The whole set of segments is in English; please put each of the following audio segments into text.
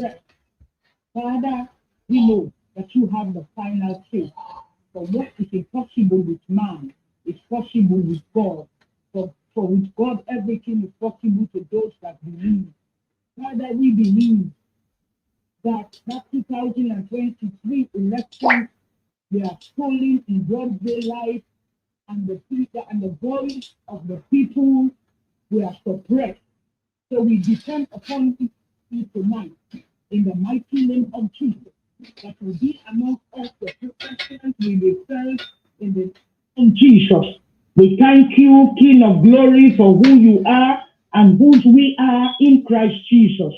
pray. Father, we know that you have the final say. For what is impossible with man is possible with God. For with God, everything is possible to those that believe. Father, we believe that 2023 elections, they are stolen in broad daylight, and the voice of the people were suppressed. So we depend upon it tonight in the mighty name of Jesus, that will be amongst us the Protestants we will serve in the name of Jesus. We thank you, King of Glory, for who you are and whose we are in Christ Jesus.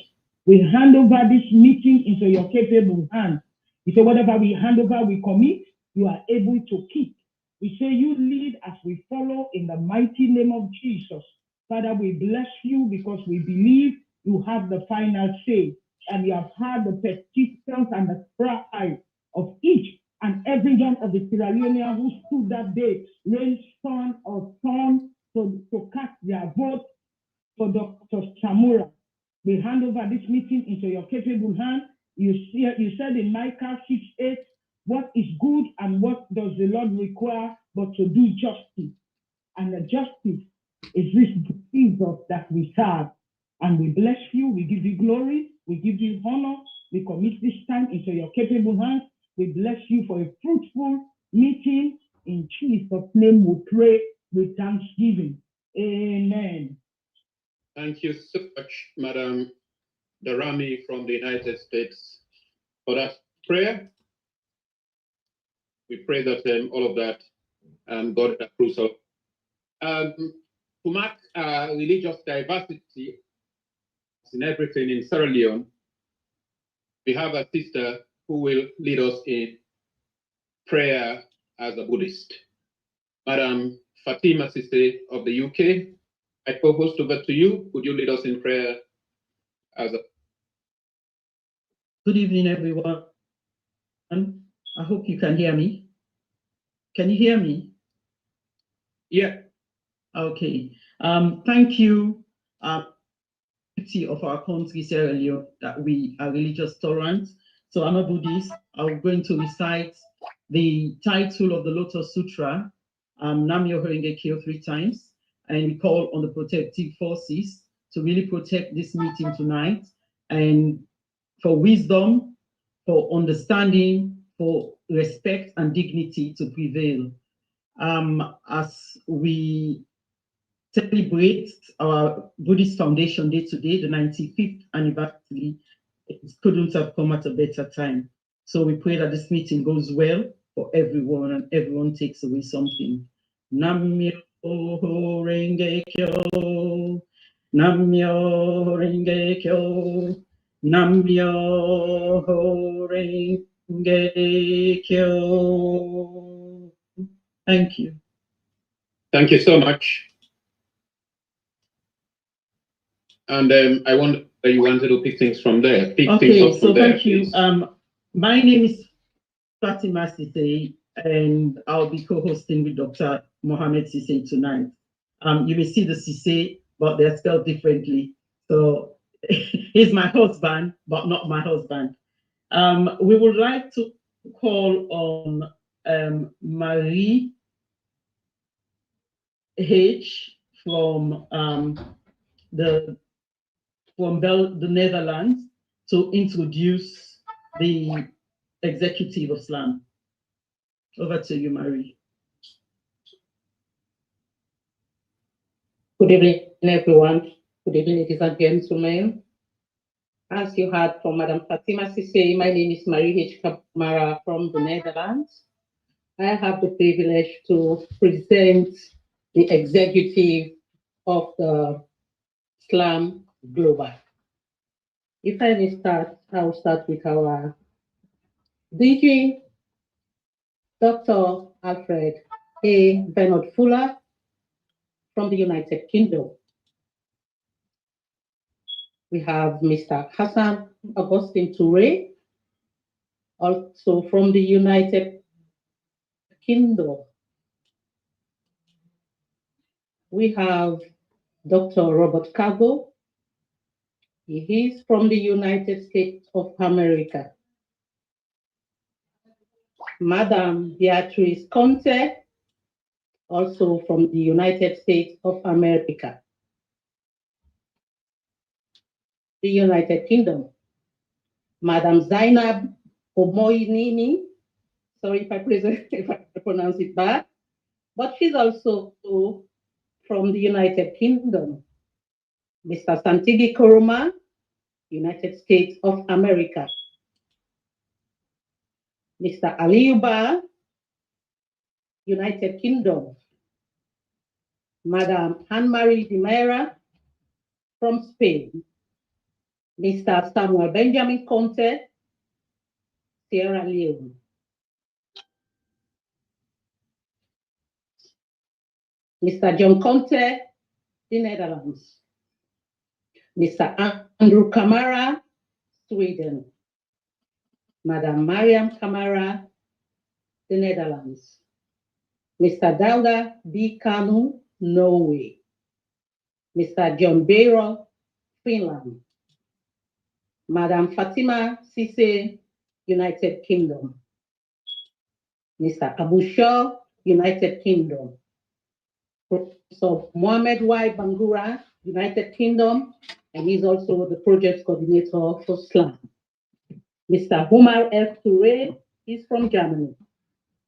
We hand over this meeting into your capable hands. You say, whatever we hand over, we commit, you are able to keep. We say, you lead as we follow in the mighty name of Jesus. Father, we bless you because we believe you have the final say, and you have heard the petitions and the cry of each and every one of the Sierra Leoneans who stood that day, rain, sun, or storm, to cast their vote for Dr. Samura. We hand over this meeting into your capable hand. You said in Micah 6:8, what is good and what does the Lord require but to do justice? And the justice is this Jesus that we serve. And we bless you, we give you glory, we give you honor, we commit this time into your capable hands. We bless you for a fruitful meeting. In Jesus' name we pray with thanksgiving. Amen. Thank you so much, Madam Darami from the United States, for that prayer. We pray that all of that God approves of. To mark religious diversity in everything in Sierra Leone, we have a sister who will lead us in prayer as a Buddhist. Madam Fatima Sise of the UK, I co-host over to you. Would you lead us in prayer as a... Good evening, everyone. I hope you can hear me. Can you hear me? Yeah. Okay. Thank you, of our country, Sierra Leone, that we are religious tolerant. So I'm a Buddhist. I'm going to recite the title of the Lotus Sutra, Nam-myoho Renge Kyo 3 times, and we call on the protective forces to really protect this meeting tonight, and for wisdom, for understanding, for respect and dignity to prevail. As we celebrate our Buddhist Foundation Day today, the 95th anniversary, it couldn't have come at a better time. So we pray that this meeting goes well for everyone and everyone takes away something. Nam-myoho Renge Kyo, Nam-myoho Renge Kyo, Nam-myoho Renge Kyo. Thank you. Thank you so much. And I wonder if you wanted to pick things from there. Okay, so thank you. My name is Fatima Sise, and I'll be co-hosting with Dr. Mohammed Sise tonight. You will see the Sise, but they're spelled differently. So he's my husband, but not my husband. We would like to call on Marie H from the Netherlands to introduce the executive of SLAM. Over to you, Marie. Good evening, everyone. Good evening, ladies and gentlemen. As you heard from Madam Fatima Sise, my name is Marie H. Kamara from the Netherlands. I have the privilege to present the executive of the SLAM Global. If I may start, I'll start with our DG, Dr. Alfred A. Bernard Fuller from the United Kingdom. We have Mr. Hassan Augustine Toure, also from the United Kingdom. We have Dr. Robert Cargo, He is from the United States of America. Madam Beatrice Conte, also from the United States of America. The United Kingdom. Madam Zainab Omoinini, sorry if I pronounce it bad, but she's also from the United Kingdom. Mr. Santigi Koroma, United States of America. Mr. Aliuba, United Kingdom. Madam Anne-Marie Dimera from Spain. Mr. Samuel Benjamin Conte, Sierra Leone. Mr. John Conte, the Netherlands. Mr. Andrew Kamara, Sweden. Madam Mariam Kamara, the Netherlands. Mr. Dauda B. Kanu, Norway. Mr. John Bayro, Finland. Madam Fatima Sise, United Kingdom. Mr. Abu Shah, United Kingdom. Professor Mohamed Y. Bangura, United Kingdom, and he's also the project coordinator for SLAM. Mr. Umar F. Toure, he's from Germany.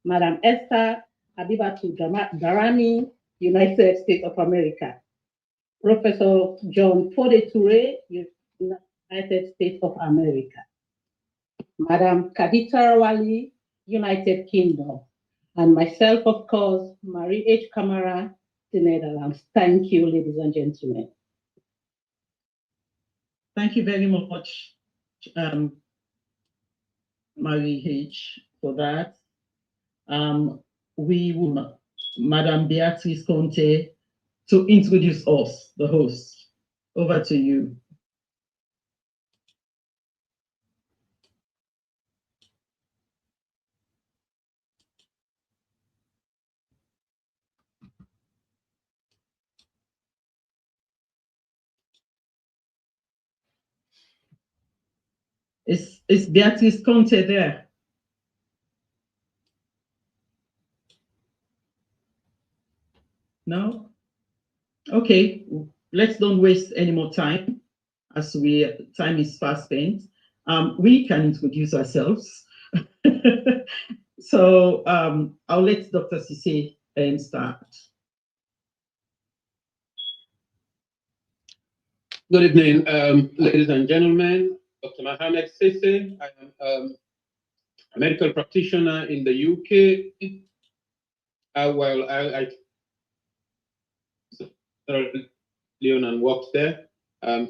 Madam Esther Abibatu Darani, United States of America. Professor John Fode Toure, United States of America. Madam Kadita Rawali, United Kingdom. And myself, of course, Marie H. Kamara, the Netherlands. Thank you, ladies and gentlemen. Thank you very much, Marie H., for that. We will, Madam Beatrice Conte, to introduce us, the host. Over to you. Is Beatrice Conte there? No? Okay, let's don't waste any more time as time is fast spent. We can introduce ourselves. So I'll let Dr. Sise start. Good evening, ladies and gentlemen. Dr. Mohamed Sise. I am a medical practitioner in the UK. I Leon and worked there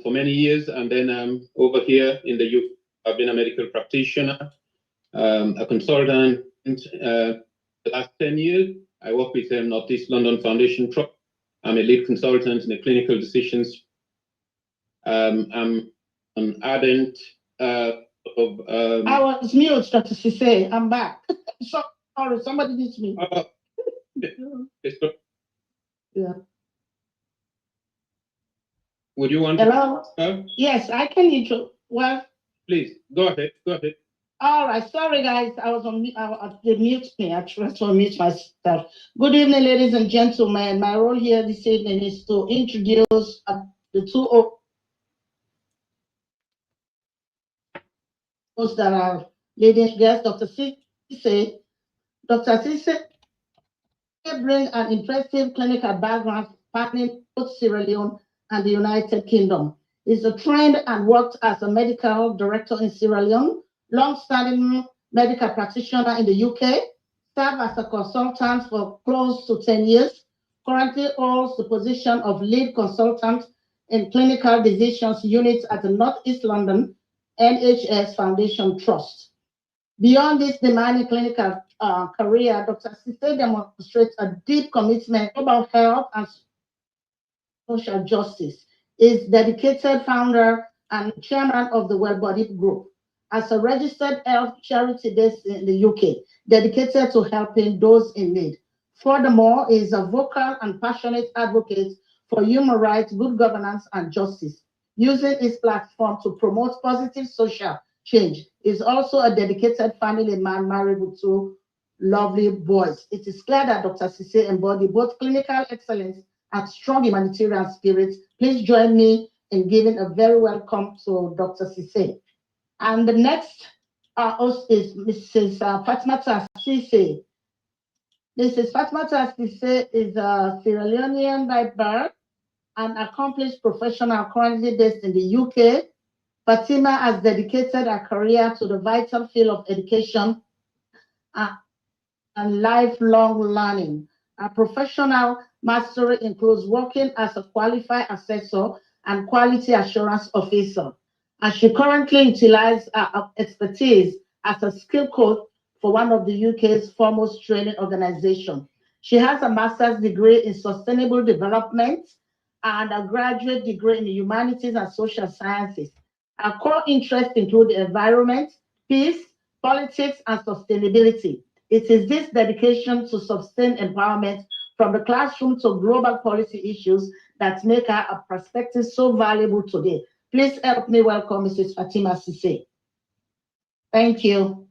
for many years, and then over here in the UK, I've been a medical practitioner, a consultant. The last 10 years, I work with the Northeast London Foundation Trust. I'm a lead consultant in the clinical decisions. I'm an ardent I was mute, Dr. Sise. I'm back. Sorry, somebody needs me. Yeah. Would you want Hello? to? Yes, I can hear you. Well, please go ahead. Go ahead. All right. Sorry, guys. I was on. They mute me. I tried to unmute myself. Good evening, ladies and gentlemen. My role here this evening is to introduce the two hosts that are ladies guests, Dr. Sise. Dr. Sise brings an impressive clinical background spanning both Sierra Leone and the United Kingdom. He's a trained and worked as a medical director in Sierra Leone, long-standing medical practitioner in the UK, served as a consultant for close to 10 years, currently holds the position of lead consultant in clinical decisions units at the Northeast London NHS Foundation Trust. Beyond this demanding clinical career, Dr. Sise demonstrates a deep commitment to global health and social justice. Is dedicated founder and chairman of the Well-Bodied Group. As a registered health charity based in the UK, dedicated to helping those in need. Furthermore, he is a vocal and passionate advocate for human rights, good governance, and justice. using its platform to promote positive social change. Is also a dedicated family man married with two lovely boys. It is clear that Dr. Sise embodies both clinical excellence and strong humanitarian spirit. Please join me in giving a very welcome to Dr. Sise. And the next host is Mrs. Fatmata Sise. Mrs. Fatmata Sise is a Sierra Leonean by birth, an accomplished professional currently based in the UK. Fatima has dedicated her career to the vital field of education and lifelong learning. Her professional mastery includes working as a qualified assessor and quality assurance officer. And she currently utilizes her expertise as a skill coach for one of the UK's foremost training organizations. She has a master's degree in sustainable development and a graduate degree in the humanities and social sciences. Her core interests include the environment, peace, politics, and sustainability. It is this dedication to sustained empowerment from the classroom to global policy issues that make her a perspective so valuable today. Please help me welcome Mrs. Fatima Sise. Thank you.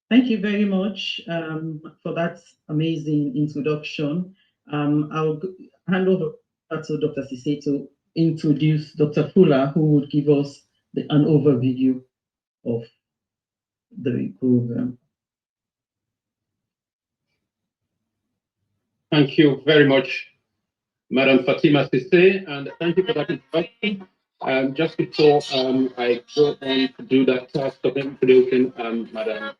Thank you very much for that amazing introduction. I'll hand over to Dr. Sise to introduce Dr. Fuller, who would give us an overview of the program. Thank you very much, Madam Fatima Sise, and thank you for that introduction. Just before I go on to do that task of introducing Madam.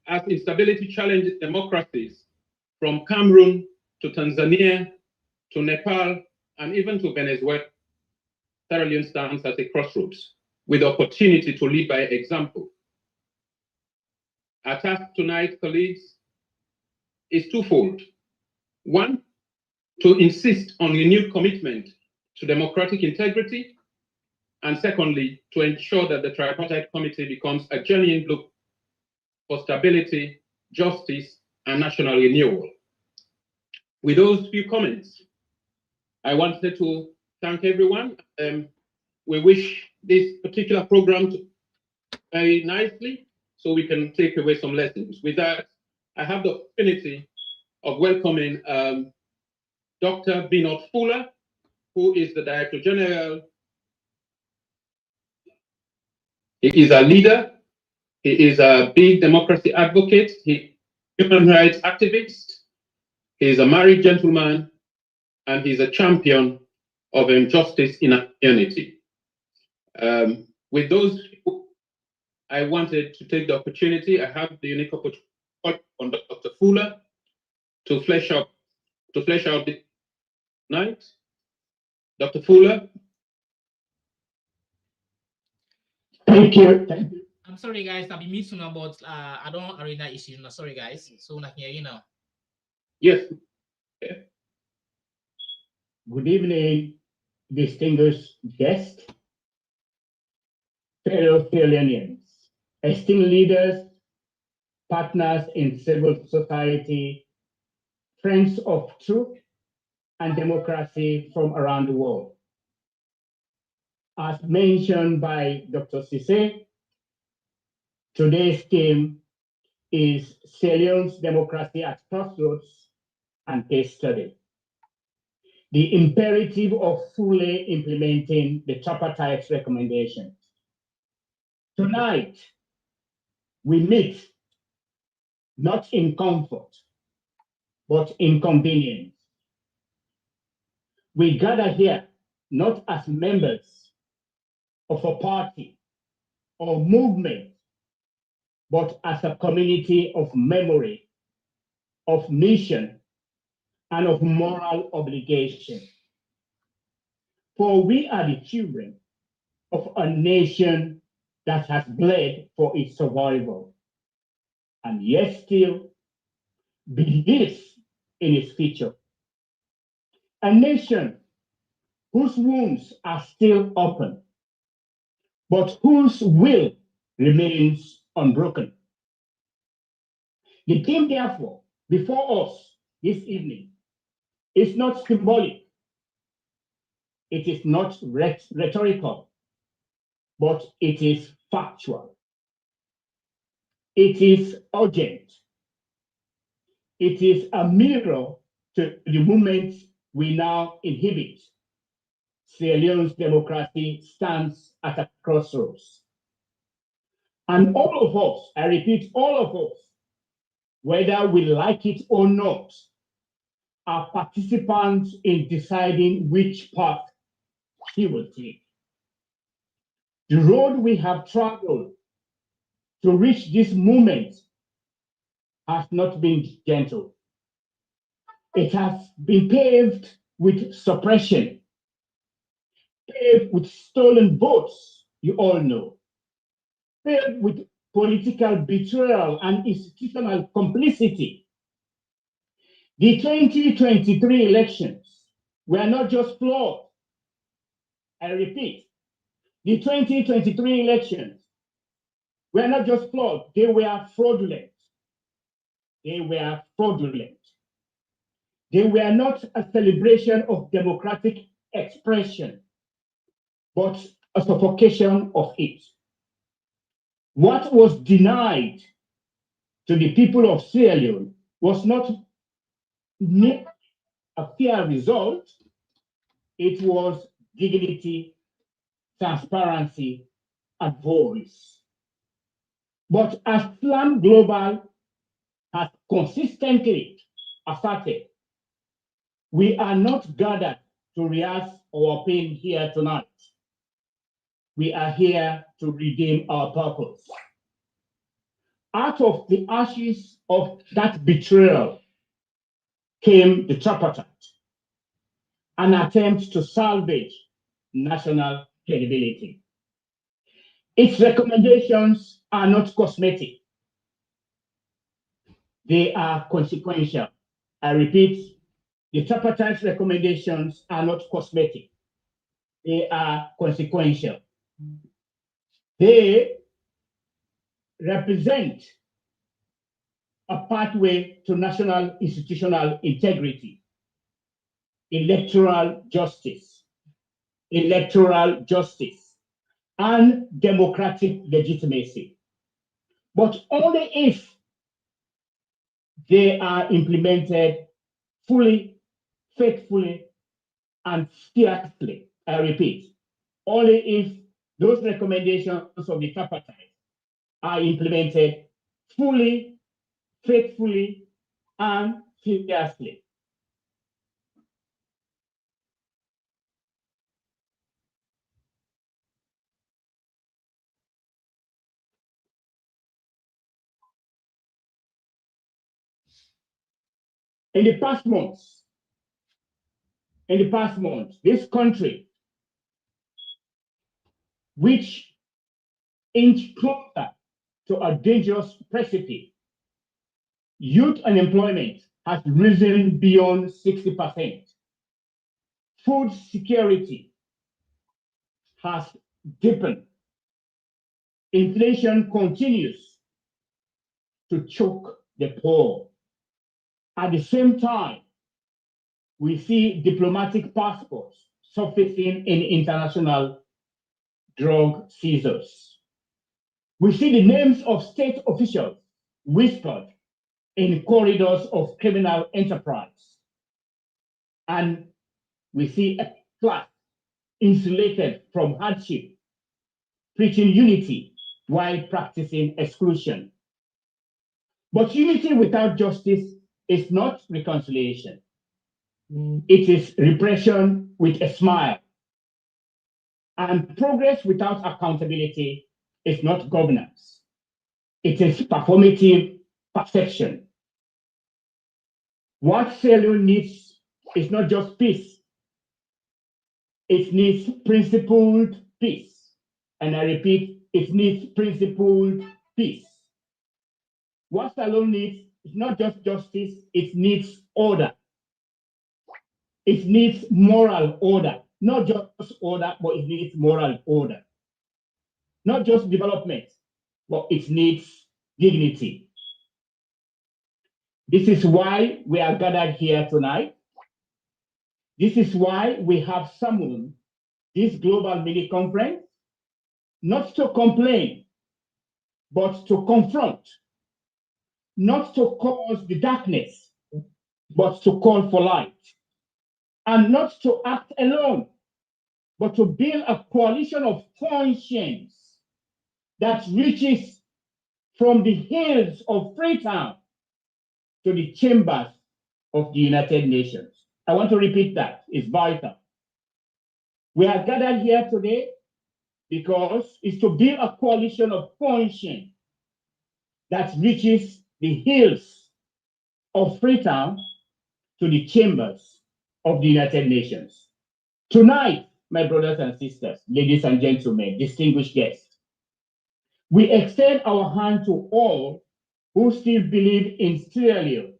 As instability challenges democracies from Cameroon to Tanzania to Nepal and even to Venezuela, Sierra Leone stands at a crossroads with opportunity to lead by example. Our task tonight, colleagues, is twofold. One, to insist on renewed commitment to democratic integrity, and secondly, to ensure that the Tripartite Committee becomes a genuine look for stability, justice, and national renewal. With those few comments, I wanted to thank everyone. We wish this particular program to very nicely so we can take away some lessons. With that, I have the opportunity of welcoming Dr. Binod Fuller, who is the Director General. He is a leader. He is a big democracy advocate. He is a human rights activist. He is a married gentleman, and he's a champion of justice in our community. With those people, I wanted to take the opportunity. I have the unique opportunity on Dr. Fuller to flesh out this night. Dr. Fuller. Thank you. I'm sorry, guys. I'll be missing now, but I don't have arena issues. No, sorry, guys. So I can hear you now. Yes. Good evening, distinguished guests, fellow Australians, esteemed leaders, partners in civil society, friends of truth and democracy from around the world. As mentioned by Dr. Cisse, today's theme is Sierra Leone's democracy at crossroads and case study. The imperative of fully implementing the Tripartite recommendations. Tonight, we meet not in comfort, but in convenience. We gather here not as members of a party or movement, but as a community of memory, of mission, and of moral obligation. For we are the children of a nation that has bled for its survival, and yet still believes in its future. A nation whose wounds are still open, but whose will remains unbroken. The theme, therefore, before us this evening is not symbolic, it is not rhetorical, but it is factual. It is urgent. It is a mirror to the movement we now inhibit. Sierra Leone's democracy stands at a crossroads. And all of us, I repeat, all of us, whether we like it or not, are participants in deciding which path he will take. The road we have traveled to reach this moment has not been gentle. It has been paved with suppression, paved with stolen votes, you all know, paved with political betrayal and institutional complicity. The 2023 elections were not just flawed. I repeat, the 2023 elections were not just flawed, they were fraudulent. They were fraudulent. They were not a celebration of democratic expression, but a suffocation of it. What was denied to the people of Sierra Leone was not a fair result, it was dignity, transparency, and voice. But as Plan Global has consistently asserted, we are not gathered to rehearse our pain here tonight. We are here to redeem our purpose. Out of the ashes of that betrayal came the Tripartite, an attempt to salvage national credibility. Its recommendations are not cosmetic. They are consequential. I repeat, the Tripartite recommendations are not cosmetic. They are consequential. They represent a pathway to national institutional integrity, electoral justice, electoral justice, and democratic legitimacy. But only if they are implemented fully, faithfully, and fiercely. I repeat, only if those recommendations of the tripartite are implemented fully, faithfully, and fiercely. In the past months, this country, which inched closer to a dangerous precipice, youth unemployment has risen beyond 60%. Food security has deepened. Inflation continues to choke the poor. At the same time, we see diplomatic passports surfacing in international drug seizures. We see the names of state officials whispered in corridors of criminal enterprise. And we see a class insulated from hardship, preaching unity while practicing exclusion. But unity without justice is not reconciliation. It is repression with a smile. And progress without accountability is not governance. It is performative perception. What Sierra Leone needs is not just peace. It needs principled peace. And I repeat, it needs principled peace. What Sierra Leone needs is not just justice, it needs order. It needs moral order. Not just order, but it needs moral order. Not just development, but it needs dignity. This is why we are gathered here tonight. This is why we have summoned this global mini conference, not to complain, but to confront, not to cause the darkness, but to call for light, and not to act alone, but to build a coalition of conscience that reaches from the hills of Freetown to the chambers of the United Nations. I want to repeat that, it's vital. We are gathered here today because it's to build a coalition of conscience that reaches the hills of Freetown to the chambers of the United Nations. Tonight, my brothers and sisters, ladies and gentlemen, distinguished guests, we extend our hand to all who still believe in Sierra Leone,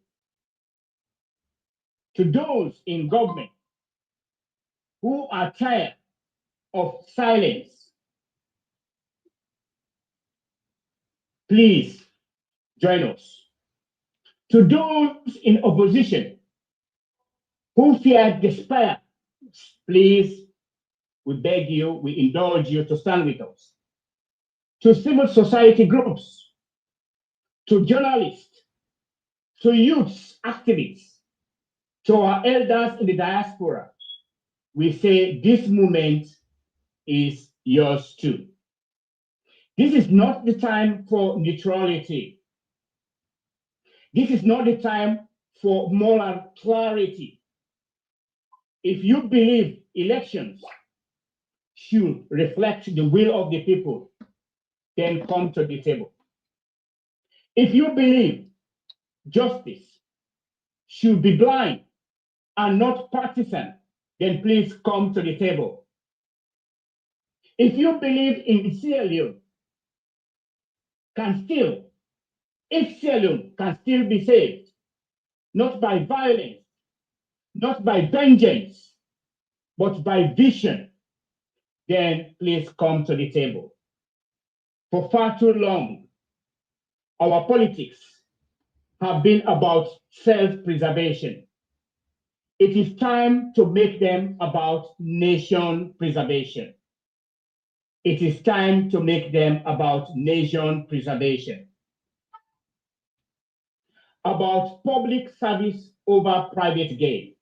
to those in government who are tired of silence. Please join us. To those in opposition who fear despair, please, we beg you, we indulge you to stand with us. To civil society groups, to journalists, to youth activists, to our elders in the diaspora, we say this movement is yours too. This is not the time for neutrality. This is not the time for moral clarity. If you believe elections should reflect the will of the people, then come to the table. If you believe justice should be blind and not partisan, then please come to the table. If you believe in Sierra Leone if Sierra Leone can still be saved, not by violence, not by vengeance, but by vision, then please come to the table. For far too long, our politics have been about self-preservation. It is time to make them about nation preservation. It is time to make them about nation preservation. About public service over private gain.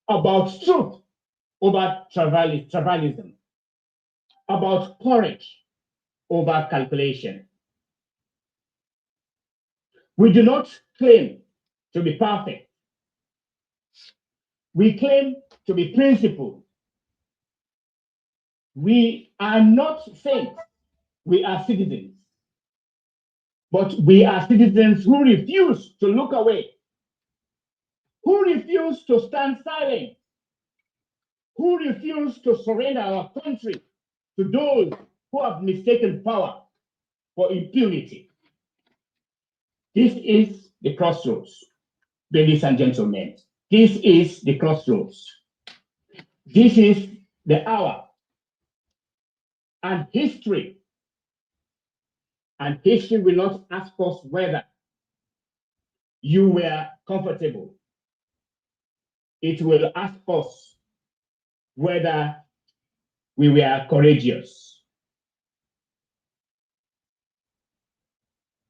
About truth over tribalism. About courage over calculation. We do not claim to be perfect. We claim to be principled. We are not saints, we are citizens. But we are citizens who refuse to look away, who refuse to stand silent, who refuse to surrender our country to those who have mistaken power for impunity. This is the crossroads, ladies and gentlemen. This is the crossroads. This is the hour. And history will not ask us whether you were comfortable. It will ask us whether we were courageous.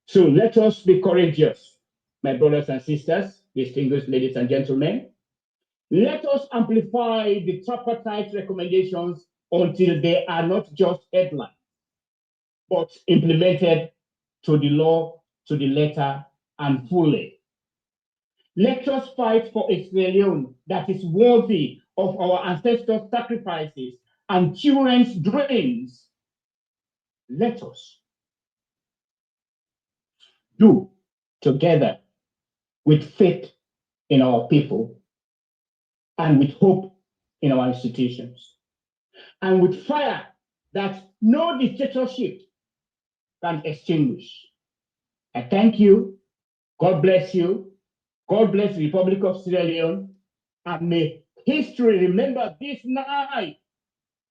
So let us be courageous, my brothers and sisters, distinguished ladies and gentlemen. Let us amplify the tripartite recommendations until they are not just headlines, but implemented to the law, to the letter, and fully. Let us fight for a Sierra Leone that is worthy of our ancestors' sacrifices and children's dreams. Let us do together with faith in our people and with hope in our institutions and with fire that no dictatorship can extinguish. I thank you. God bless you. God bless the Republic of Sierra Leone. And may history remember this night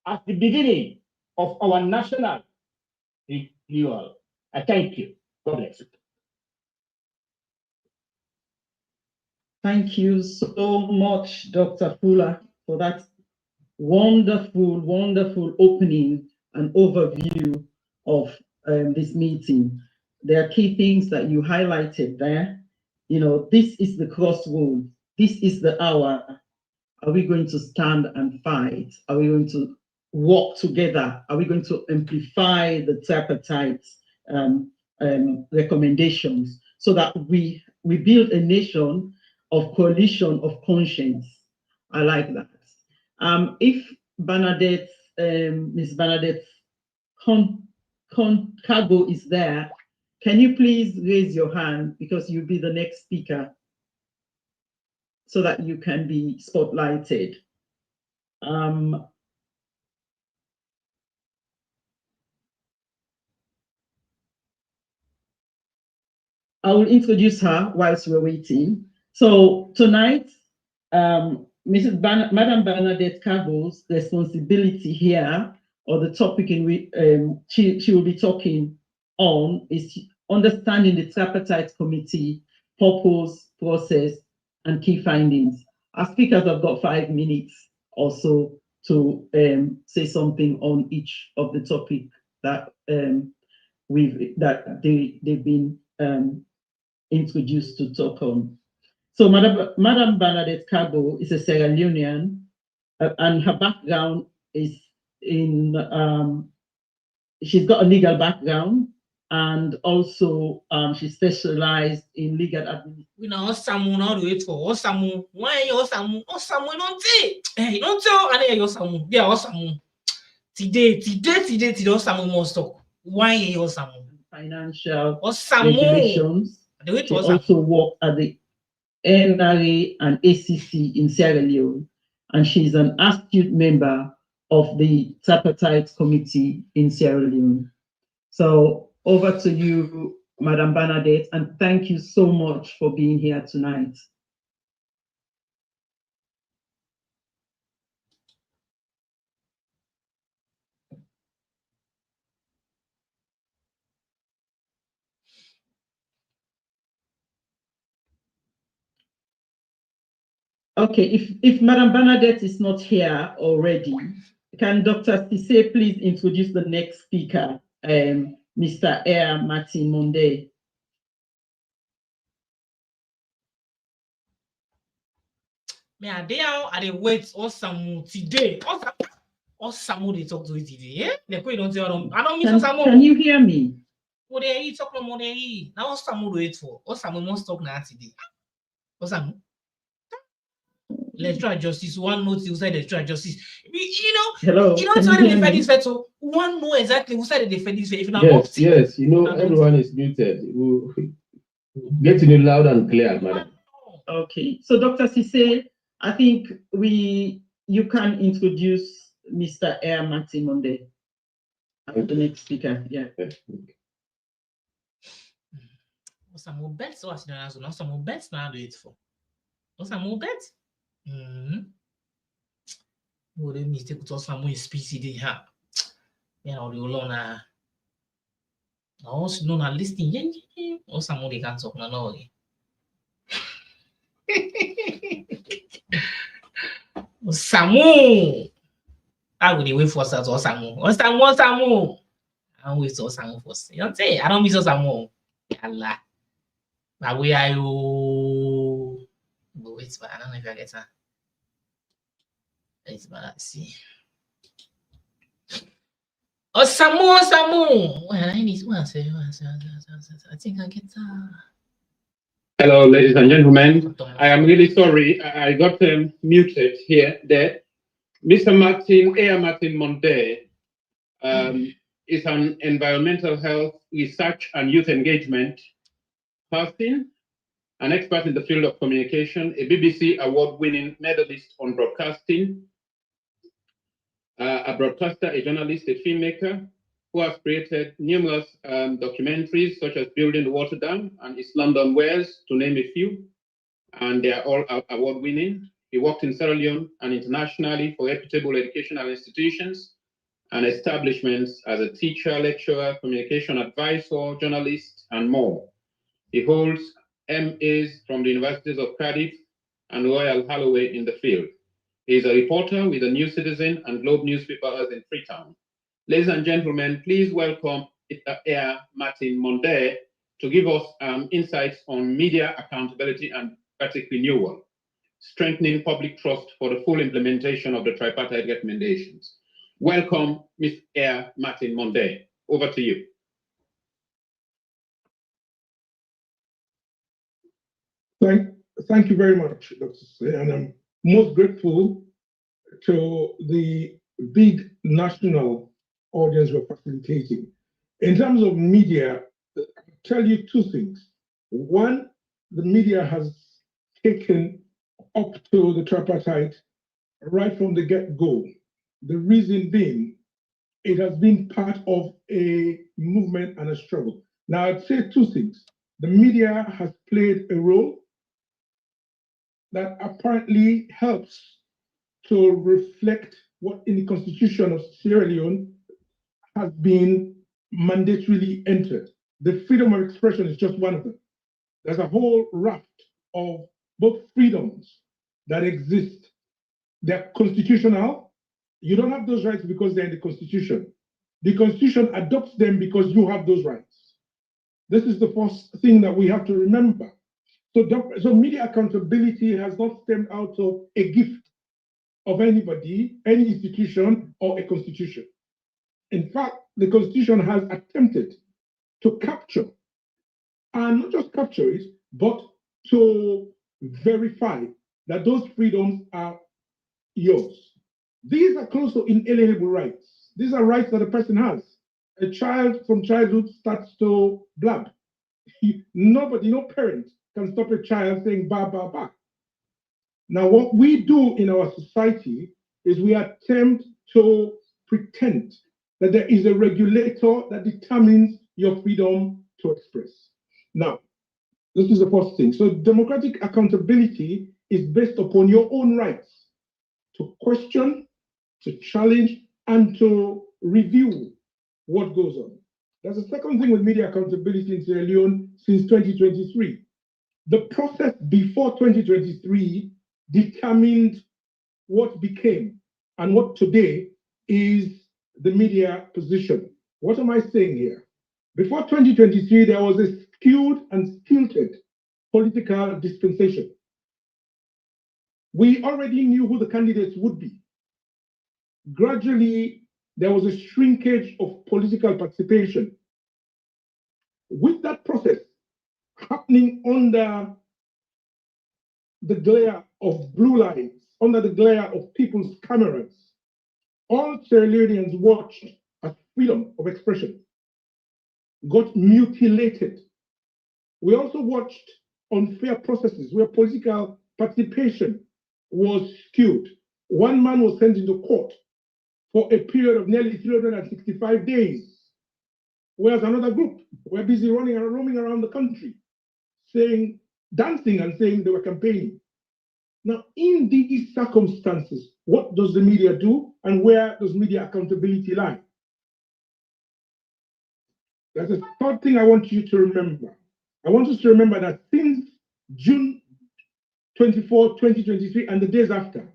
as the beginning of our national renewal. I thank you. God bless you. Thank you so much, Dr. Fuller, for that wonderful, wonderful opening and overview of this meeting. There are key things that you highlighted there. You know, this is the crossroads. This is the hour. Are we going to stand and fight? Are we going to work together? Are we going to amplify the tripartite recommendations so that we build a nation of coalition of conscience? I like that. If Bernadette, Ms. Bernadette Cargo is there, can you please raise your hand because you'll be the next speaker so that you can be spotlighted. I will introduce her whilst we're waiting. So tonight, Madam Bernadette Cargo's responsibility here, or the topic in which she will be talking on, is understanding the tripartite committee, purpose, process, and key findings. Our speakers have got 5 minutes or so to say something on each of the topic that they've been introduced to talk on. So Madam Bernadette Cargo is a Sierra Leonean, and her background is in, she's got a legal background, and also she specialized in legal administration. We know Osamu now do it for Osamu. Why Osamu? Osamu don't say. Hey, don't tell any Osamu. Yeah, Osamu. Today Osamu must talk. Why Osamu? Financial Osamu regulations. She also worked at the NRA and ACC in Sierra Leone, and she's an astute member of the Tripartite Committee in Sierra Leone. So over to you, Madam Bernadette, and thank you so much for being here tonight. Okay, if Madam Bernadette is not here already, can Dr. Sise please introduce the next speaker, Mr. Air Martin Monde? Me I dey wait Osamu today. Osamu they talk to it today. Eh? The way don't say I don't miss Osamu. Can you hear me? What they talk no more they now Osamu wait for. Osamu must talk now today. Osamu. Let's try justice. One note who said let's try justice. Hello, it's when they defend this veto. One know exactly who said they defend this veto. Yes, yes. Everyone is muted. Get to me loud and clear, madam. Okay, so Dr. Sise, I think you can introduce Mr. Air Martin Monde, the next speaker. Yeah. Some bets so as now some bets now do it for. Some bets. What a mistake to some species they have. You know, the alone also known as listing or some they can talk now. Samu. I will wait for us or Samu. Samu. I wait for Samu first. You don't say I don't miss Samu. Allah. But we are you. Wait, but I don't know if I get that. Let's see. Samu. Well, I need one. I think I get that. Hello, ladies and gentlemen. I am really sorry. I got muted here. There. Mr. Martin Monde is an environmental health research and youth engagement person, an expert in the field of communication, a BBC award-winning medalist on broadcasting, a broadcaster, a journalist, a filmmaker who has created numerous documentaries such as Building the Water Dam and East London Wells, to name a few, and they are all award-winning. He worked in Sierra Leone and internationally for reputable educational institutions and establishments as a teacher, lecturer, communication advisor, journalist, and more. He holds MAs from the Universities of Cardiff and Royal Holloway in the field. He is a reporter with the New Citizen and Globe newspapers in Freetown. Ladies and gentlemen, please welcome Air Martin Monde to give us insights on media accountability and democratic renewal, strengthening public trust for the full implementation of the tripartite recommendations. Welcome, Ms. Air Martin Monde. Over to you. Thank you very much, Dr. Say, and I'm most grateful to the big national audience we're facilitating. In terms of media, I'll tell you two things. One, the media has taken up to the tripartite right from the get-go. The reason being, it has been part of a movement and a struggle. Now, I'd say two things. The media has played a role that apparently helps to reflect what in the Constitution of Sierra Leone has been mandatorily entered. The freedom of expression is just one of them. There's a whole raft of both freedoms that exist. They're constitutional. You don't have those rights because they're in the Constitution. The Constitution adopts them because you have those rights. This is the first thing that we have to remember. So media accountability has not stemmed out of a gift of anybody, any institution, or a constitution. In fact, the Constitution has attempted to capture, and not just capture it, but to verify that those freedoms are yours. These are close to inalienable rights. These are rights that a person has. A child from childhood starts to blab. Nobody, no parent can stop a child saying ba, ba, ba. Now, what we do in our society is we attempt to pretend that there is a regulator that determines your freedom to express. Now, this is the first thing. So democratic accountability is based upon your own rights to question, to challenge, and to review what goes on. That's the second thing with media accountability in Sierra Leone since 2023. The process before 2023 determined what became and what today is the media position. What am I saying here? Before 2023, there was a skewed and stilted political dispensation. We already knew who the candidates would be. Gradually, there was a shrinkage of political participation. With that process happening under the glare of blue lights, under the glare of people's cameras, all Sierra Leoneans watched as freedom of expression got mutilated. We also watched unfair processes where political participation was skewed. One man was sent into court for a period of nearly 365 days, whereas another group were busy roaming around the country, dancing and saying they were campaigning. Now, in these circumstances, what does the media do and where does media accountability lie? That's the third thing I want you to remember. I want us to remember that since June 24, 2023, and the days after,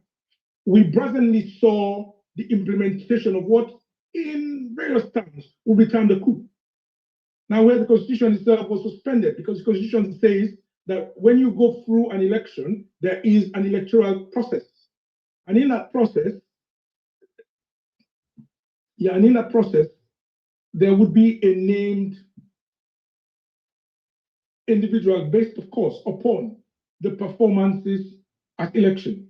we brazenly saw the implementation of what, in various terms, will be termed a coup. Now, where the Constitution itself was suspended, because the Constitution says that when you go through an election, there is an electoral process. And in that process, there would be a named individual based, of course, upon the performances at election.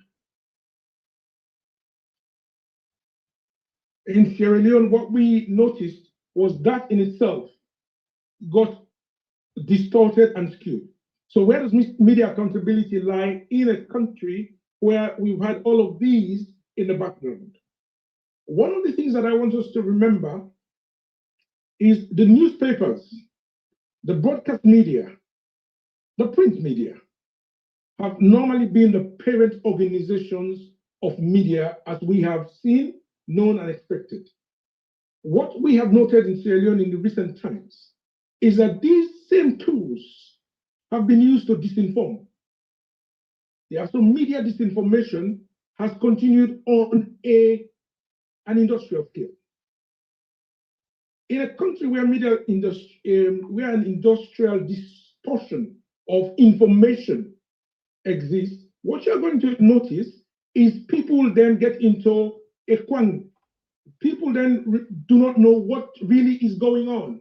In Sierra Leone, what we noticed was that in itself got distorted and skewed. So where does media accountability lie in a country where we've had all of these in the background? One of the things that I want us to remember is the newspapers, the broadcast media, the print media have normally been the parent organizations of media as we have seen, known, and expected. What we have noted in Sierra Leone in the recent times is that these same tools have been used to disinform. Yeah, so media disinformation has continued on an industrial scale. In a country where where an industrial distortion of information exists, what you're going to notice is people then get into a quandary. People then do not know what really is going on.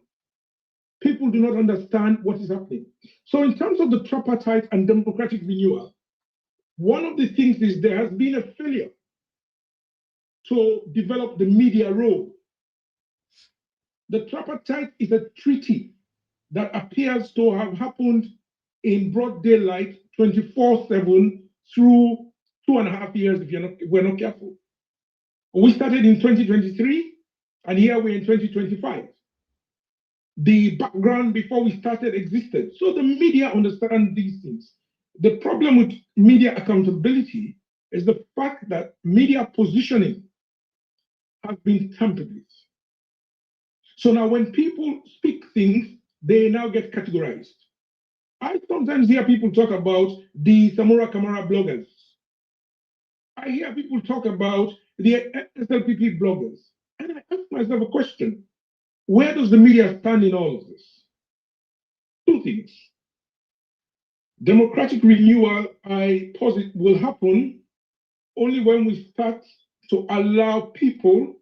People do not understand what is happening. So in terms of the tripartite and democratic renewal, one of the things is there has been a failure to develop the media role. The tripartite is a treaty that appears to have happened in broad daylight 24/7 through 2.5 years if we're not careful. We started in 2023 and here we're in 2025. The background before we started existed. So the media understand these things. The problem with media accountability is the fact that media positioning has been tampered with. So now when people speak things, they now get categorized. I sometimes hear people talk about the Samura Kamara bloggers. I hear people talk about the SLPP bloggers. And I ask myself a question. Where does the media stand in all of this? Two things. Democratic renewal, I posit, will happen only when we start to allow people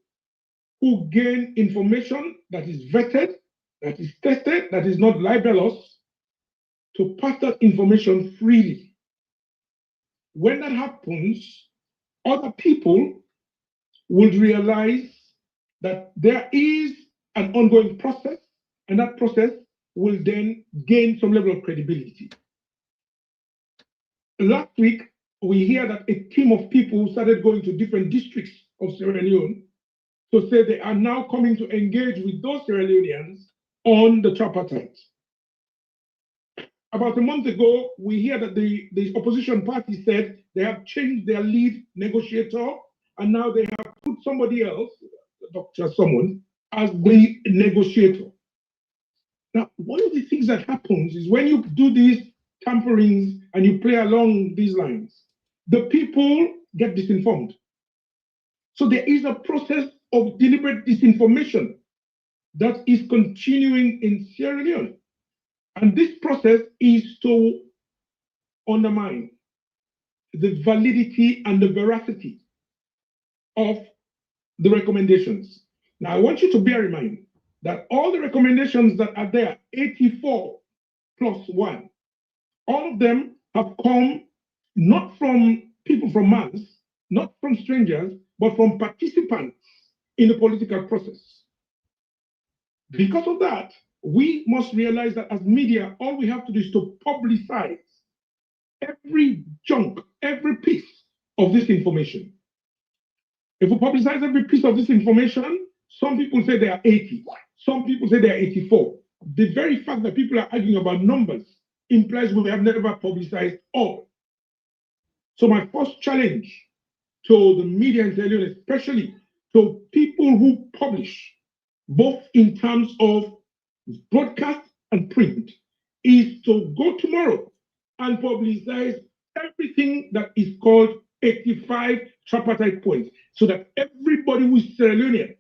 who gain information that is vetted, that is tested, that is not libelous, to pass that information freely. When that happens, other people would realize that there is an ongoing process, and that process will then gain some level of credibility. Last week, we hear that a team of people started going to different districts of Sierra Leone to say they are now coming to engage with those Sierra Leoneans on the tripartite. About a month ago, we hear that the opposition party said they have changed their lead negotiator, and now they have put somebody else, someone, as the negotiator. Now, one of the things that happens is when you do these tamperings and you play along these lines, the people get disinformed. So there is a process of deliberate disinformation that is continuing in Sierra Leone. And this process is to undermine the validity and the veracity of the recommendations. Now, I want you to bear in mind that all the recommendations that are there, 84 plus 1, all of them have come not from people from Mars, not from strangers, but from participants in the political process. Because of that, we must realize that as media, all we have to do is to publicize every chunk, every piece of this information. If we publicize every piece of this information, some people say they are 80, some people say they are 84. The very fact that people are arguing about numbers implies we have never publicized all. So my first challenge to the media in Sierra Leone, especially to people who publish, both in terms of broadcast and print, is to go tomorrow and publicize everything that is called 85 tripartite points, so that everybody who is Sierra Leonean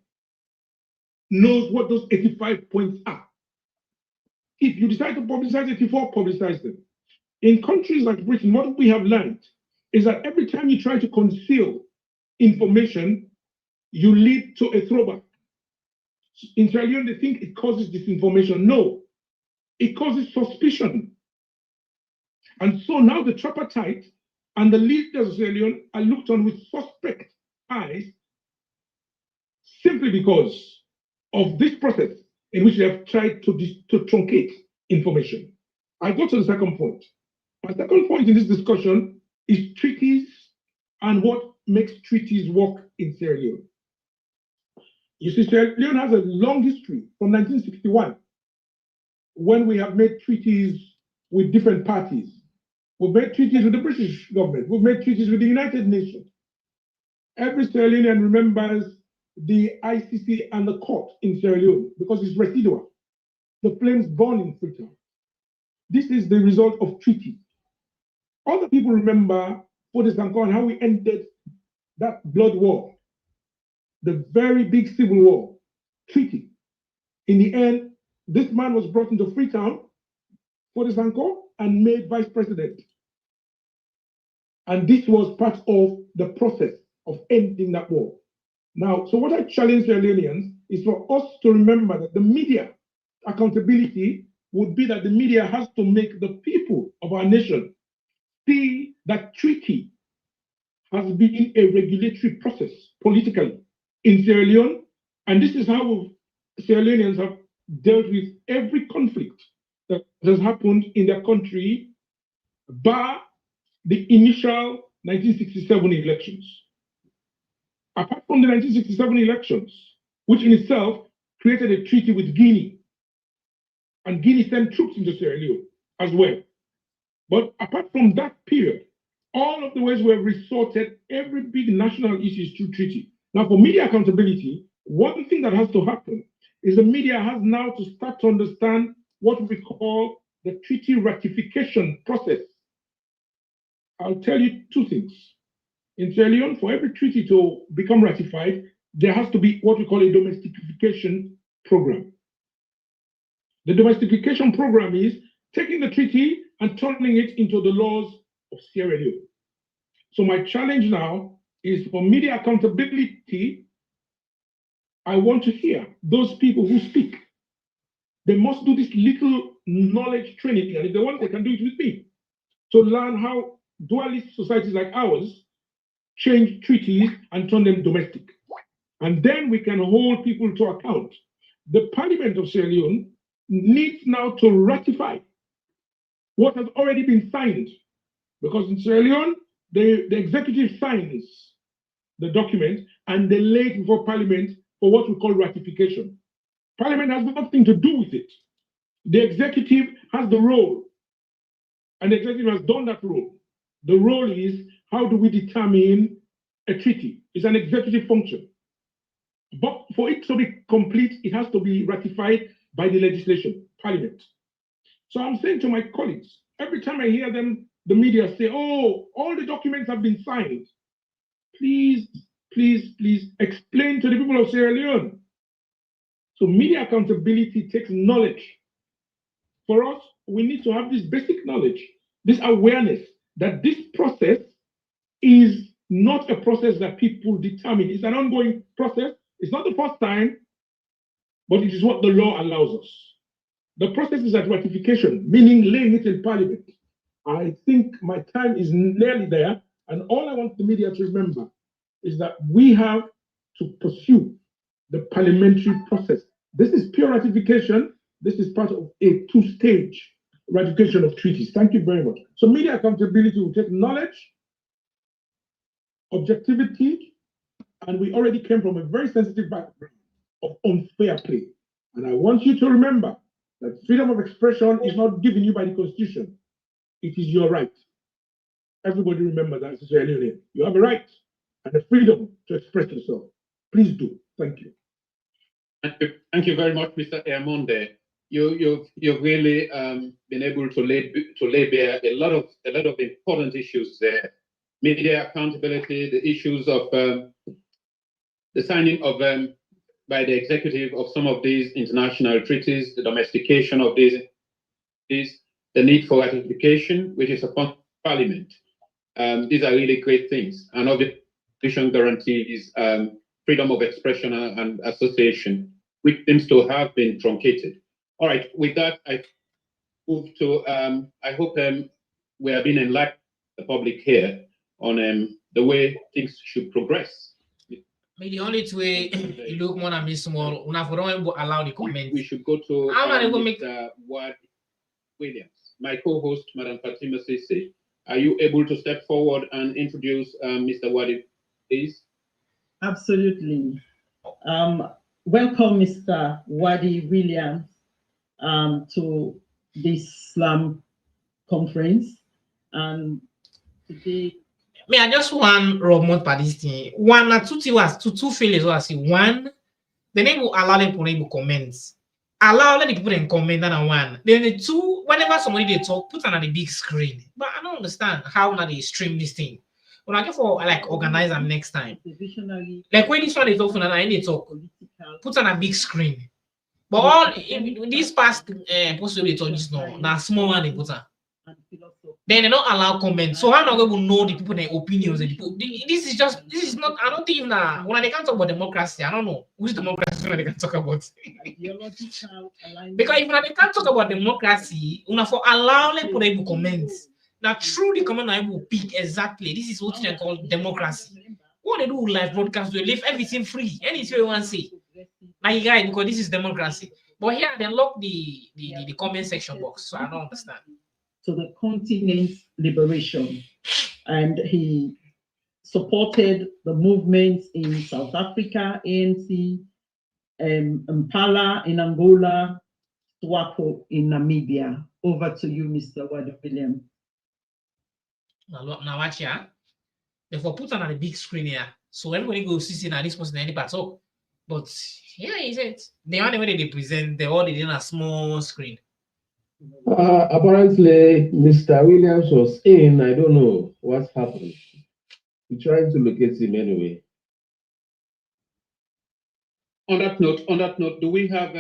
knows what those 85 points are. If you decide to publicize 84, publicize them. In countries like Britain, what we have learned is that every time you try to conceal information, you lead to a throwback. In Sierra Leone, they think it causes disinformation. No, it causes suspicion. And so now the tripartite and the leaders of Sierra Leone are looked on with suspect eyes simply because of this process in which they have tried to truncate information. I go to the second point. My second point in this discussion is treaties and what makes treaties work in Sierra Leone. You see, Sierra Leone has a long history from 1961, when we have made treaties with different parties. We've made treaties with the British government. We've made treaties with the United Nations. Every Sierra Leonean remembers the ICC and the court in Sierra Leone because it's residual. The flames burn in Freetown. This is the result of treaties. Other people remember Sankor and how we ended that blood war, the very big civil war, treaty. In the end, this man was brought into Freetown, Sankor, and made vice president. And this was part of the process of ending that war. Now, so what I challenge Sierra Leoneans is for us to remember that the media accountability would be that the media has to make the people of our nation see that treaty has been a regulatory process politically in Sierra Leone. And this is how Sierra Leoneans have dealt with every conflict that has happened in their country, bar the initial 1967 elections. Apart from the 1967 elections, which in itself created a treaty with Guinea, and Guinea sent troops into Sierra Leone as well. But apart from that period, all of the ways we have resorted every big national issue through treaty. Now, for media accountability, one thing that has to happen is the media has now to start to understand what we call the treaty ratification process. I'll tell you two things. In Sierra Leone, for every treaty to become ratified, there has to be what we call a domestication program. The domestication program is taking the treaty and turning it into the laws of Sierra Leone. So my challenge now is for media accountability. I want to hear those people who speak. They must do this little knowledge training, and if they want, they can do it with me, to learn how dualist societies like ours change treaties and turn them domestic. And then we can hold people to account. The Parliament of Sierra Leone needs now to ratify what has already been signed. Because in Sierra Leone, the executive signs the document and they lay it before Parliament for what we call ratification. Parliament has nothing to do with it. The executive has the role, and the executive has done that role. The role is, how do we determine a treaty? It's an executive function. But for it to be complete, it has to be ratified by the legislation, Parliament. So I'm saying to my colleagues, every time I hear them the media say, oh, all the documents have been signed. Please, please, please explain to the people of Sierra Leone. So media accountability takes knowledge. For us, we need to have this basic knowledge, this awareness that this process is not a process that people determine. It's an ongoing process. It's not the first time, but it is what the law allows us. The process is at ratification, meaning laying it in parliament. I think my time is nearly there, and all I want the media to remember is that we have to pursue the parliamentary process. This is pure ratification. This is part of a two-stage ratification of treaties. Thank you very much. So media accountability will take knowledge, objectivity, and we already came from a very sensitive background of unfair play. And I want you to remember that freedom of expression is not given you by the Constitution. It is your right. Everybody remember that, Sierra Leone. You have a right and a freedom to express yourself. Please do. Thank you. Thank you very much, Mr. Eamonde. You've really been able to lay bare a lot of important issues there. Media accountability, the issues of the signing of by the executive of some of these international treaties, the domestication of these, the need for ratification, which is upon Parliament. These are really great things. And obviously, the Constitution guarantees freedom of expression and association, which seems to have been truncated. All right, with that, I move to, I hope we have been enlightened, the public here, on the way things should progress. Maybe the only way you look more than me small, we don't allow the comment. We should go to Mr. Ward Williams. My co-host, Madam Fatima Sise, are you able to step forward and introduce Mr. Wadi, please? Absolutely. Welcome, Mr. Wadi Williams, to this SLAM conference. And today, I just want remote by this thing. One or two things, two failures. I see one, the name will allow them to comments. Allow the people to comment on one. Then the two, whenever somebody they talk, put on the big screen. But I don't understand how now they stream this thing. When I go for like organize them next time. Like when this one is talking and I they talk, put on a big screen. But all this past possibly talk this now small one they put on. Then they don't allow comments. So how am I going to know the people their opinions? The people, this is not. I don't think now when they can't talk about democracy, I don't know which democracy they can talk about. Because if they can't talk about democracy, we have to allow them to comment. Now through the comment, I will pick exactly. This is what they call democracy. What they do live broadcast, they leave everything free. Anything you want to say, like guys, because this is democracy. But here they lock the comment section box, so I don't understand. To the continent's liberation, and he supported the movements in South Africa, ANC, Impala in Angola, SWAPO in Namibia. Over to you, Mr. Wadi Williams. Now watch here. Therefore, put on the big screen here, so everybody go see now this person any part talk. But here is it. The only way they present, they all did in a small screen. Apparently, Mr. Williams was in. I don't know what's happened. We're trying to locate him anyway. On that note, do we have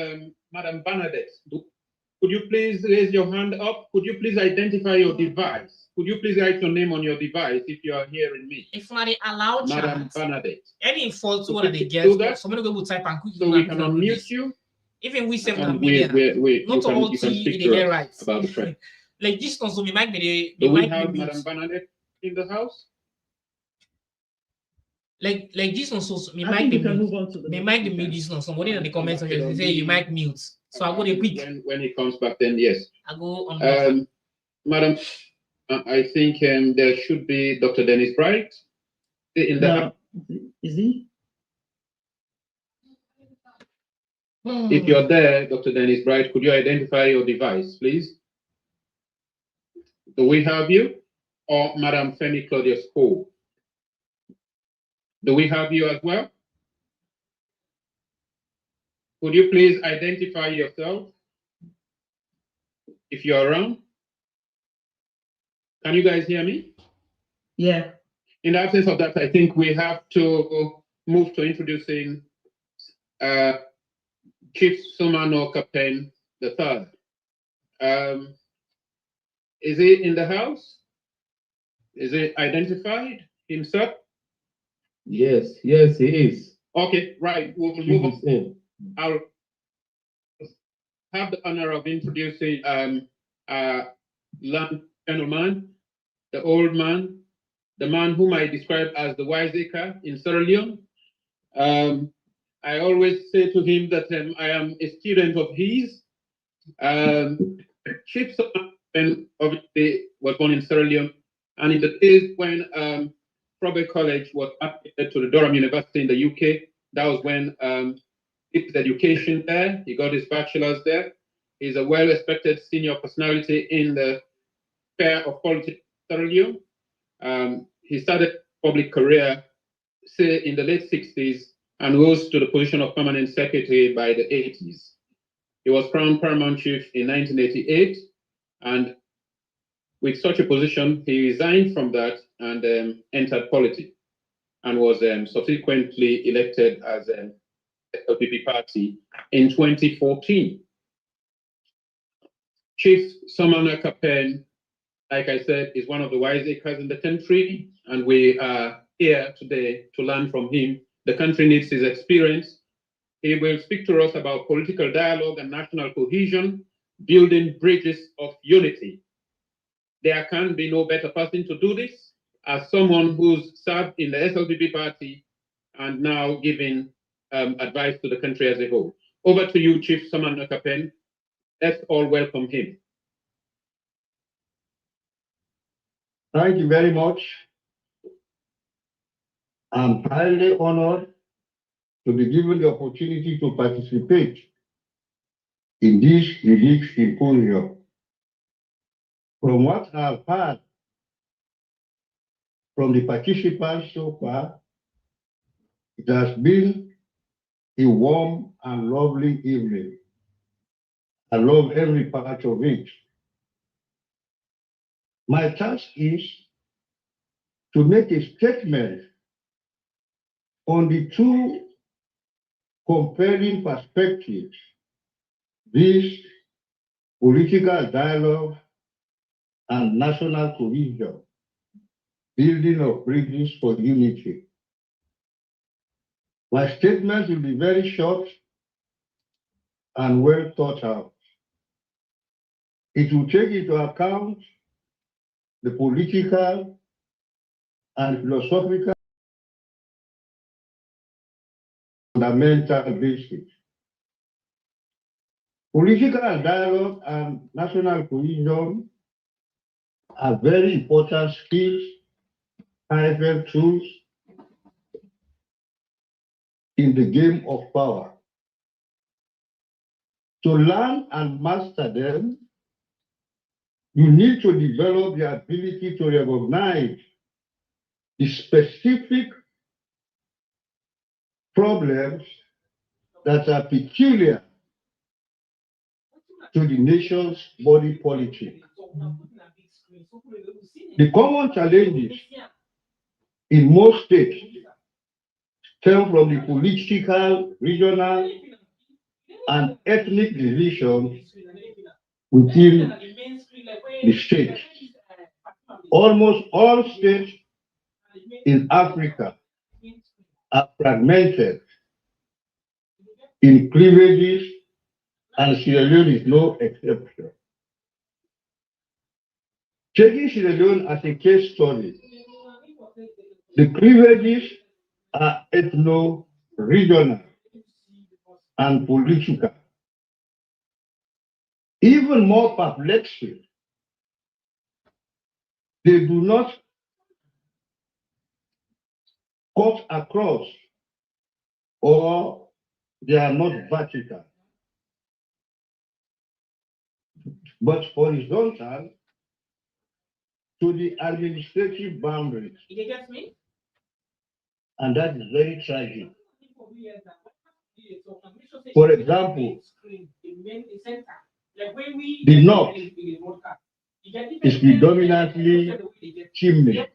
Madam Bernadette? Could you please raise your hand up? Could you please identify your device? Could you please write your name on your device if you are hearing me? If somebody allowed Madam Bernadette. Any fault what they get, somebody go to type and quick. So we can unmute you. Even we say not all you can speak to get right about the trend. Like this also we might be do we have Madam Bernadette in the house? Like this one, so we might be mute this one. Somebody in the comments they say you might mute. So I go there quick. When he comes back, then yes. I go on. Madam, I think there should be Dr. Dennis Bright in the. Is he? If you're there, Dr. Dennis Bright, could you identify your device, please? Do we have you? Or Madam Femi Claudius Cole? Do we have you as well? Could you please identify yourself if you're around? Can you guys hear me? Yeah. In the absence of that, I think we have to move to introducing Chief Samura Kamara III. Is he in the house? Is he on himself? Yes, yes, he is. Okay, right. We'll He move is on. in. I'll have the honor of introducing land gentleman, the old man, the man whom I describe as the wiseacre in Sierra Leone. I always say to him that I am a student of his. Chief Samura obviously was born in Sierra Leone, and in the days when Probert College was affiliated to the Durham University in the UK, that was when he did his education there. He got his bachelor's there. He's a well-respected senior personality in the sphere of politics in Sierra Leone. He started public career, say, in the late 60s and rose to the position of permanent secretary by the 80s. He was crowned paramount chief in 1988, and with such a position, he resigned from that and entered politics and was subsequently elected as LPP party in 2014. Chief Samura Kamara, like I said, is one of the wiseacres in the country, and we are here today to learn from him. The country needs his experience. He will speak to us about political dialogue and national cohesion, building bridges of unity. There can be no better person to do this as someone who's served in the SLPP party and now giving advice to the country as a whole. Over to you, Chief Samura Kamara. Let's all welcome him. Thank you very much. I'm highly honored to be given the opportunity to participate in this unique symposium. From what I've heard from the participants so far, it has been a warm and lovely evening. I love every part of it. My task is to make a statement on the two compelling perspectives, this political dialogue and national cohesion, building of bridges for unity. My statement will be very short and well thought out. It will take into account the political and philosophical fundamental basis. Political dialogue and national cohesion are very important skills, powerful tools in the game of power. To learn and master them, you need to develop the ability to recognize the specific problems that are peculiar to the nation's body politic. The common challenges in most states stem from the political, regional, and ethnic divisions within the state. Almost all states in Africa are fragmented in cleavages, and Sierra Leone is no exception. Taking Sierra Leone as a case study, the cleavages are ethno-regional and political. Even more perplexing, they do not cut across or they are not vertical, but horizontal to the administrative boundaries. You get me? And that is very tragic. For example, the North is predominantly chimney.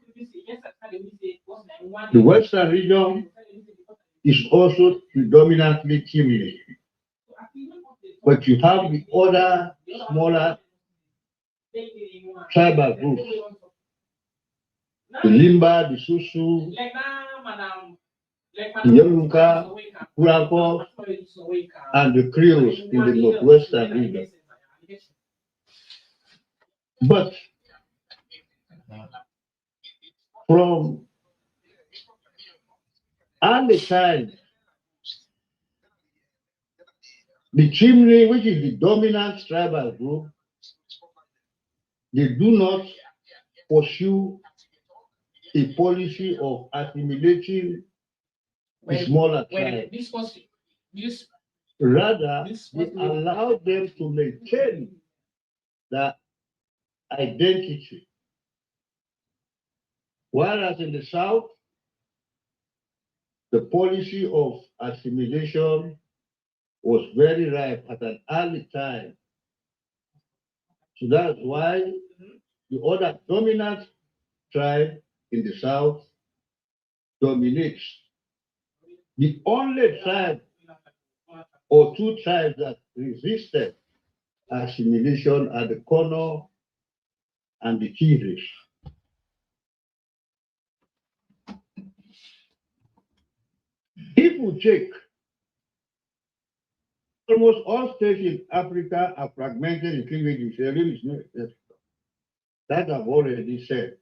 The western region is also predominantly chimney. But you have the other smaller tribal groups, the Limba, the Susu, the Yolunka, Kurako, and the Creoles in the northwestern region. But from early time, the chimney, which is the dominant tribal group, they do not pursue a policy of assimilating the smaller tribes. Rather, they allow them to maintain their identity. Whereas in the South, the policy of assimilation was very ripe at an early time. So that's why the other dominant tribe in the South dominates. The only tribe or two tribes that resisted assimilation are the Kono and the Tigris. If we check, almost all states in Africa are fragmented, including Sierra Leone. That I've already said.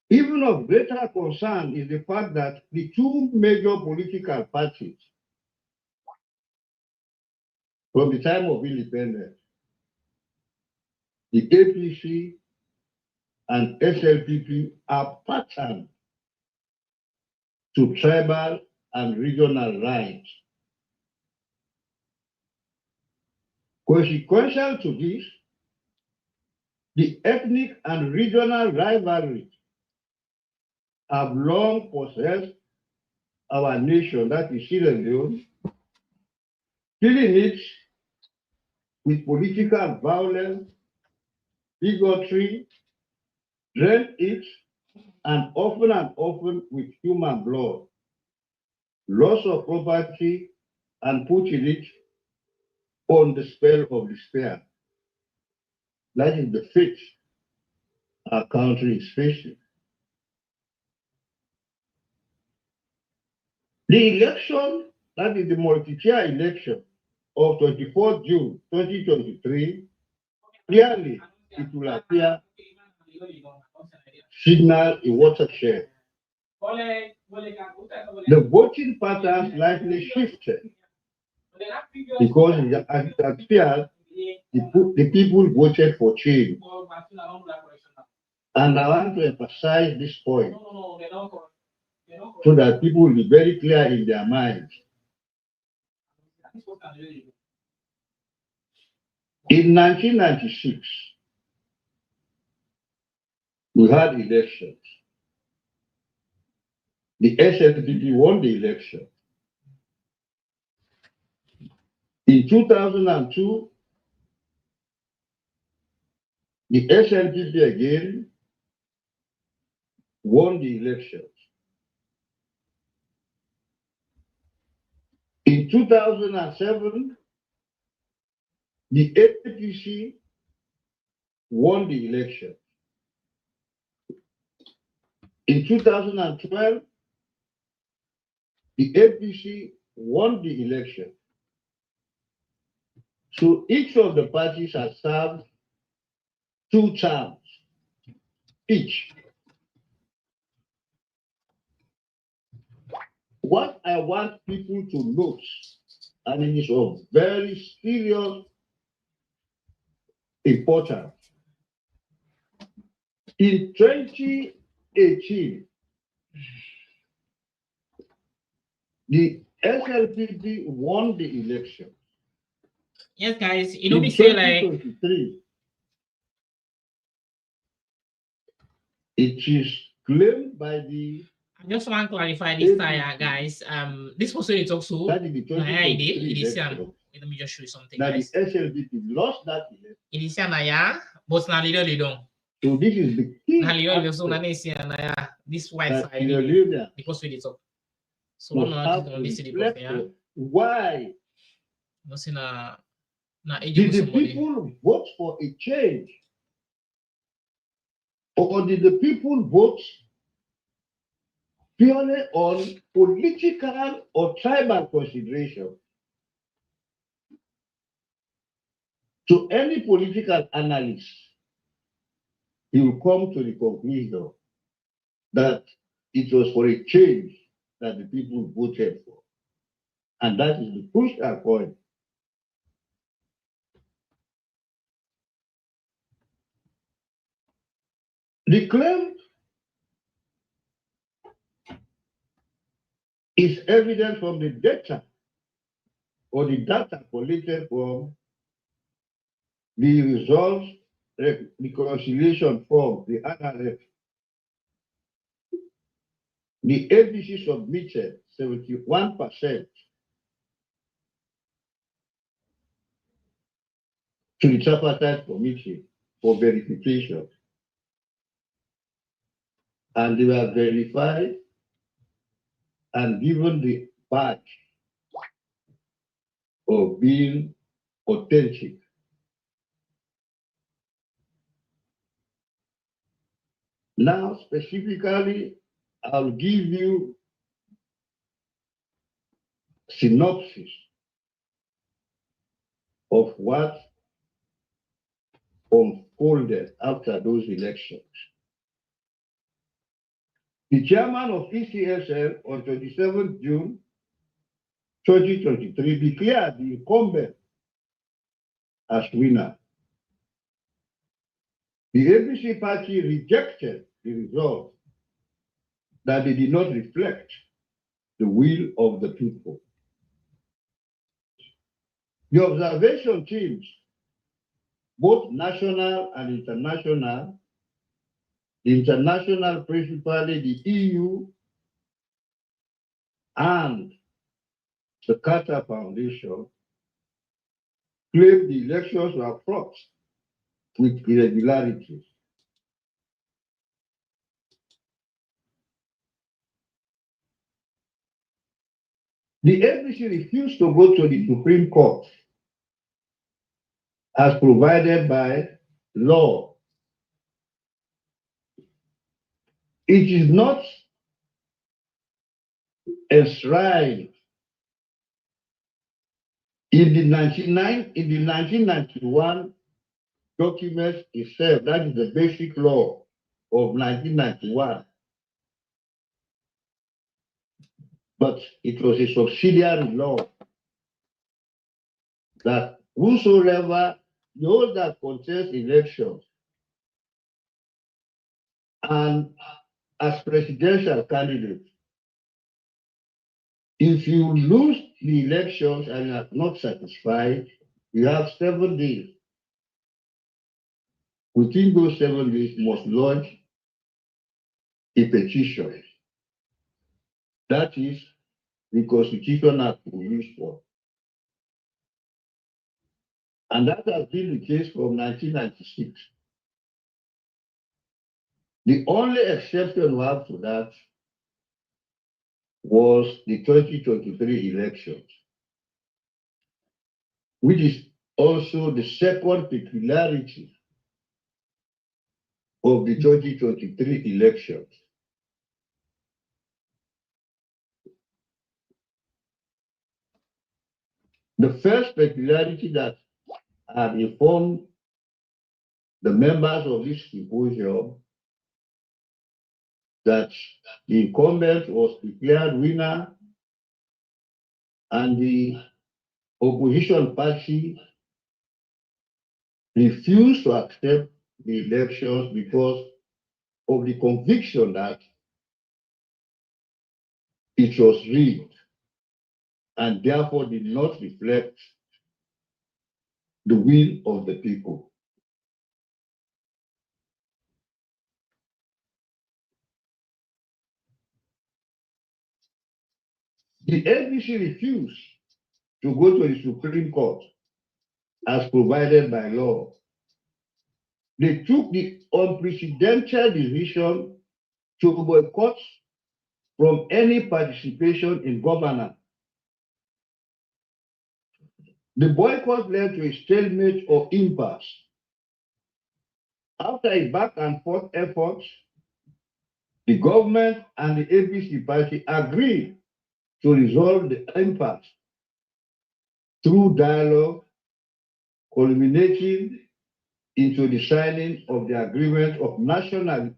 Even of greater concern is the fact that the two major political parties from the time of independence, the APC and SLPP, are patterned to tribal and regional rights. Consequential to this, the ethnic and regional rivalries have long possessed our nation, that is Sierra Leone, filling it with political violence, bigotry, drain it, and often with human blood, loss of property, and putting it on the spell of despair. That is the fate our country is facing. The election, that is the multi-tier election of 24 June 2023, clearly it will appear signal a watershed. The voting patterns likely shifted because it appeared the people voted for change. And I want to emphasize this point so that people will be very clear in their minds. In 1996, we had elections. The SLPP won the election. In 2002, the SLPP again won the elections. In 2007, the APC won the election. In 2012, the APC won the election. So each of the parties has served 2 terms each. What I want people to note, and it is of very serious importance, in 2018, the SLPP won the election. Yes, guys, In we say like 2023, it is claimed by the I just want to clarify this time, guys. This person is also that is the 2023 election. let me just show you something, that guys. the SLDP lost that election. It is Anaya, but now little. So this is the key Now little so aspect na see Anaya this white that side Sierra Leoneans because we did talk. So must one have on to this the reflect yeah. on why No see na did the people vote for a change, or did the people vote purely on political or tribal consideration? So any political analyst, he will come to the conclusion that it was for a change that the people voted for. And that is the crucial point. The claim is evident from the data or the data collected from the results reconciliation form, the RRF. The ABC submitted 71% to the Tripartite Committee for verification. And they were verified and given the badge of being authentic. Now, specifically, I'll give you synopsis of what unfolded after those elections. The chairman of ECSL on 27th June 2023 declared the incumbent as winner. The ABC party rejected the result that they did not reflect the will of the people. The observation teams, both national and international, the international, principally the EU and the Carter Foundation, claimed the elections were fraught with irregularities. The ABC refused to go to the Supreme Court as provided by law. It is not enshrined in the 1991 documents itself. That is the basic law of 1991. But it was a subsidiary law that whosoever, those that contest elections and as presidential candidates, if you lose the elections and are not satisfied, you have 7 days. Within those 7 days, you must launch a petition. That is the constitutional provision for. And that has been the case from 1996. The only exception we have to that was the 2023 elections, which is also the second peculiarity of the 2023 elections. The first peculiarity that had informed the members of this symposium that the incumbent was declared winner and the opposition party refused to accept the elections because of the conviction that it was rigged and therefore did not reflect the will of the people. The NDC refused to go to the Supreme Court as provided by law. They took the unprecedented decision to boycott from any participation in governance. The boycott led to a stalemate or impasse. After a back and forth effort, the government and the APC party agreed to resolve the impasse through dialogue, culminating into the signing of the Agreement of National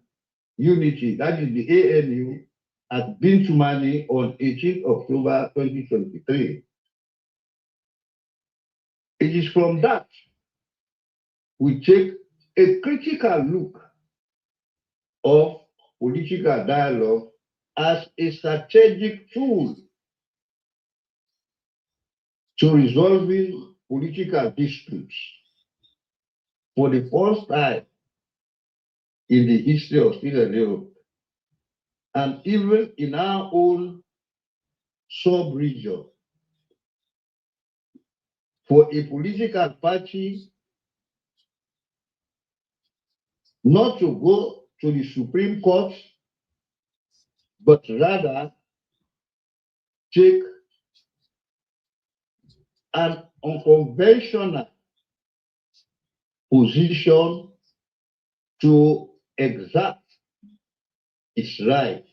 Unity, that is the ANU, at Bintumani on 18 October 2023. It is from that we take a critical look of political dialogue as a strategic tool to resolving political disputes for the first time in the history of Sierra Leone, and even in our own sub-region. For a political party not to go to the Supreme Court, but rather take an unconventional position to exact its right.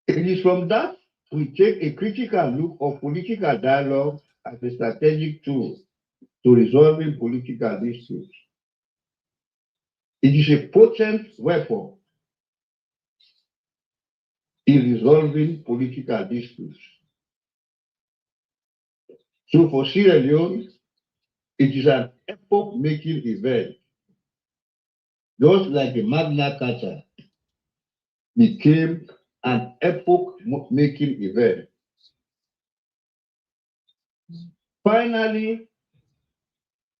It is from that we take a critical look of political dialogue as a strategic tool to resolving political disputes. It is a potent weapon in resolving political disputes. So for Sierra Leone, it is an epoch-making event, just like the Magna Carta became an epoch-making event. Finally,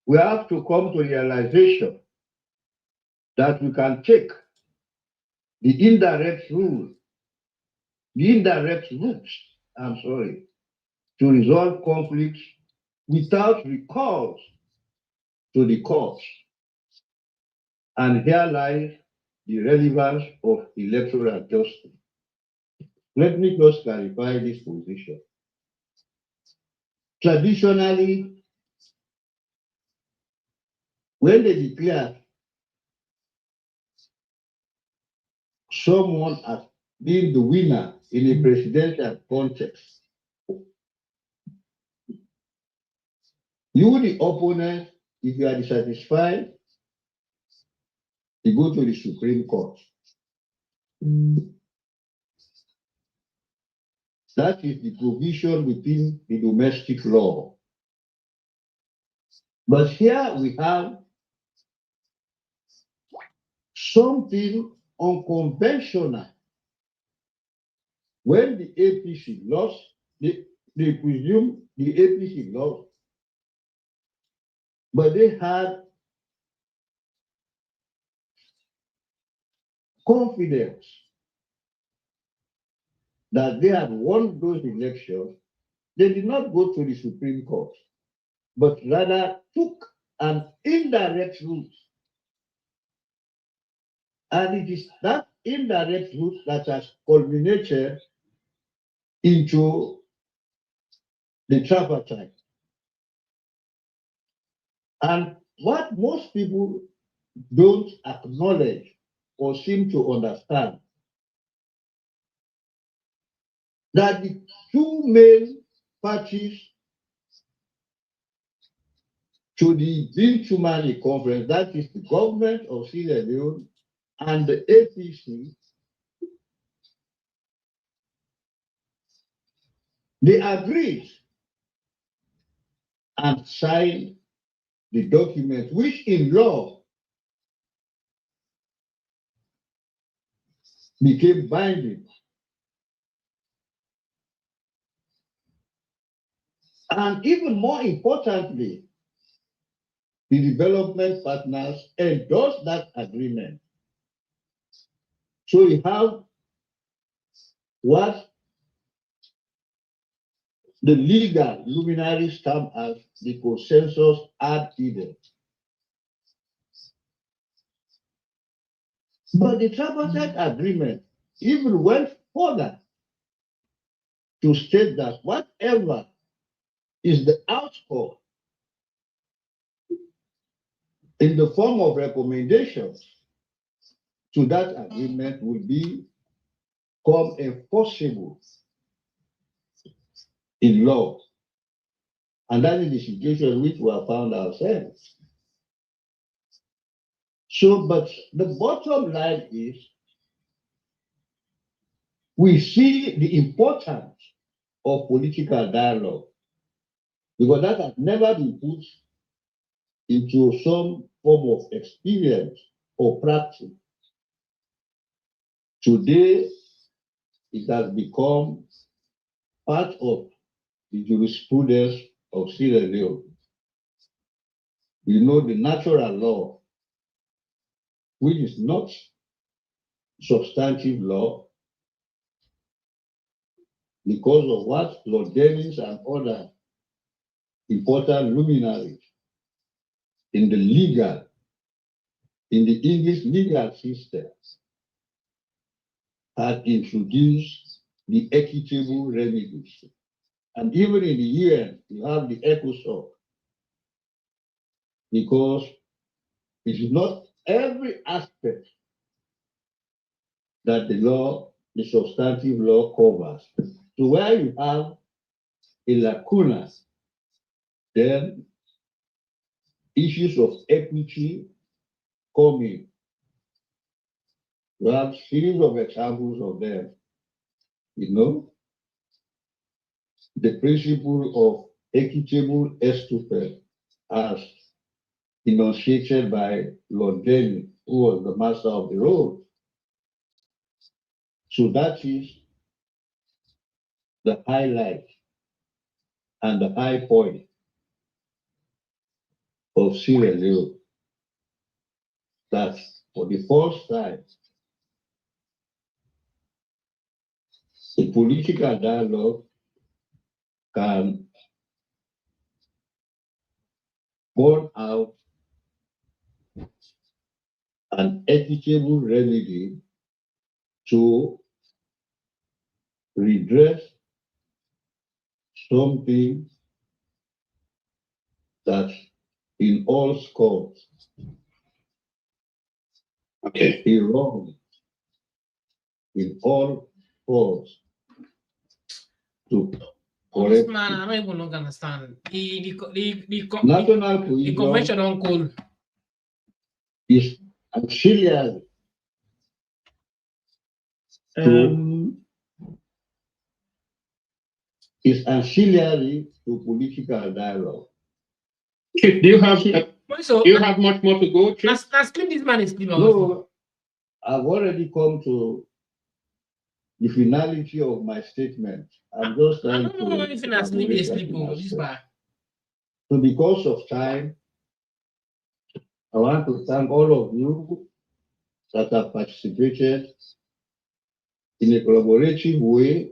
we have to come to realization that we can take the indirect routes, to resolve conflicts without recourse to the courts. And here lies the relevance of electoral justice. Let me just clarify this position. Traditionally, when they declare someone as being the winner in a presidential contest, you, the opponent, if you are dissatisfied, you go to the Supreme Court. That is the provision within the domestic law. But here we have something unconventional. When the APC lost, they presume the APC lost, but they had confidence that they had won those elections. They did not go to the Supreme Court, but rather took an indirect route. And it is that indirect route that has culminated into the Tripartite. And what most people don't acknowledge or seem to understand, that the two main parties to the Bintumani conference, that is the government of Sierra Leone and the APC, they agreed and signed the document, which in law became binding. And even more importantly, the development partners endorsed that agreement. So you have what the legal luminaries term as the consensus ad idem. But the tripartite agreement even went further to state that whatever is the outcome in the form of recommendations to that agreement will become enforceable in law. And that is the situation in which we have found ourselves. So, but the bottom line is we see the importance of political dialogue because that has never been put into some form of experience or practice. Today, it has become part of the jurisprudence of Sierra Leone. You know, the natural law, which is not substantive law, because of what Lord Dennis and other important luminaries in the English legal system had introduced the equitable remedies. And even in the UN, you have the ECOSOC, because it is not every aspect that the substantive law covers. So where you have a lacuna, then issues of equity come in. We have series of examples of them. You know, the principle of equitable estupend as enunciated by Lord Denny, who was the master of the road. So that is the highlight and the high point of Sierra Leone. That for the first time, the political dialogue can burn out an equitable remedy to redress something that in all scores a wrong in all scores to Oh, this correct man, I don't even understand. The national cohesion convention on coal is auxiliary is ancillary to political dialogue. Chief, do you have much more to go, Chief? This man is No, I've already come to the finality of my statement. I'm just trying to. So because of time, I want to thank all of you that have participated in a collaborative way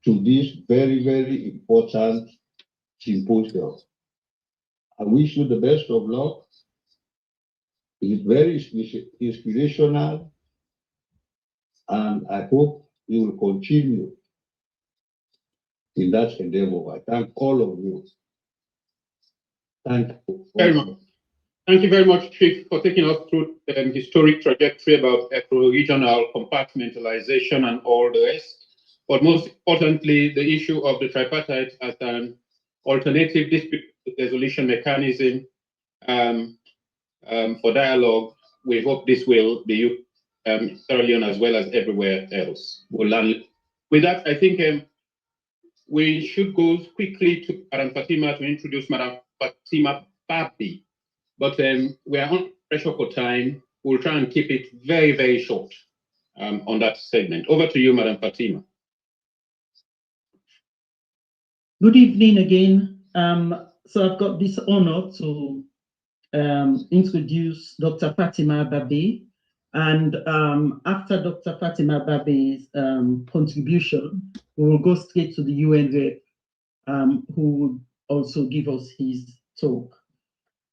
to this very, very important symposium. I wish you the best of luck. It is very inspirational, and I hope you will continue in that endeavor. I thank all of you. Thank you very much. Thank you very much, Chief, for taking us through the historic trajectory about eco-regional compartmentalization and all the rest. But most importantly, the issue of the tripartite as an alternative dispute resolution mechanism for dialogue. We hope this will be used thoroughly as well as everywhere else. We'll learn. With that, I think we should go quickly to Madam Fatima to introduce Madam Fatima Babi. But we are on pressure for time. We'll try and keep it very, very short on that segment. Over to you, Madam Fatima. Good evening again. So I've got this honor to introduce Dr. Fatima Babi. And after Dr. Fatima Babe's contribution, we will go straight to the UN rep, who will also give us his talk.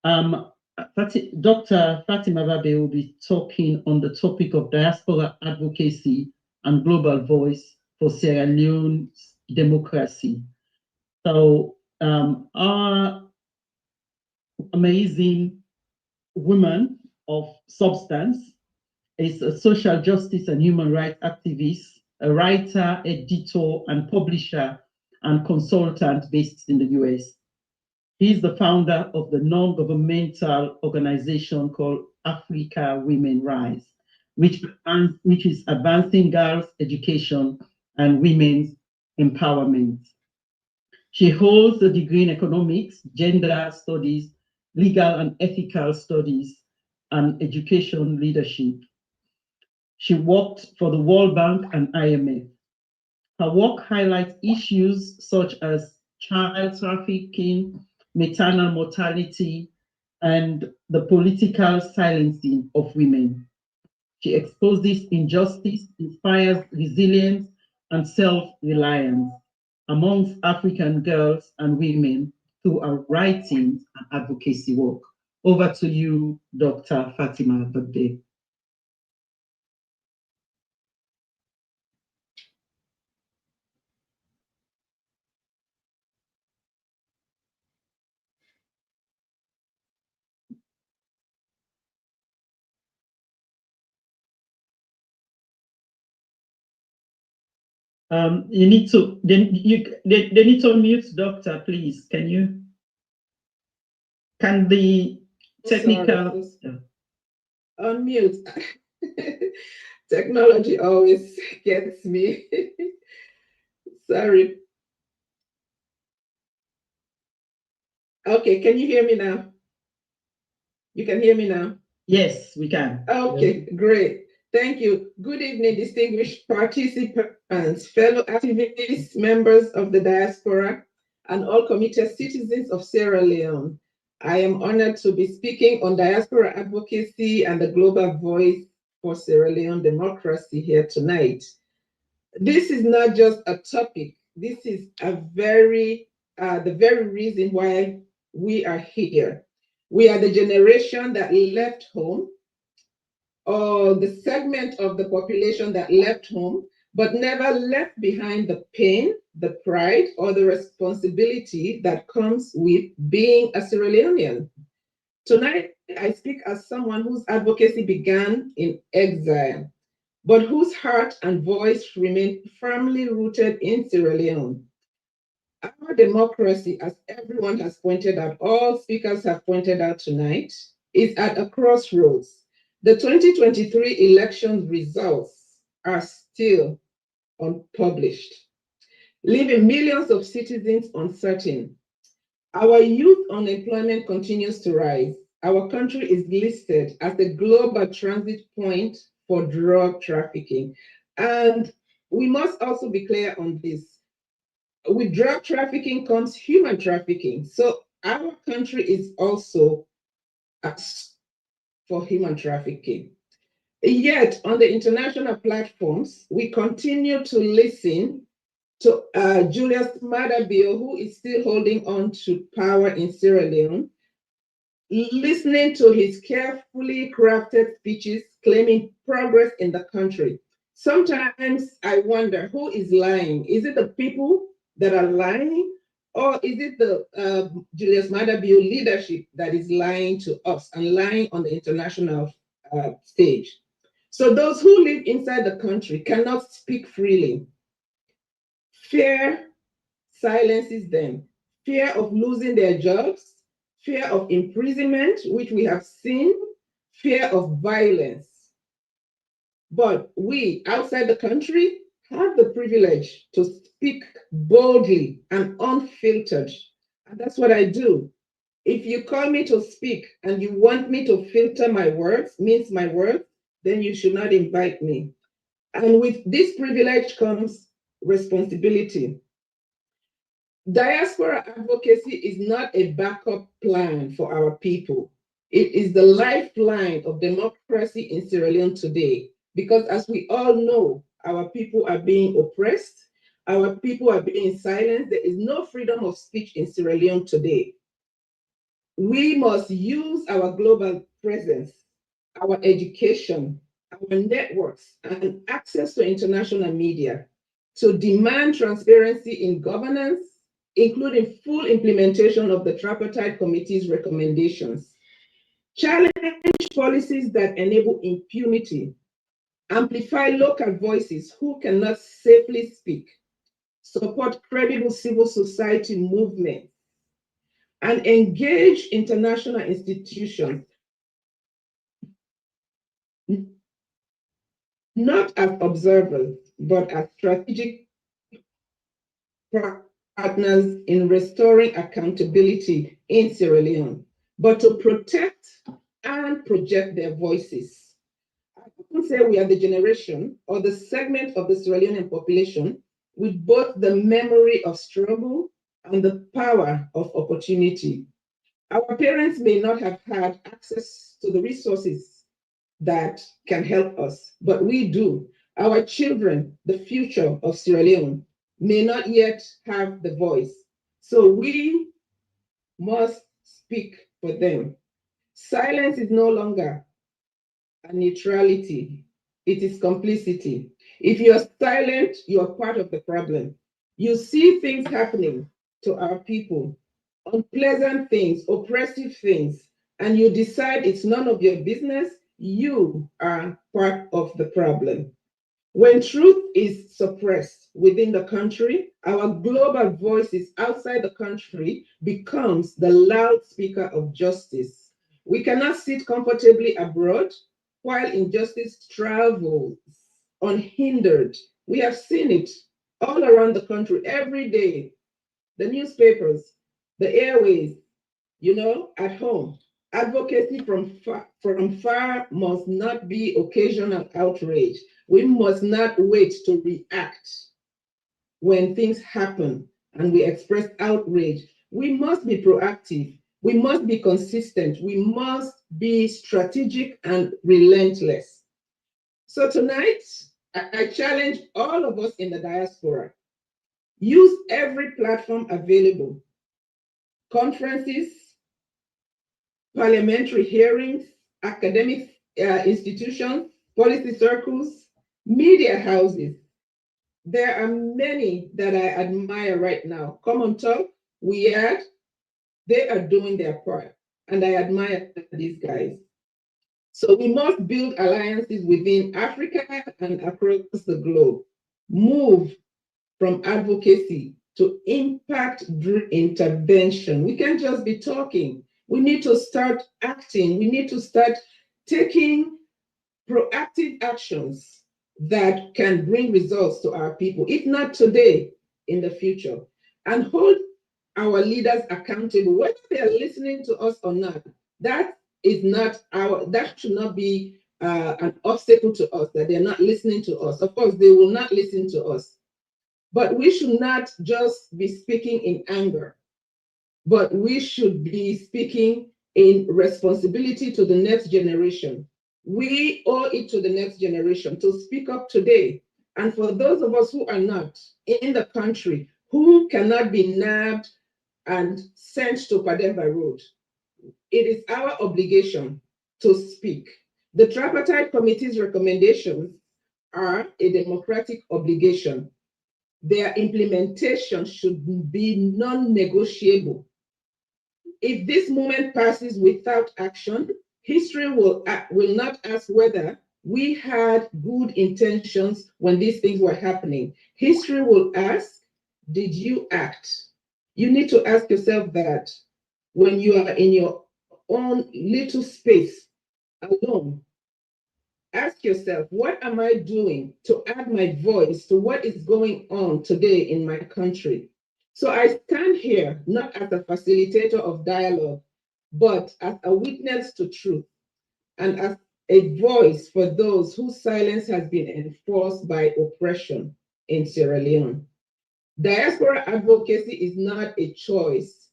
Dr. Fatima Babe will be talking on the topic of diaspora advocacy and global voice for Sierra Leone's democracy. So our amazing woman of substance is a social justice and human rights activist, a writer, editor, and publisher, and consultant based in the US. He is the founder of the non-governmental organization called Africa Women Rise, which is advancing girls' education and women's empowerment. She holds a degree in economics, gender studies, legal and ethical studies, and education leadership. She worked for the World Bank and IMF. Her work highlights issues such as child trafficking, maternal mortality, and the political silencing of women. She exposes injustice, inspires resilience and self-reliance amongst African girls and women through her writings and advocacy work. Over to you, Dr. Fatima Babe. You need to, they need to unmute, doctor, please. Can you? Can the technical... Unmute. Technology always gets me. Sorry. Okay, can you hear me now? You can hear me now? Yes, we can. Okay, great. Thank you. Good evening, distinguished participants, fellow activists, members of the diaspora, and all committed citizens of Sierra Leone. I am honored to be speaking on diaspora advocacy and the global voice for Sierra Leone democracy here tonight. This is not just a topic. This is the very reason why we are here. We are the generation that left home, or the segment of the population that left home, but never left behind the pain, the pride, or the responsibility that comes with being a Sierra Leonean. Tonight, I speak as someone whose advocacy began in exile, but whose heart and voice remain firmly rooted in Sierra Leone. Our democracy, as everyone has pointed out, all speakers have pointed out tonight, is at a crossroads. The 2023 election results are still unpublished, leaving millions of citizens uncertain. Our youth unemployment continues to rise. Our country is listed as a global transit point for drug trafficking. And we must also be clear on this. With drug trafficking comes human trafficking. So our country is also for human trafficking. Yet on the international platforms, we continue to listen to Julius Maada Bio, who is still holding on to power in Sierra Leone, listening to his carefully crafted speeches claiming progress in the country. Sometimes I wonder who is lying. Is it the people that are lying, or is it the Julius Maada Bio leadership that is lying to us and lying on the international stage? So those who live inside the country cannot speak freely. Fear silences them. Fear of losing their jobs, fear of imprisonment, which we have seen, fear of violence. But we outside the country have the privilege to speak boldly and unfiltered. And that's what I do. If you call me to speak and you want me to filter my words, mince my words, then you should not invite me. And with this privilege comes responsibility. Diaspora advocacy is not a backup plan for our people. It is the lifeline of democracy in Sierra Leone today, because as we all know, our people are being oppressed, our people are being silenced. There is no freedom of speech in Sierra Leone today. We must use our global presence, our education, our networks, and access to international media to demand transparency in governance, including full implementation of the Tripartite Committee's recommendations. Challenge policies that enable impunity, amplify local voices who cannot safely speak, support credible civil society movements, and engage international institutions not as observers, but as strategic partners in restoring accountability in Sierra Leone, but to protect and project their voices. I often say we are the generation or the segment of the Sierra Leonean population with both the memory of struggle and the power of opportunity. Our parents may not have had access to the resources that can help us, but we do. Our children, the future of Sierra Leone, may not yet have the voice. So we must speak for them. Silence is no longer a neutrality, it is complicity. If you're silent, you're part of the problem. You see things happening to our people, unpleasant things, oppressive things, and you decide it's none of your business, you are part of the problem. When truth is suppressed within the country, our global voices outside the country becomes the loudspeaker of justice. We cannot sit comfortably abroad while injustice travels unhindered. We have seen it all around the country every day. The newspapers, the airways, at home. Advocacy from far must not be occasional outrage. We must not wait to react when things happen and we express outrage. We must be proactive. We must be consistent. We must be strategic and relentless. So tonight, I challenge all of us in the diaspora. Use every platform available. Conferences, parliamentary hearings, academic institutions, policy circles, media houses. There are many that I admire right now. Come on Talk, WEAD, they are doing their part, and I admire these guys. So we must build alliances within Africa and across the globe. Move from advocacy to impact-driven intervention. We can't just be talking. We need to start acting. We need to start taking proactive actions that can bring results to our people, if not today, in the future. And hold our leaders accountable, whether they are listening to us or not. That should not be an obstacle to us, that they're not listening to us. Of course, they will not listen to us. But we should not just be speaking in anger, but we should be speaking in responsibility to the next generation. We owe it to the next generation to speak up today. And for those of us who are not in the country, who cannot be nabbed and sent to Pademba Road, it is our obligation to speak. The Tripartite Committee's recommendations are a democratic obligation. Their implementation should be non-negotiable. If this moment passes without action, history will not ask whether we had good intentions when these things were happening. History will ask, did you act? You need to ask yourself that when you are in your own little space alone. Ask yourself, what am I doing to add my voice to what is going on today in my country? So I stand here not as a facilitator of dialogue, but as a witness to truth and as a voice for those whose silence has been enforced by oppression in Sierra Leone. Diaspora advocacy is not a choice.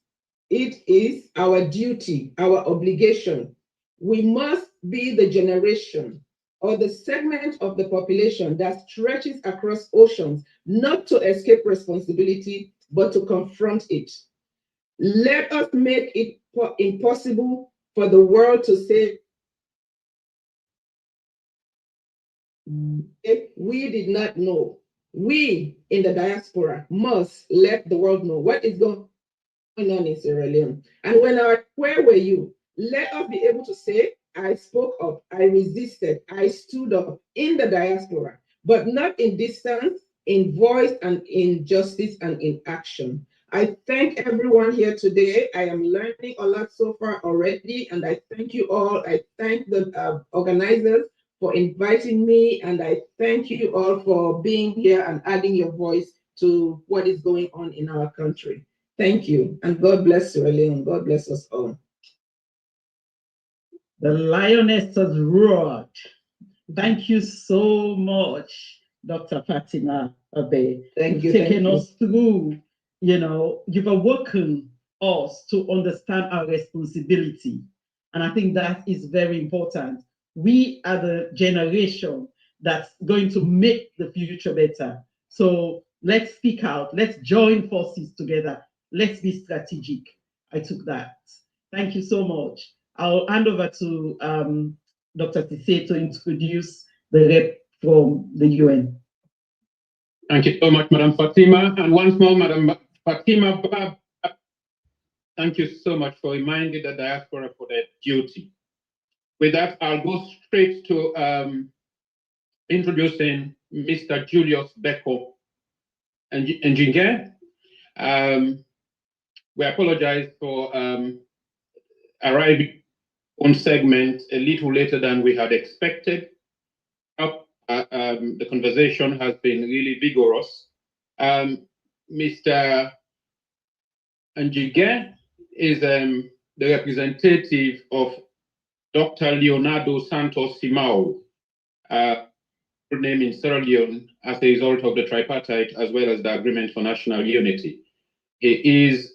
It is our duty, our obligation We must be the generation or the segment of the population that stretches across oceans, not to escape responsibility, but to confront it. Let us make it impossible for the world to say, if we did not know. We in the diaspora must let the world know what is going on in Sierra Leone. And where were you? Let us be able to say, I spoke up, I resisted, I stood up in the diaspora, but not in distance, in voice and in justice and in action. I thank everyone here today. I am learning a lot so far already, and I thank you all. I thank the organizers for inviting me, and I thank you all for being here and adding your voice to what is going on in our country. Thank you, and God bless Sierra Leone. God bless us all. The lioness has roared. Thank you so much, Dr. Fatima Abe. Thank you. Taking us through, you've awoken us to understand our responsibility. And I think that is very important. We are the generation that's going to make the future better. So let's speak out. Let's join forces together. Let's be strategic. I took that. Thank you so much. I'll hand over to Dr. Tise to introduce the rep from the UN. Thank you so much, Madam Fatima. And once more, Madam Fatima, thank you so much for reminding the diaspora for their duty. With that, I'll go straight to introducing Mr. Julius Beko and Njinge. We apologize for arriving on segment a little later than we had expected. The conversation has been really vigorous. Mr. Njinge is the representative of Dr. Leonardo Santos Simao, name in Sierra Leone as a result of the Tripartite as well as the Agreement for National Unity. He is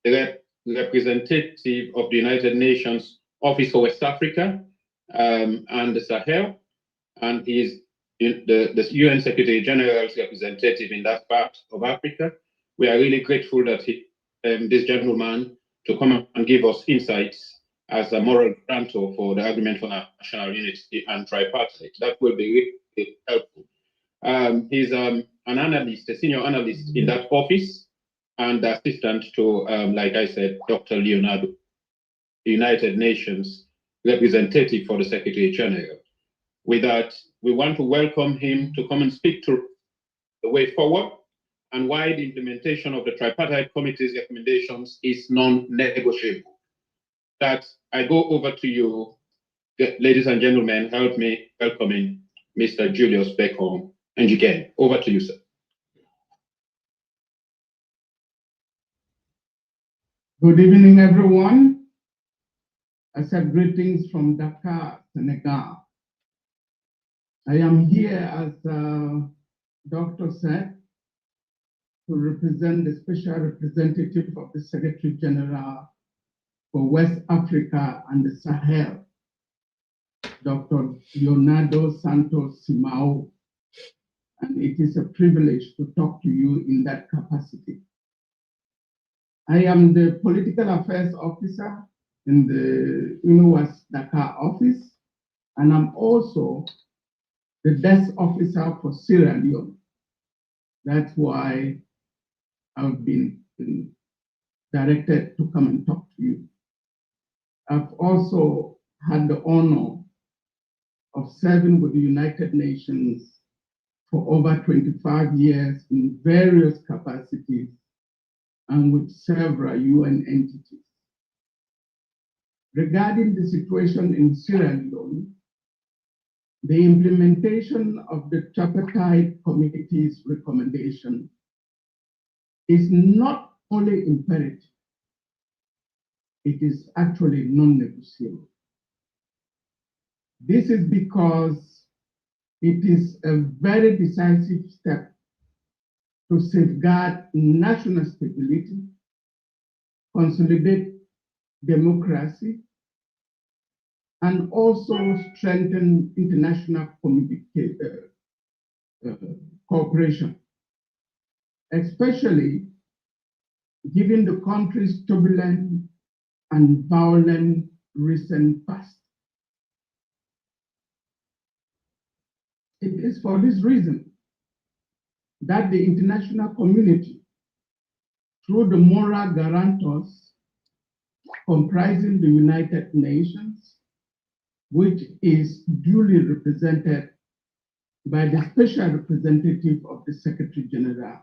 the representative of the United Nations Office for West Africa and the Sahel, and he is the UN Secretary General's representative in that part of Africa. We are really grateful that this gentleman to come and give us insights as a moral grantor for the Agreement for National Unity and Tripartite. That will be really helpful. He's an analyst, a senior analyst in that office, and assistant to, like I said, Dr. Leonardo, the United Nations representative for the Secretary General. With that, we want to welcome him to come and speak to the way forward and why the implementation of the Tripartite Committee's recommendations is non-negotiable. That I go over to you, ladies and gentlemen, help me welcoming Mr. Julius Beko. And again, over to you, sir. Good evening, everyone. I said greetings from Dakar, Senegal. I am here, as Doctor said, to represent the special representative of the Secretary General for West Africa and the Sahel, Dr. Leonardo Santos Simao, and it is a privilege to talk to you in that capacity. I am the Political Affairs Officer in the UNOWAS Dakar office, and I'm also the Desk Officer for Sierra Leone. That's why I've been directed to come and talk to you. I've also had the honor of serving with the United Nations for over 25 years in various capacities and with several UN entities. Regarding the situation in Sierra Leone, the implementation of the Tripartite Committee's recommendation is not only imperative, it is actually non-negotiable. This is because it is a very decisive step to safeguard national stability, consolidate democracy, and also strengthen international cooperation, especially given the country's turbulent and violent recent past. It is for this reason that the international community, through the moral guarantors comprising the United Nations, which is duly represented by the Special Representative of the Secretary General,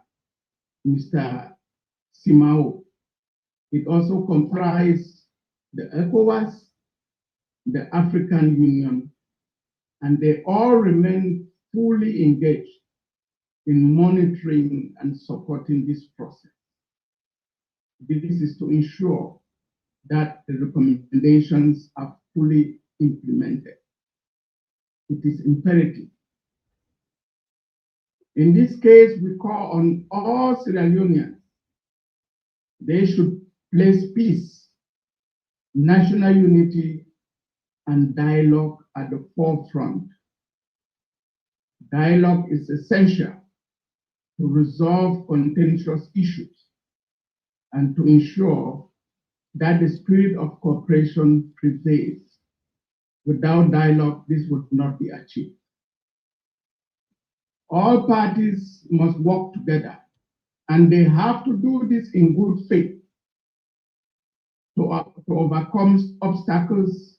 Mr. Simao. It also comprises the ECOWAS, the African Union, and they all remain fully engaged in monitoring and supporting this process. This is to ensure that the recommendations are fully implemented. It is imperative. In this case, we call on all Sierra Leoneans. They should place peace, national unity, and dialogue at the forefront. Dialogue is essential to resolve contentious issues and to ensure that the spirit of cooperation prevails. Without dialogue, this would not be achieved. All parties must work together, and they have to do this in good faith to overcome obstacles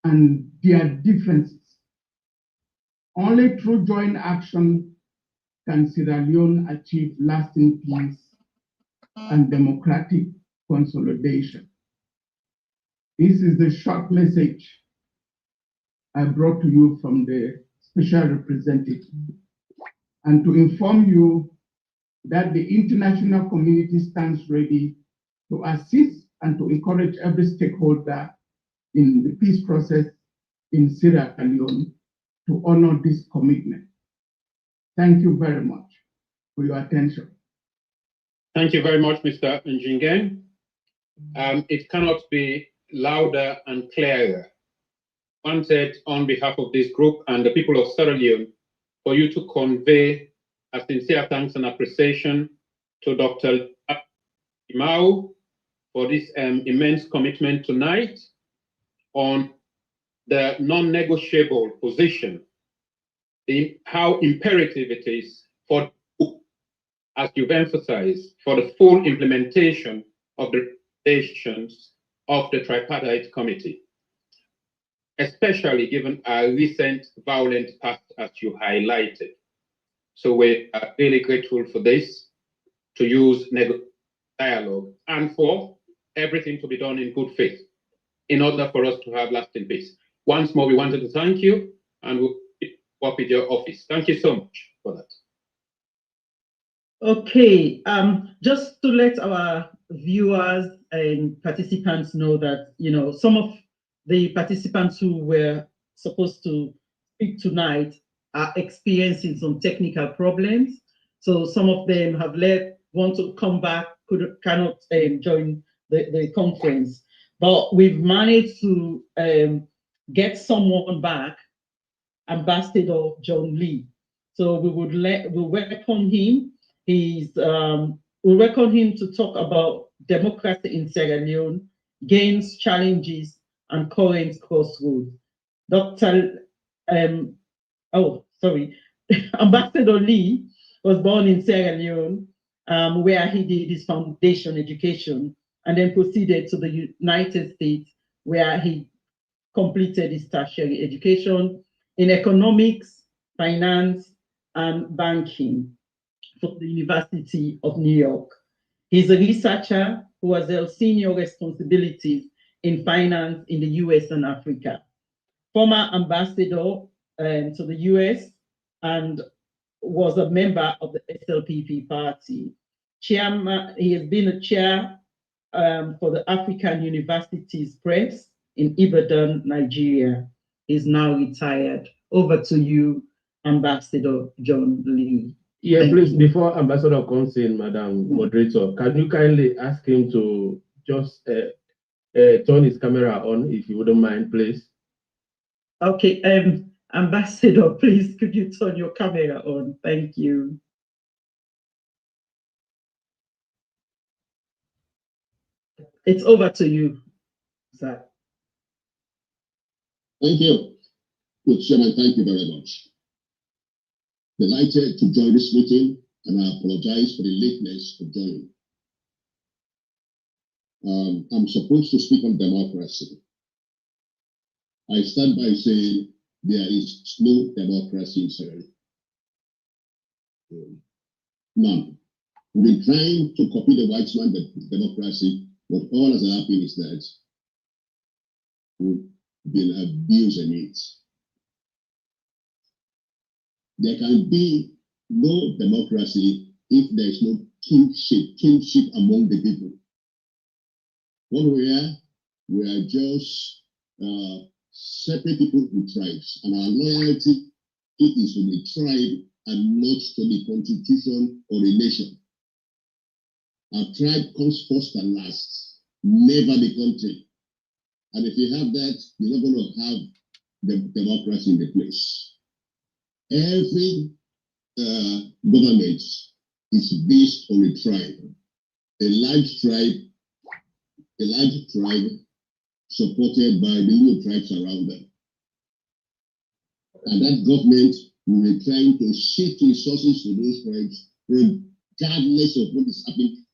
and their differences. Only through joint action can Sierra Leone achieve lasting peace and democratic consolidation. This is the short message I brought to you from the Special Representative, and to inform you that the international community stands ready to assist and to encourage every stakeholder in the peace process in Sierra Leone to honor this commitment. Thank you very much for your attention. Thank you very much, Mr. Njingen. It cannot be louder and clearer. Wanted on behalf of this group and the people of Sierra Leone for you to convey a sincere thanks and appreciation to Dr. Imau for this immense commitment tonight on the non-negotiable position, how imperative it is for, as you've emphasized, for the full implementation of the recommendations of the Tripartite Committee, especially given our recent violent past, as you highlighted. So we are really grateful for this, to use dialogue, and for everything to be done in good faith in order for us to have lasting peace. Once more, we wanted to thank you, and we'll work with your office. Thank you so much for that. Okay, just to let our viewers and participants know that, you know, some of the participants who were supposed to speak tonight are experiencing some technical problems. So some of them have left, want to come back, cannot join the conference. But we've managed to get someone back, Ambassador John Lee. So we'll welcome him. We'll welcome him to talk about democracy in Sierra Leone, gains, challenges, and current crossroads. Ambassador Lee was born in Sierra Leone, where he did his foundation education, and then proceeded to the United States, where he completed his tertiary education in economics, finance, and banking from the University of New York. He's a researcher who has held senior responsibilities in finance in the US and Africa. Former ambassador to the US and was a member of the SLPP party. Chairman, he has been a chair for the African Universities Press in Ibadan, Nigeria. He's now retired. Over to you, Ambassador John Lee. Yeah, Thank please, you. before Ambassador comes in, Madam Moderator, can you kindly ask him to just turn his camera on, if you wouldn't mind, please? Okay, Ambassador, please could you turn your camera on? Thank you. It's over to you, sir. Thank you. Good Chairman, thank you very much. Delighted to join this meeting, and I apologize for the lateness of joining. I'm supposed to speak on democracy. I start by saying there is no democracy in Sierra Leone. None. We've been trying to copy the white man democracy, but all that's happened is that we've been abusing it. There can be no democracy if there is no kingship among the people. What we are just separate people in tribes, and our loyalty is to the tribe and not to the constitution or the nation. Our tribe comes first and last, never the country. And if you have that, you're not going to have the democracy in the place. Every government is based on a tribe. A large tribe supported by the little tribes around them. And that government will be trying to shift resources to those tribes regardless of what is happening.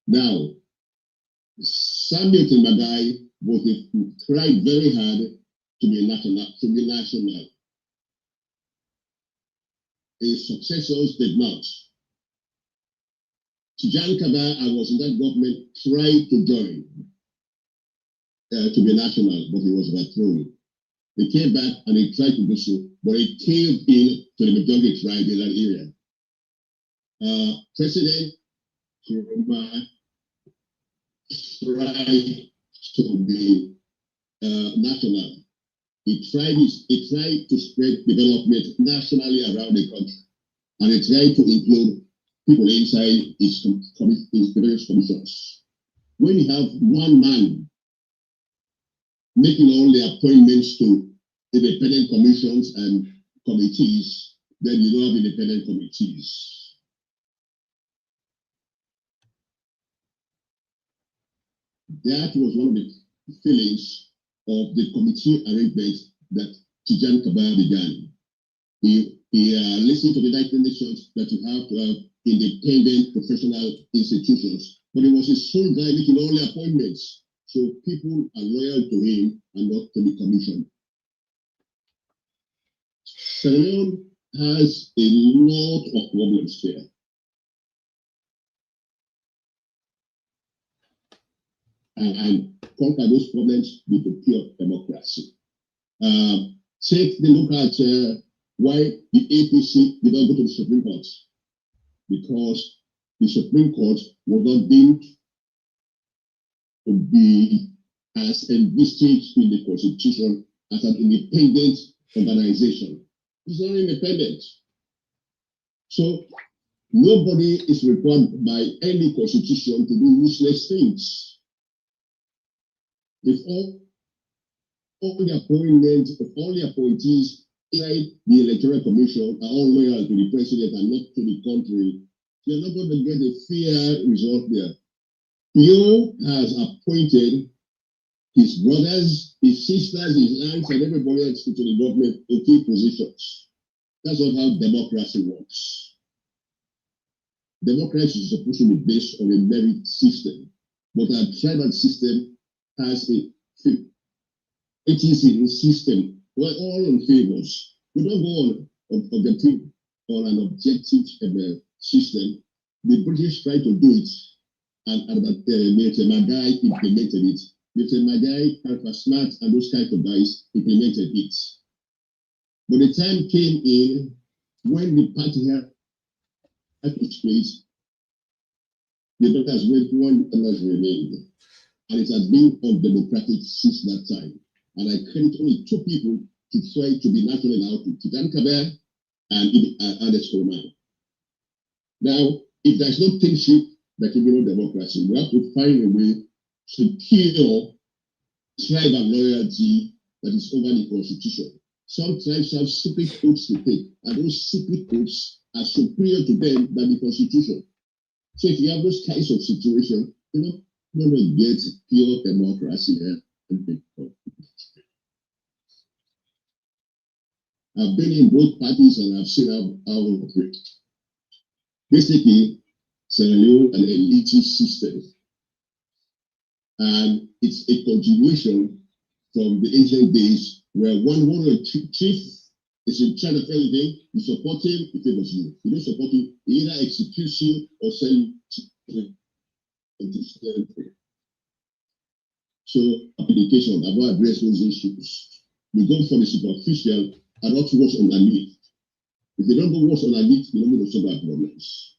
Now, Samuel Magai was tried very hard to be national. His successors did not. Tijani Kabah, I was in that government, tried to join to be national, but he was overthrown. He came back and he tried to do so, but he caved in to the majority tribe in that area. President Kuruma tried to be national. He tried to spread development nationally around the country, and he tried to include people inside his various commissions. When you have one man making all the appointments to independent commissions and committees, then you don't have independent committees. That was one of the feelings of the committee arrangement that Tijani Kabah began. He listened to the United Nations that you have to have independent professional institutions, but he was a sole guy making all the appointments. So people are loyal to him and not to the commission. Sierra Leone has a lot of problems here. And conquer those problems with a pure democracy. Take the look at why the APC did not go to the Supreme Court. Because the Supreme Court was not deemed to be as envisaged in the Constitution as an independent organization. It's not independent. So nobody is required by any constitution to do useless things. If all the appointees inside the Electoral Commission are all loyal to the president and not to the country, you're not going to get a fair result there. Pio has appointed his brothers, his sisters, his aunts, and everybody else to the government in key positions. That's not how democracy works. Democracy is supposed to be based on a merit system, but our tribal system has a system where all in favors. We don't go on an objective system. The British tried to do it, and Mr. Magai implemented it. Mr. Magai, Alpha Smart, and those kinds of guys implemented it. But the time came in when the party had to split, the doctors went one and has remained. And it has been undemocratic since that time. And I credit only two people to try to be national now, Tijani Kabah and Escoman. Now, if there's no kingship, there can be no democracy. We have to find a way to kill tribal loyalty that is over the constitution. Some tribes have secret oaths to take, and those secret oaths are superior to them than the constitution. So if you have those kinds of situations, you're not going to get pure democracy here. I've been in both parties and I've seen how we operate. Basically, Sierra Leone an elitist system, and it's a continuation from the ancient days where one chief is in charge of everything. You support him, he favors you. You don't support him, he either executes you or send you into slavery. So application about address those issues. We go for the superficial and not what's underneath. If you don't know what's underneath, you don't know the solve our problems.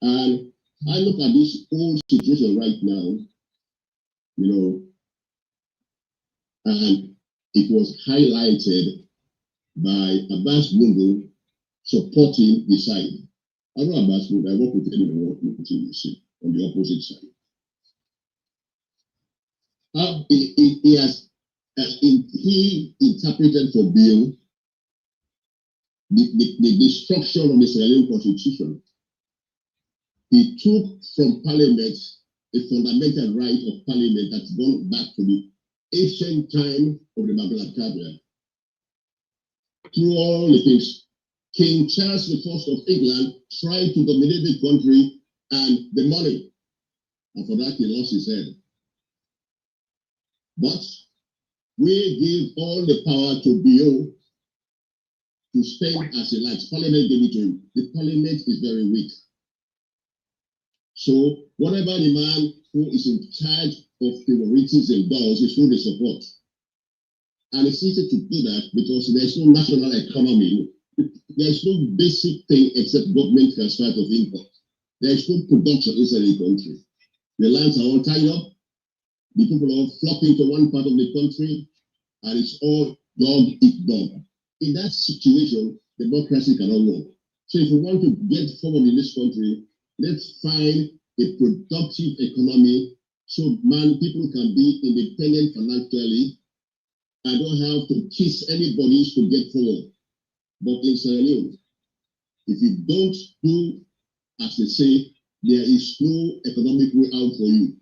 And I look at this whole situation right now, and it was highlighted by Abbas Mungo supporting the side. I know Abbas Mungo, I work with him and work with him on the opposite side. He interpreted for Bill the destruction of the Sierra Leone Constitution. He took from Parliament a fundamental right of Parliament that's gone back to the ancient time of the Magna Carta. Through all the things, King Charles I of England tried to dominate the country and the money, and for that he lost his head. But we give all the power to BO to spend as he likes. Parliament gave it to him. The Parliament is very weak. So whatever the man who is in charge of favoritism does is who they support. And it's easy to do that because there's no national economy. There's no basic thing except government transfer of income. There's no production inside the country. The lands are all tied up. The people are flocking to one part of the country, and it's all dog eat dog. In that situation, democracy cannot work. So if we want to get forward in this country, let's find a productive economy so people can be independent financially and don't have to kiss anybody to get forward. But in Sierra Leone, if you don't do as they say, there is no economic way out for you.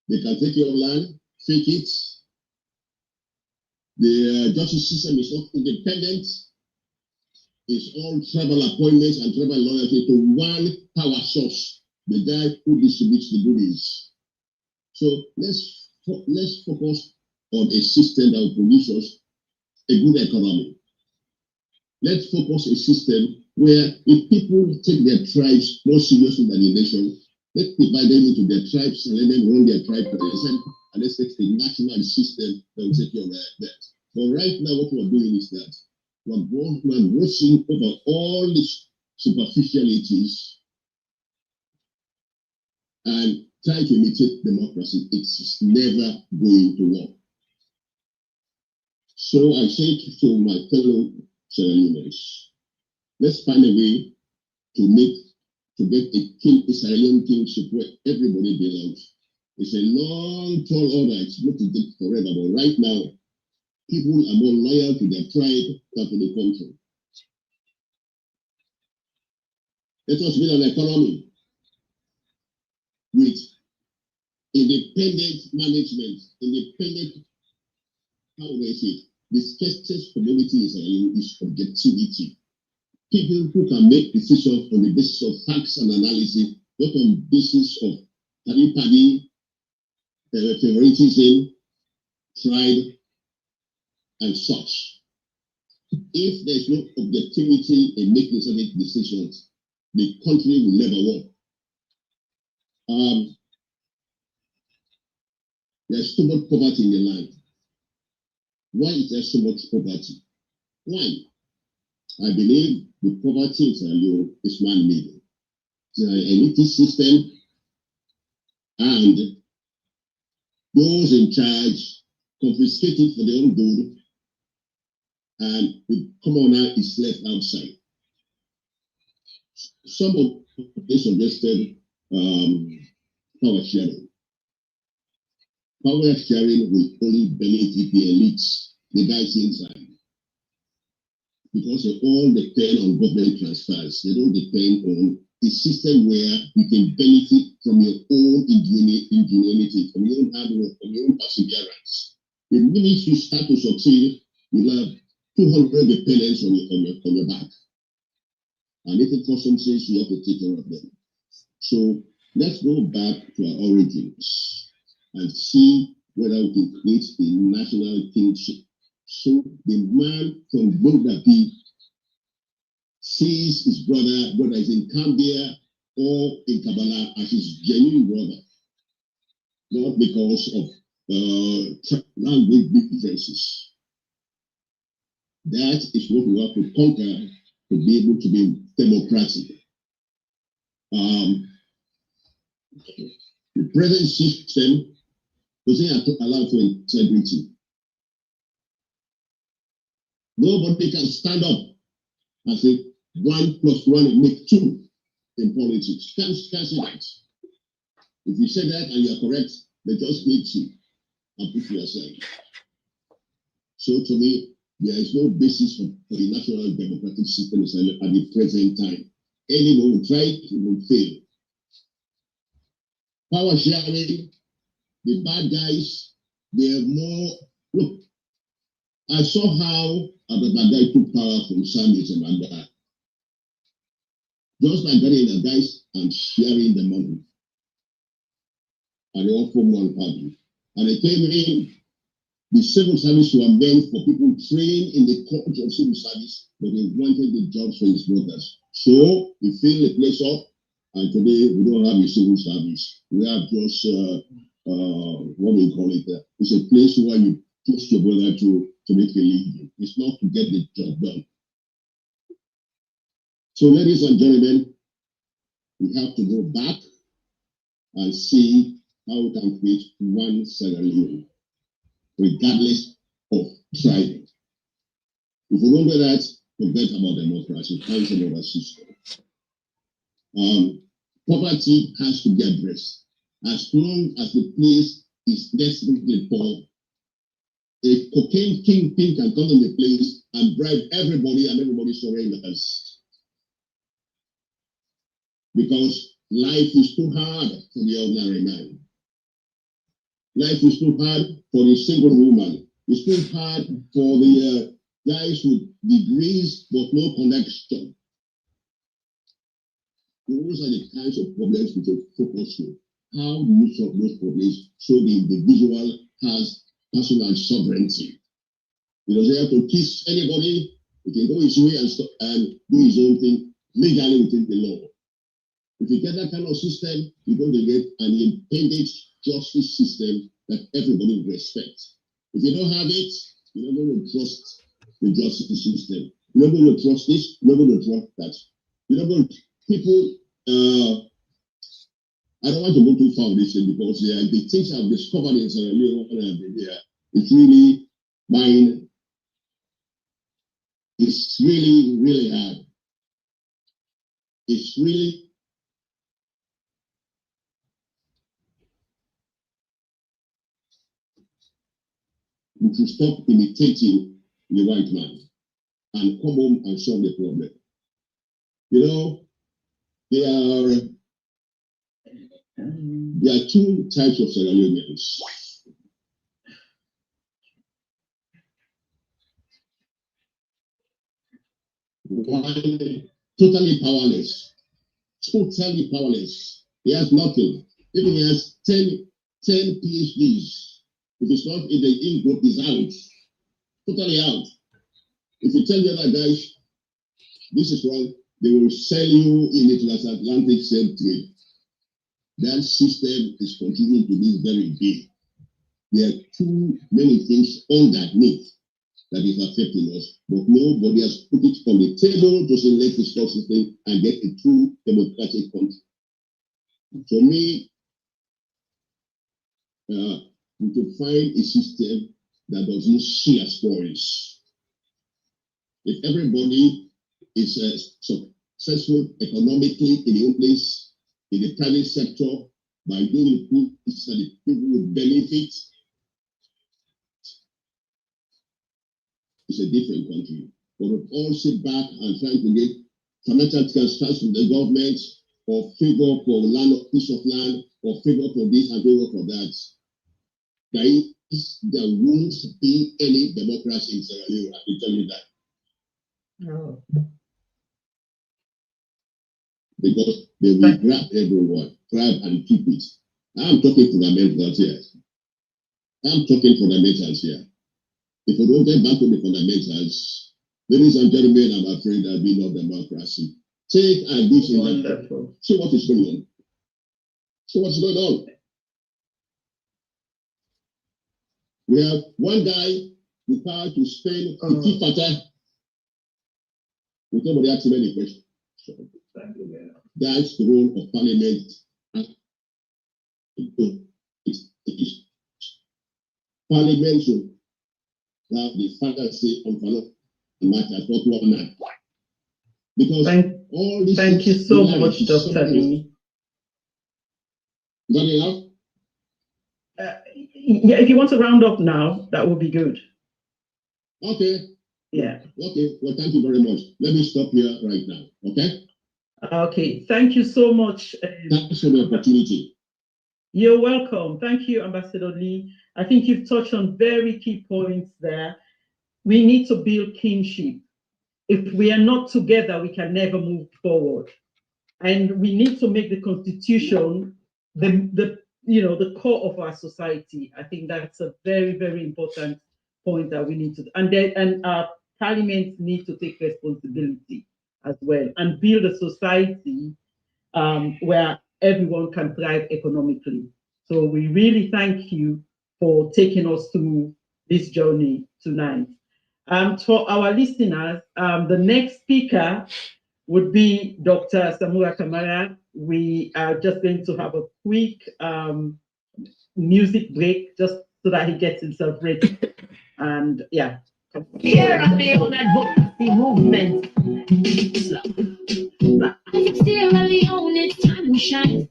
They can take your land, fake it. The justice system is not independent. It's all tribal appointments and tribal loyalty to one power source, the guy who distributes the goodies. So let's focus on a system that will produce us a good economy. Let's focus a system where if people take their tribes more seriously than the nation, let's divide them into their tribes and let them run their tribe for themselves, and let's take a national system that will take care of that. But right now, what we're doing is that we're glossing over all these superficialities and trying to imitate democracy. It's never going to work. So I say to my fellow Sierra Leoneans, let's find a way to get a Sierra Leone kingship where everybody belongs. It's a long, tall order. It's not to take forever, but right now, people are more loyal to their tribe than to the country. Let us build an economy with independent management, independent, how do I say it? The scarcest commodity in Sierra Leone is objectivity. People who can make decisions on the basis of facts and analysis, not on the basis of party, favoritism, tribe, and such. If there's no objectivity in making certain decisions, the country will never work. There's too much poverty in the land. Why is there so much poverty? Why? I believe the poverty in Sierra Leone is man-made. It's an elitist system, and those in charge confiscate it for their own good, and the commoner is left outside. Some of they suggested power sharing. power sharing will only benefit the elites, the guys inside. Because they all depend on government transfers. They don't depend on a system where you can benefit from your own ingenuity, from your own hard work, from your own perseverance. The minute you start to succeed, you'll have 200 dependents on your back. And if it costs some things, you have to take care of them. So let's go back to our origins and see whether we can create a national kingship. So the man from Bangladesh sees his brother is in Cambia or in Kabbalah as his genuine brother, not because of language differences. That is what we have to conquer to be able to be democratic. The present system doesn't allow for integrity. Nobody can stand up and say 1 + 1 make 2 in politics. Can't say that. If you say that and you are correct, they just need you and put yourself. So to me, there is no basis for the national democratic system at the present time. Anyone will try it, it will fail. Power sharing, the bad guys, they are more. Look, I saw how the bad guy took power from Sami Zemanga. Just like getting the guys and sharing the money. And they all form one party. And they came in, the civil service were meant for people trained in the court of civil service, but they wanted the jobs for his brothers. So he filled the place up, and today we don't have a civil service. We have just, what do you call it? It's a place where you push your brother to make a living. It's not to get the job done. So ladies and gentlemen, we have to go back and see how we can create one Sierra Leone, regardless of tribe. If we don't do that, forget about democracy, find another system. Poverty has to be addressed. As long as the place is desperately poor, a cocaine kingpin can come in the place and bribe everybody, and everybody surrenders. Because life is too hard for the ordinary man. Life is too hard for the single woman. It's too hard for the guys with degrees but no connection. Those are the kinds of problems we should focus on. How do you solve those problems so the individual has personal sovereignty? He doesn't have to kiss anybody. He can go his way and do his own thing legally within the law. If you get that kind of system, you're going to get an independent justice system that everybody will respect. If you don't have it, you're not going to trust the justice system. You're not going to trust this, you're not going to trust that. You're not going to, people, I don't want to go too far with this thing because the things I've discovered in Sierra Leone it's really mine. It's really, really hard. It's really we should stop imitating the white man and come home and solve the problem. You know, there are 2 types of Sierra Leoneans. One, totally powerless. Totally powerless. He has nothing. Even he has 10 PhDs. If it's not in the ink group, he's out. Totally out. If you tell the other guys, this is wrong, they will sell you in the transatlantic slave trade. That system is continuing to be very big. There are too many things underneath that is affecting us, but nobody has put it on the table to say let's discuss this thing and get a true democratic country. For me, we could find a system that doesn't share stories. If everybody is successful economically in the own place, in the private sector, by doing the so the people will benefit. It's a different country. But we all sit back and try to get financial transfers from the government or favor for land, piece of land, or favor for this and favor for that. There won't be any democracy in Sierra Leone, I can tell you that. No. Because they will grab everyone, grab and keep it. I'm talking fundamentals here. I'm talking fundamentals here. If we don't get back to the fundamentals, ladies and gentlemen, I'm afraid there'll be no democracy. Take and do something. See what is going on. See what's going on. We have one guy with power to spend Tripartite. With nobody asking any question. That's the role of parliament. Parliament should have the final say on final matters, not one man. Because all this. Thank you so much, Dr. Lee. Is that enough? Yeah, if you want to round up now, that would be good. Okay. Yeah. Okay. Well, thank you very much. Let me stop here right now. Okay. Okay. Thank you so much. Thanks for the opportunity. You're welcome. Thank you, Ambassador Lee. I think you've touched on very key points there. We need to build kinship. If we are not together, we can never move forward. And we need to make the Constitution the core of our society. I think that's a very, very important point that we need to, and our parliament needs to take responsibility as well and build a society where everyone can thrive economically. So we really thank you for taking us through this journey tonight. For our listeners, the next speaker would be Dr. Samura Kamara. We are just going to have a quick music break just so that he gets himself ready. And yeah. Sierra Leone advocacy movement. Sierra Leone, it's time we shine.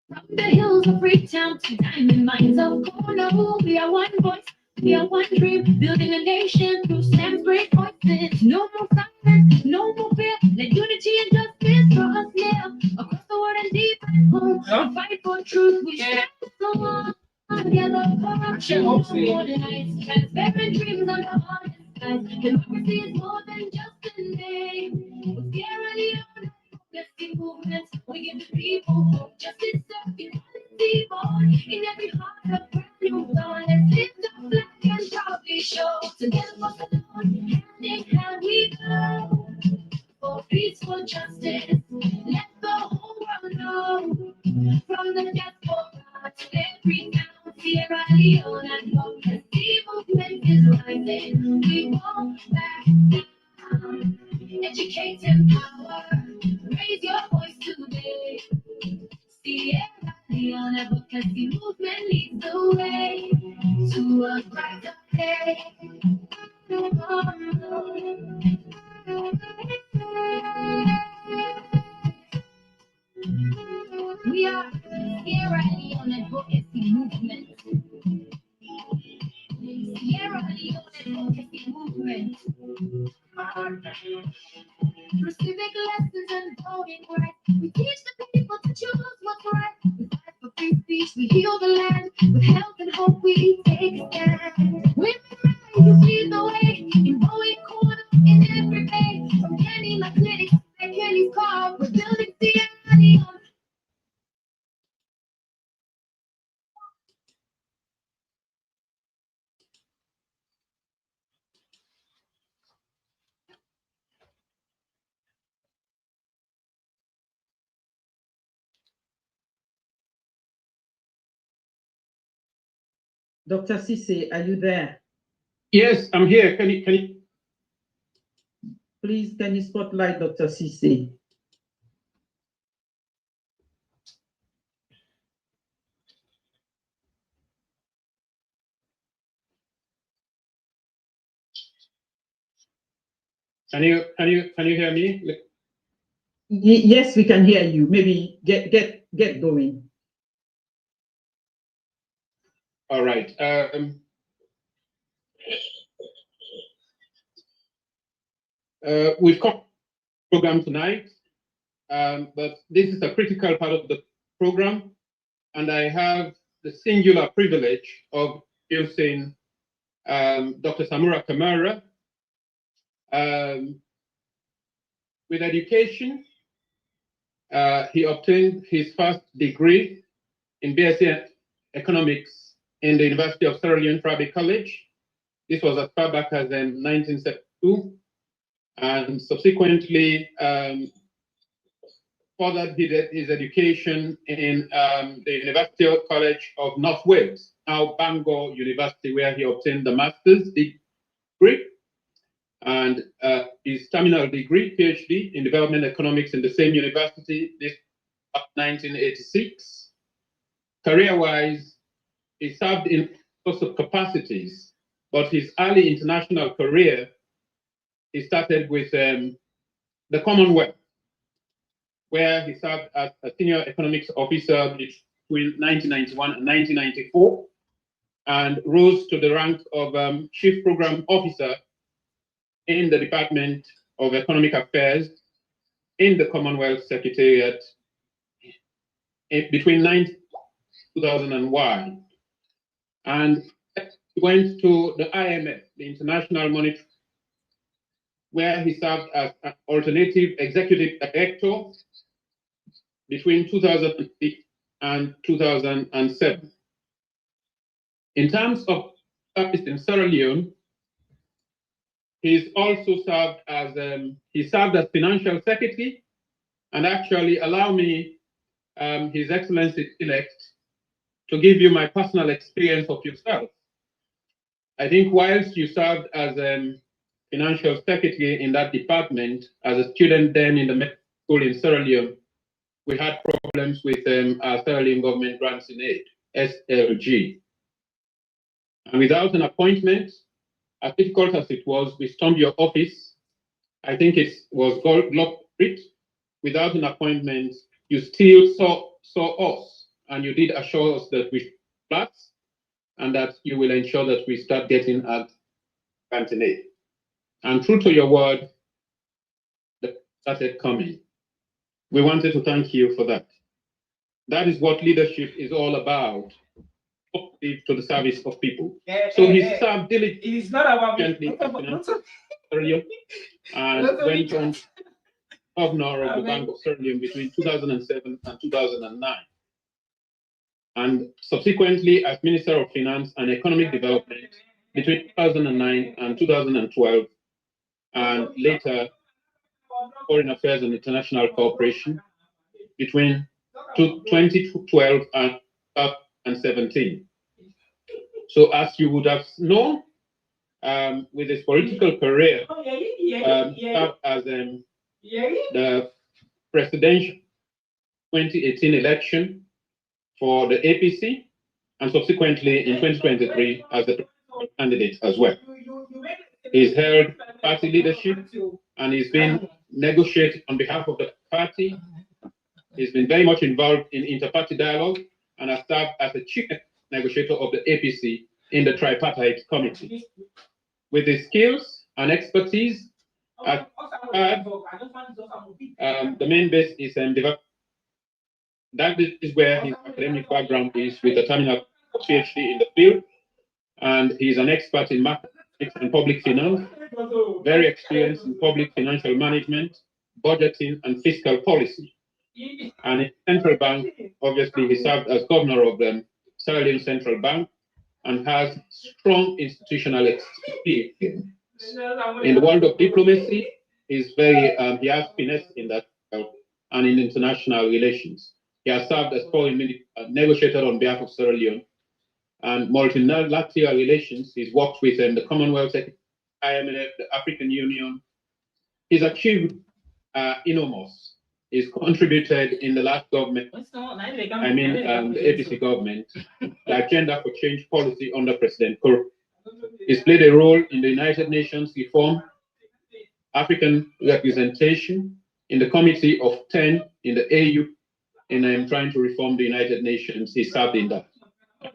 From the hills of Freetown to diamond mines of Kono, we are one voice, we are one dream, building a nation through Sam's great voices. No more silence, no more fear. Let unity and justice draw us near. Across the world and deep at home, we fight for truth. We stand alone. Together, corruption, no more denies. Transparent dreams under honest skies. Democracy is more than just a name. With Sierra Leone, advocacy movement, we give the people hope. Justice, equality, born in every heart, a brand new dawn. Let's lift the flag and proudly show. Together, for the Lord, hand in hand we go. For peaceful justice, let the whole world know. From the diaspora to every town, Sierra Leone advocacy movement is rising. We won't back down. Educate, empower, raise your voice today. Sierra Leone advocacy movement leads the way to a brighter day. We are Sierra Leone advocacy movement. Sierra Leone advocacy movement. Through civic lessons and voting rights, we teach the people to choose what's right. We fight for free speech, we heal the land. With health and hope, we take a stand. Women rise, you lead the way. In Bowie Corner, in every bay. From Kenny, my clinic, and Kenny's car, we're building Sierra Leone. Dr. Sise, are you there? Yes, I'm here. Can you? Please, can you spotlight Dr. Sise? Can you hear me? Yes, we can hear you. Maybe get going. All right. We've got a program tonight, but this is a critical part of the program, and I have the singular privilege of introducing Dr. Samura Kamara. With education, he obtained his first degree in BSc Economics in the University of Sierra Leone Trabi College. This was as far back as 1972, and subsequently furthered his education in the University College of North Wales, now Bangor University, where he obtained the master's degree and his terminal degree, PhD, in development economics in the same university, this 1986. Career-wise, he served in sorts of capacities, but his early international career, he started with the Commonwealth, where he served as a senior economics officer between 1991 and 1994, and rose to the rank of chief program officer in the Department of Economic Affairs in the Commonwealth Secretariat between 2001, and went to the IMF, the International Monetary, where he served as an alternative executive director between 2006 and 2007. In terms of service in Sierra Leone, he's also served as financial secretary, and actually allow me, His Excellency elect, to give you my personal experience of yourself. I think whilst you served as financial secretary in that department as a student then in the medical school in Sierra Leone, we had problems with our Sierra Leone government grants in aid, SLG. And without an appointment, as difficult as it was, we stormed your office. I think it was locked. Without an appointment, you still saw us, and you did assure us that we flats, and that you will ensure that we start getting at granting aid. And true to your word, that started coming. We wanted to thank you for that. That is what leadership is all about, to the service of people. So he served diligently. It is not about me. And went on governor of the Bank of Sierra Leone between 2007 and 2009. And subsequently as Minister of Finance and Economic Development between 2009 and 2012, and later Foreign Affairs and International Cooperation between 2012 and 2017. So as you would have known, with his political career, served as the presidential 2018 election for the APC, and subsequently in 2023 as the candidate as well. He's held party leadership, and he's been negotiating on behalf of the party. He's been very much involved in inter-party dialogue, and has served as the chief negotiator of the APC in the Tripartite Committee. With his skills and expertise, the main base is development. That is where his academic background is, with a terminal PhD in the field, and he's an expert in mathematics and public finance, very experienced in public financial management, budgeting, and fiscal policy. And in central bank, obviously, he served as governor of the Sierra Leone Central Bank and has strong institutional experience. In the world of diplomacy, he's very he has finesse in that field, and in international relations. He has served as foreign negotiator on behalf of Sierra Leone, and multilateral relations. He's worked with the Commonwealth, IMF, the African Union. He's achieved enormous. He's contributed in the last government, I mean the APC government, the agenda for change policy under President Kuru. He's played a role in the United Nations reform, African representation, in the Committee of 10 in the AU, and I'm trying to reform the United Nations. He served in that.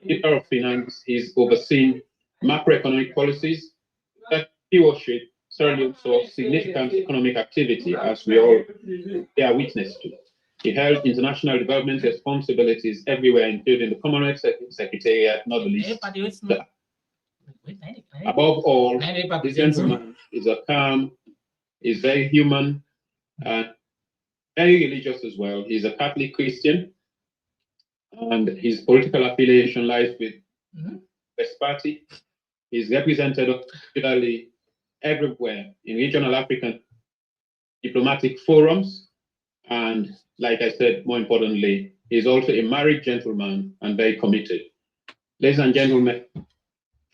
Minister of Finance is overseeing macroeconomic policies that stewardship certainly saw significant economic activity, as we all bear witness to. He held international development responsibilities everywhere, including the Commonwealth Secretariat, not the least. Above all, this gentleman is a calm, is very human, and very religious as well. He's a Catholic Christian, and his political affiliation lies with this party. He's represented particularly everywhere in regional African diplomatic forums, and like I said, more importantly, he's also a married gentleman and very committed. Ladies and gentlemen,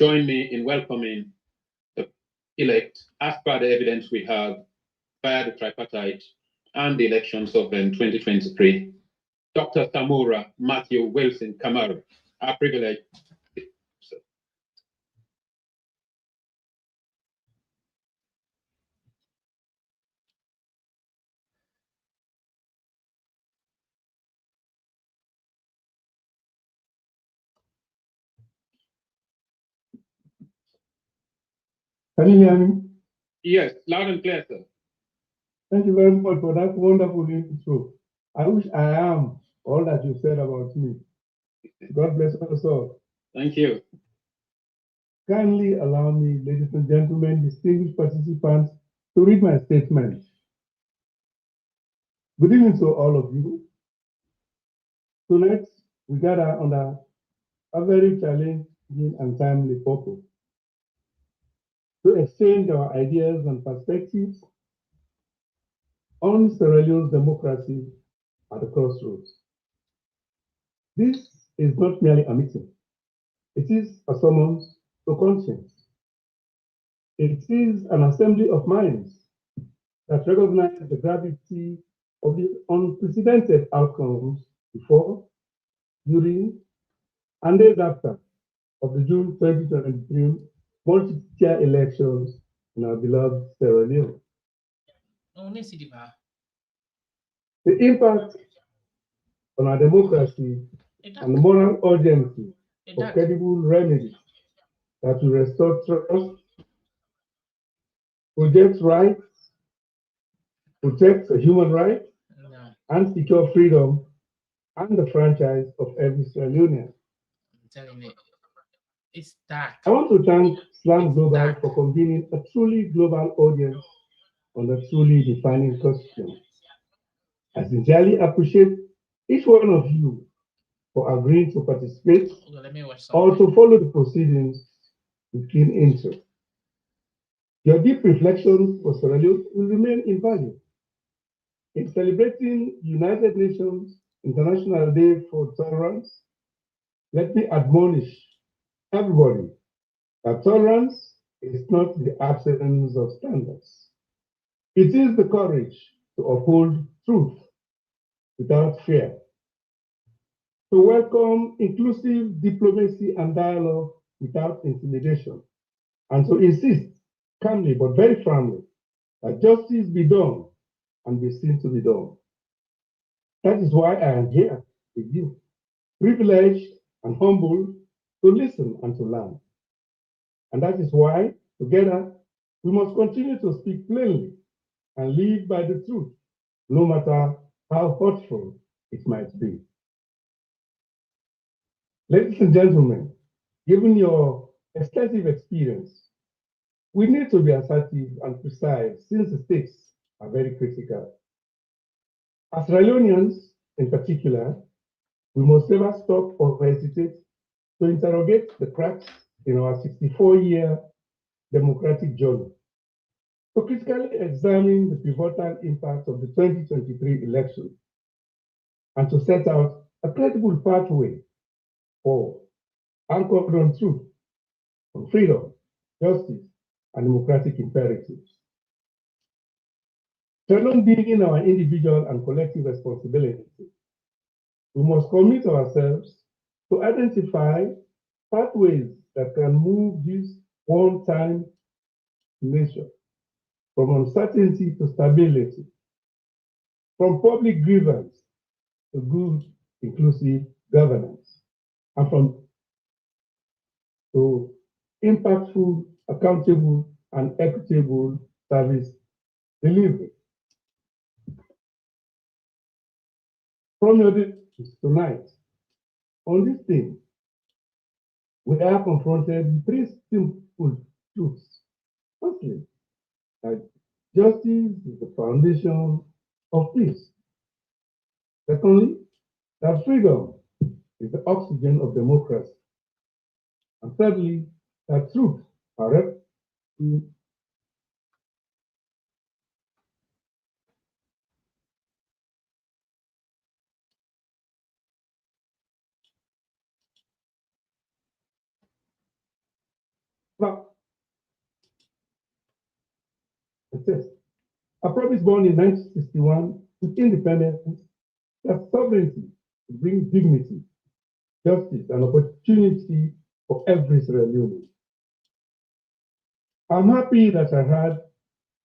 join me in welcoming the elect as per the evidence we have via the tripartite and the elections of 2023, Dr. Samura Matthew Wilson Kamara. Our privilege. Can you hear me? Yes, loud and clear, sir. Thank you very much for that wonderful intro. I wish I am all that you said about me. God bless us all. Thank you. Kindly allow me, ladies and gentlemen, distinguished participants, to read my statement. Good evening to all of you. Tonight, we gather under a very challenging and timely purpose to exchange our ideas and perspectives on Sierra Leone's democracy at the crossroads. This is not merely a meeting. It is a summons to conscience. It is an assembly of minds that recognize the gravity of the unprecedented outcomes before, during, and days after of the June 2023 multi-tier elections in our beloved Sierra Leone. The impact on our democracy and the moral urgency of credible remedies that will restore trust, project rights, protect the human rights, and secure freedom and the franchise of every Sierra Leonean. I'm telling you, it's dark. I want to thank Slam Global for convening a truly global audience on a truly defining question. I sincerely appreciate each one of you for agreeing to participate or to follow the proceedings with keen interest. Your deep reflections for Sierra Leone will remain invaluable. In celebrating United Nations International Day for Tolerance, let me admonish everybody that tolerance is not the absence of standards. It is the courage to uphold truth without fear, to welcome inclusive diplomacy and dialogue without intimidation, and to insist calmly but very firmly that justice be done and be seen to be done. That is why I am here with you, privileged and humbled to listen and to learn. And that is why, together, we must continue to speak plainly and live by the truth, no matter how hurtful it might be. Ladies and gentlemen, given your extensive experience, we need to be assertive and precise since the stakes are very critical. As Sierra Leoneans, in particular, we must never stop or hesitate to interrogate the cracks in our 64-year democratic journey, to critically examine the pivotal impact of the 2023 election, and to set out a credible pathway forward, anchored on truth, on freedom, justice, and democratic imperatives. Turn being our individual and collective responsibility, we must commit ourselves to identify pathways that can move this one-time nation from uncertainty to stability, from public grievance to good, inclusive governance, and from to impactful, accountable, and equitable service delivery. From your discussions tonight, on this theme, we are confronted with three simple truths. Firstly, that justice is the foundation of peace. Secondly, that freedom is the oxygen of democracy. And thirdly, that truth are a promise born in 1961 with independence that sovereignty brings dignity, justice, and opportunity for every Sierra Leonean. I'm happy that I heard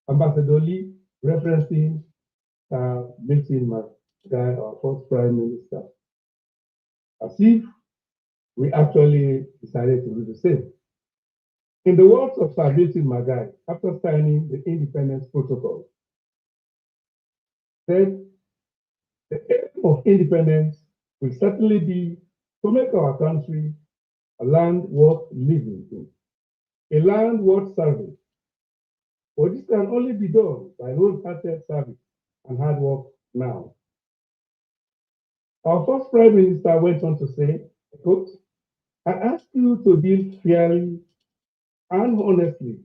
Ambassador Lee referencing Milton Magai, our first Prime Minister, as if we actually decided to do the same. In the words of Sir Milton Magai, after signing the Independence Protocol, said the aim of independence will certainly be to make our country a land worth living in, a land worth serving. But this can only be done by wholehearted service and hard work now. Our first Prime Minister went on to say, quote, I ask you to deal fairly and honestly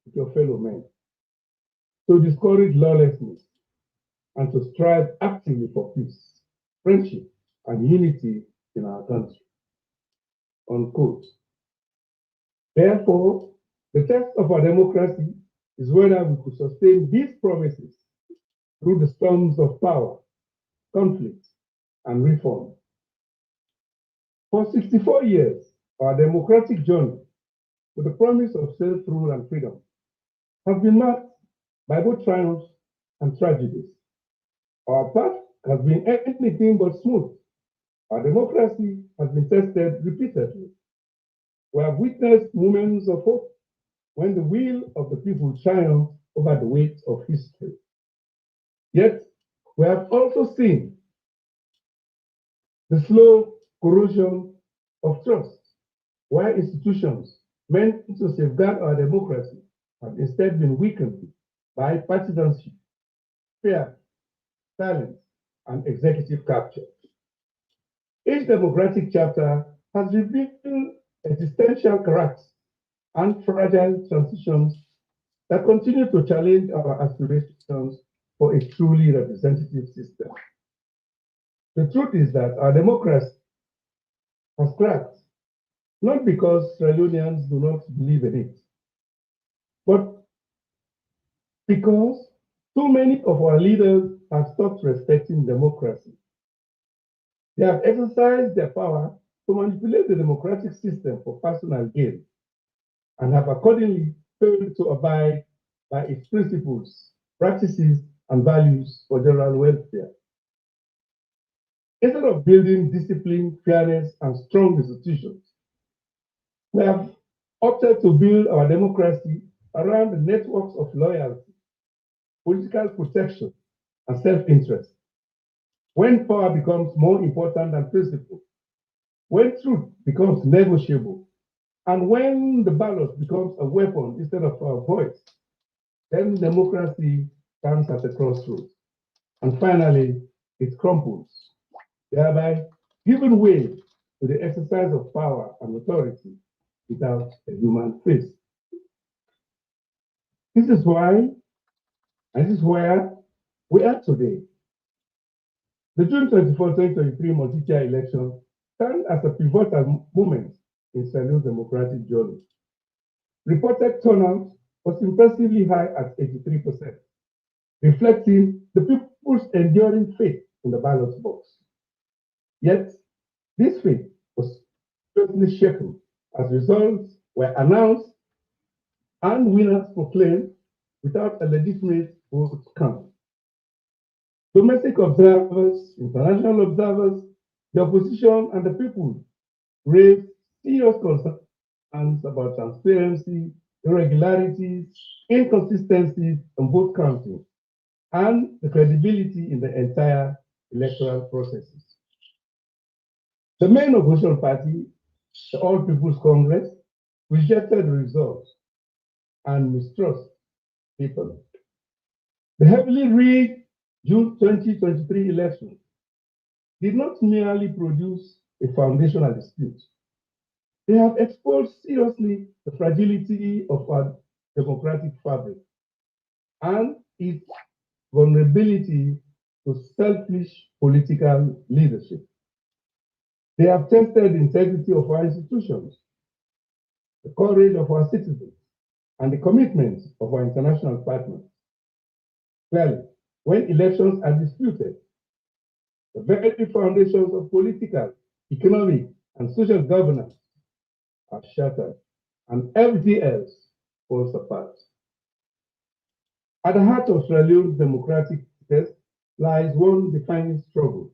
with your fellow men, to discourage lawlessness, and to strive actively for peace, friendship, and unity in our country. Unquote. Therefore, the test of our democracy is whether we could sustain these promises through the storms of power, conflict, and reform. For 64 years, our democratic journey with the promise of self-rule and freedom has been marked by both triumphs and tragedies. Our path has been anything but smooth. Our democracy has been tested repeatedly. We have witnessed moments of hope when the will of the people triumphed over the weight of history. Yet, we have also seen the slow corrosion of trust, where institutions meant to safeguard our democracy have instead been weakened by partisanship, fear, silence, and executive capture. Each democratic chapter has revealed existential cracks and fragile transitions that continue to challenge our aspirations for a truly representative system. The truth is that our democracy has cracked, not because Sierra Leoneans do not believe in it, but because too many of our leaders have stopped respecting democracy. They have exercised their power to manipulate the democratic system for personal gain and have accordingly failed to abide by its principles, practices, and values for general welfare. Instead of building discipline, fairness, and strong institutions, we have opted to build our democracy around the networks of loyalty, political protection, and self-interest. When power becomes more important than principle, when truth becomes negotiable, and when the ballot becomes a weapon instead of a voice, then democracy stands at a crossroads. And finally, it crumples, thereby giving way to the exercise of power and authority without a human face. This is why, and this is where we are today. The June 24, 2023 multi-tier election stands as a pivotal moment in Sierra Leone's democratic journey. Reported turnout was impressively high at 83%, reflecting the people's enduring faith in the ballot box. Yet, this faith was certainly shaken as results were announced and winners proclaimed without a legitimate vote count. Domestic observers, international observers, the opposition, and the people raised serious about transparency, irregularities, inconsistencies in vote counting, and the credibility in the entire electoral processes. The main opposition party, the All People's Congress, rejected the results and mistrust people. The heavily rigged June 2023 election did not merely produce a foundational dispute. They have exposed seriously the fragility of our democratic fabric and its vulnerability to selfish political leadership. They have tested the integrity of our institutions, the courage of our citizens, and the commitment of our international partners. Clearly, when elections are disputed, the very foundations of political, economic, and social governance are shattered, and everything else falls apart. At the heart of Sierra Leone's democratic test lies one defining struggle: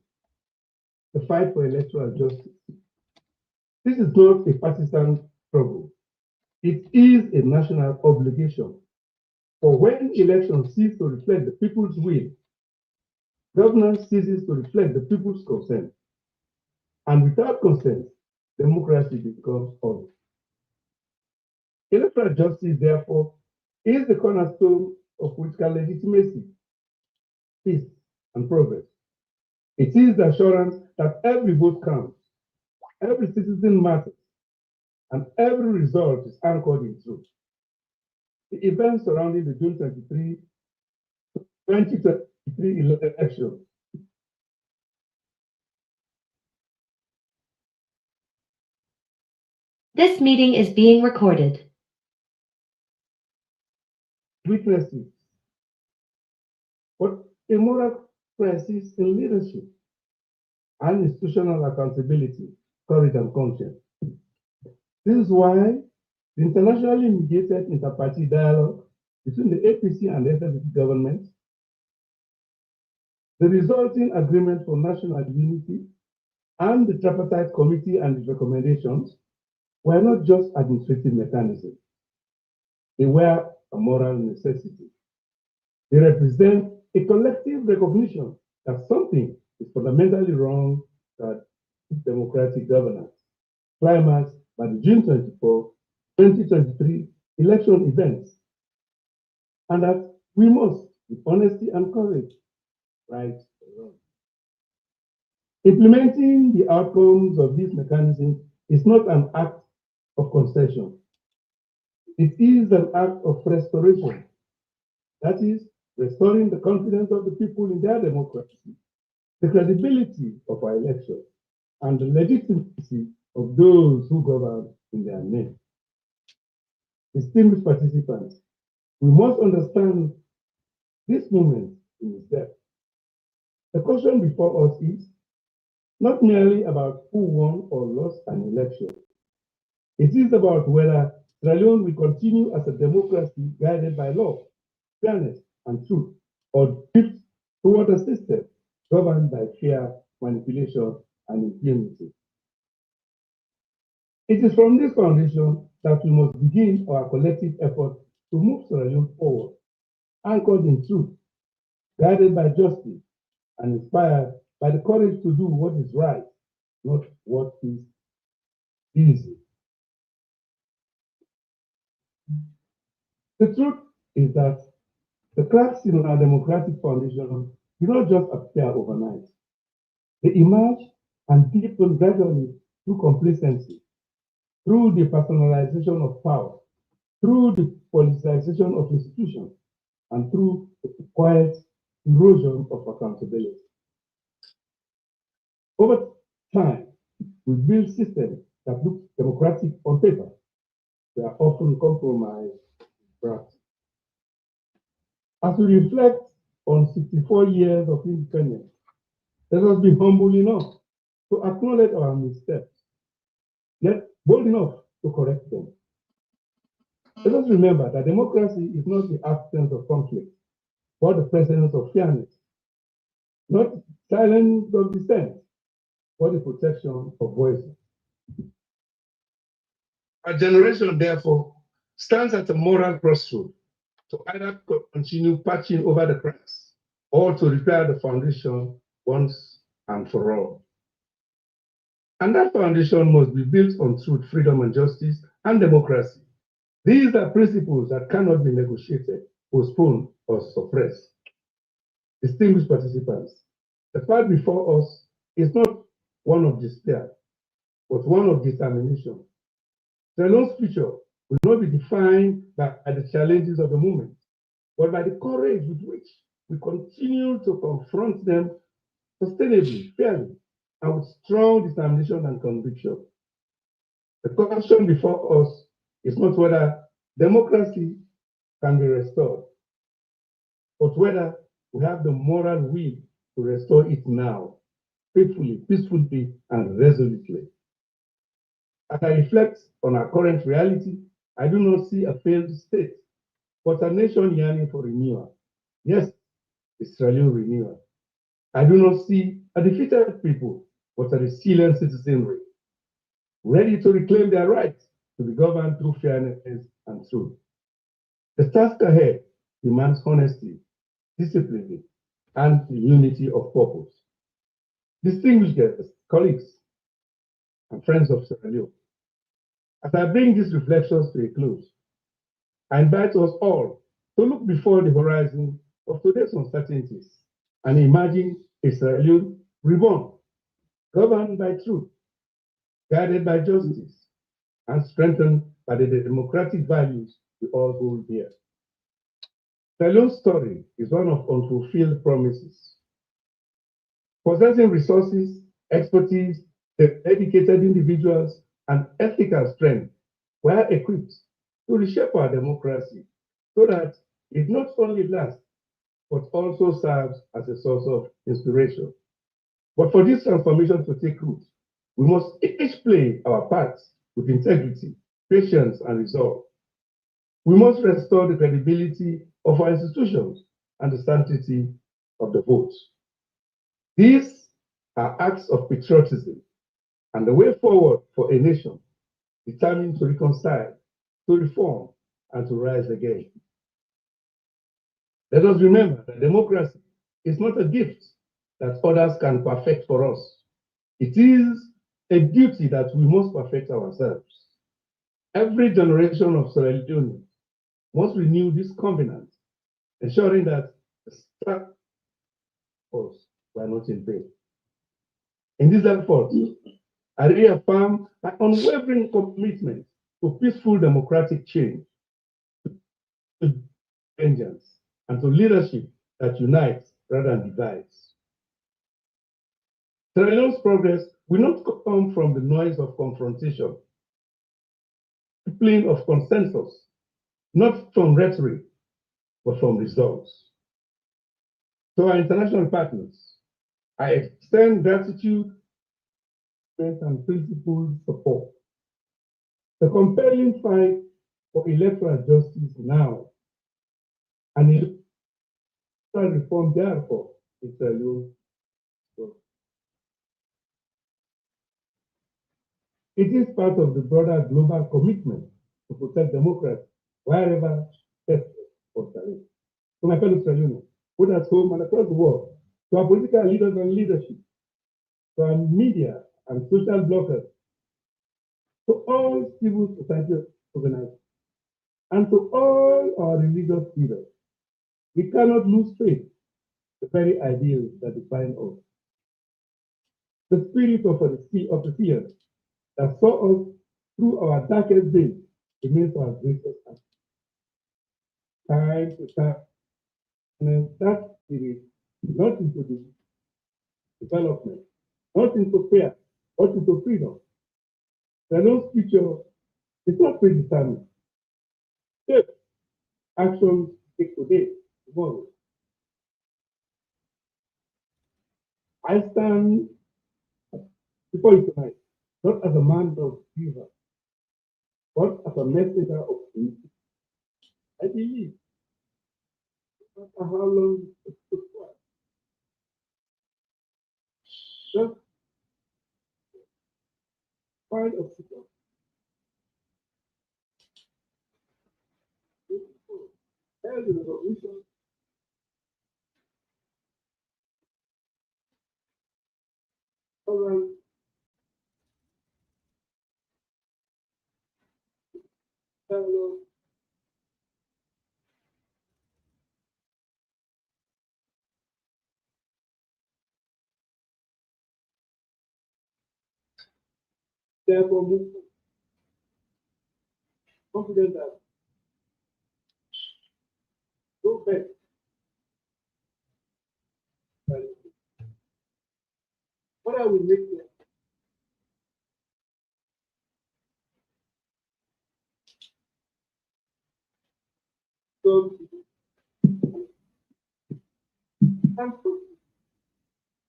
the fight for electoral justice. This is not a partisan struggle. It is a national obligation. For when elections cease to reflect the people's will, governance ceases to reflect the people's consent. And without consent, democracy becomes hollow. Electoral justice, therefore, is the cornerstone of political legitimacy, peace, and progress. It is the assurance that every vote counts, every citizen matters, and every result is anchored in truth. The events surrounding the June 2023 election This meeting is being recorded. witnesses, but a moral crisis in leadership and institutional accountability, courage, and conscience. This is why the internationally mediated inter-party dialogue between the APC and the SSC government, the resulting agreement for national unity, and the Tripartite Committee and its recommendations were not just administrative mechanisms. They were a moral necessity. They represent a collective recognition that something is fundamentally wrong with democratic governance, climaxed by the June 24, 2023 election events, and that we must, with honesty and courage, right or wrong. Implementing the outcomes of these mechanisms is not an act of concession. It is an act of restoration. That is, restoring the confidence of the people in their democracy, the credibility of our elections, and the legitimacy of those who govern in their name. Distinguished participants, we must understand this moment in its depth. The question before us is not merely about who won or lost an election. It is about whether Sierra Leone will continue as a democracy guided by law, fairness, and truth, or drift toward a system governed by fear, manipulation, and impunity. It is from this foundation that we must begin our collective effort to move Sierra Leone forward, anchored in truth, guided by justice, and inspired by the courage to do what is right, not what is easy. The truth is that the cracks in our democratic foundation do not just appear overnight. They emerge and deepen gradually through complacency, through the personalization of power, through the politicization of institutions, and through the quiet erosion of accountability. Over time, we build systems that look democratic on paper. They are often compromised in practice. As we reflect on 64 years of independence, let us be humble enough to acknowledge our missteps, yet bold enough to correct them. Let us remember that democracy is not the absence of conflict, but the presence of fairness, not silence of dissent, but the protection of voices. Our generation, therefore, stands at a moral crossroad to either continue patching over the cracks or to repair the foundation once and for all. And that foundation must be built on truth, freedom, and justice, and democracy. These are principles that cannot be negotiated, postponed, or suppressed. Distinguished participants, the path before us is not one of despair, but one of determination. The Leone's future will not be defined by the challenges of the moment, but by the courage with which we continue to confront them sustainably, fairly, and with strong determination and conviction. The question before us is not whether democracy can be restored, but whether we have the moral will to restore it now, faithfully, peacefully, and resolutely. As I reflect on our current reality, I do not see a failed state, but a nation yearning for renewal. Yes, Israeli renewal. I do not see a defeated people, but a resilient citizenry, ready to reclaim their rights to be governed through fairness and truth. The task ahead demands honesty, discipline, and unity of purpose. Distinguished guests, colleagues, and friends of Sierra Leone, as I bring these reflections to a close, I invite us all to look before the horizon of today's uncertainties and imagine a Sierra Leone reborn, governed by truth, guided by justice, and strengthened by the democratic values we all hold dear. Sierra Leone's story is one of unfulfilled promises. Possessing resources, expertise, dedicated individuals, and ethical strength, we are equipped to reshape our democracy so that it not only lasts, but also serves as a source of inspiration. But for this transformation to take root, we must each play our parts with integrity, patience, and resolve. We must restore the credibility of our institutions and the sanctity of the vote. These are acts of patriotism and the way forward for a nation determined to reconcile, to reform, and to rise again. Let us remember that democracy is not a gift that others can perfect for us. It is a duty that we must perfect ourselves. Every generation of Sierra Leoneans must renew this covenant, ensuring that the struggles were not in vain. In this effort, I reaffirm my unwavering commitment to peaceful democratic change, to vengeance, and to leadership that unites rather than divides. Sierra Leone's progress will not come from the noise of confrontation, the plane of consensus, not from rhetoric, but from results. To our international partners, I extend gratitude and principled support. The compelling fight for electoral justice now and electoral reform therefore is Sierra Leone. It is part of the broader global commitment to protect democracy wherever tested or challenged. To my fellow Sierra Leoneans, both at home and across the world, to our political leaders and leadership, to our media and social bloggers, to all civil society organizations, and to all our religious leaders, we cannot lose faith, the very ideals that define us. The spirit of the fear that saw us through our darkest days remains our greatest asset. Time to time, and that spirit not into the development, not into fear, but into freedom. The Lord's future is not predetermined. If actions take today, tomorrow. I stand before you tonight, not as a man of fever, but as a messenger of peace. I believe, no matter how long it took, just find a secret Therefore, move confident that go back. What I will make here. So,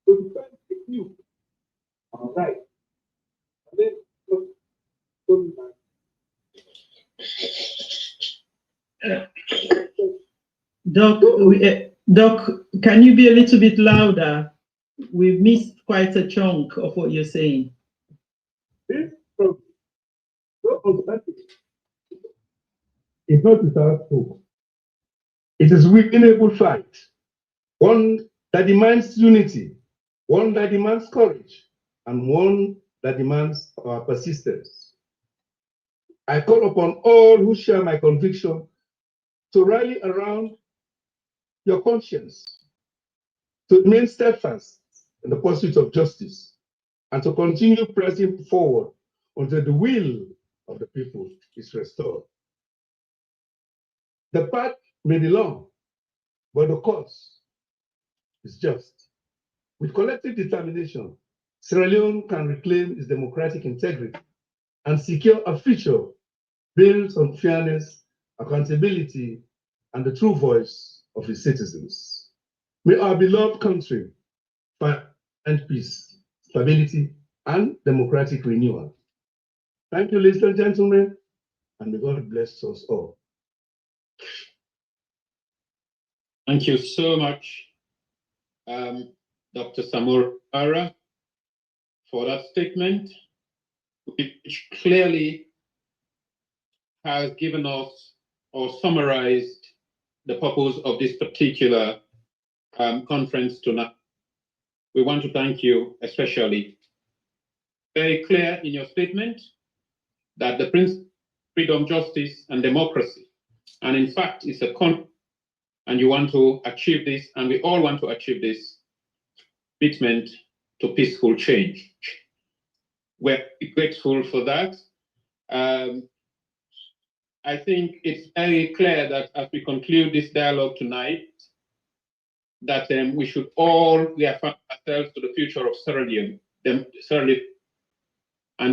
to defend you, all right, and then go back. Doc, can you be a little bit louder? We've missed quite a chunk of what you're saying. This problem, so automatic. It's not without hope. It is winnable fight. One that demands unity, one that demands courage, and one that demands our persistence. I call upon all who share my conviction to rally around your conscience, to remain steadfast in the pursuit of justice, and to continue pressing forward until the will of the people is restored. The path may be long, but the cause is just. With collective determination, Sierra Leone can reclaim its democratic integrity and secure a future built on fairness, accountability, and the true voice of its citizens. May our beloved country find peace, stability, and democratic renewal. Thank you, ladies and gentlemen, and may God bless us all. Thank you so much, Dr. Samura Kamara, for that statement, which clearly has given us or summarized the purpose of this particular conference tonight. We want to thank you especially. Very clear in your statement that the principle of freedom, justice, and democracy, and in fact, it's a and you want to achieve this, and we all want to achieve this commitment to peaceful change. We're grateful for that. I think it's very clear that as we conclude this dialogue tonight, that we should all reaffirm ourselves to the future of Sierra Leone. And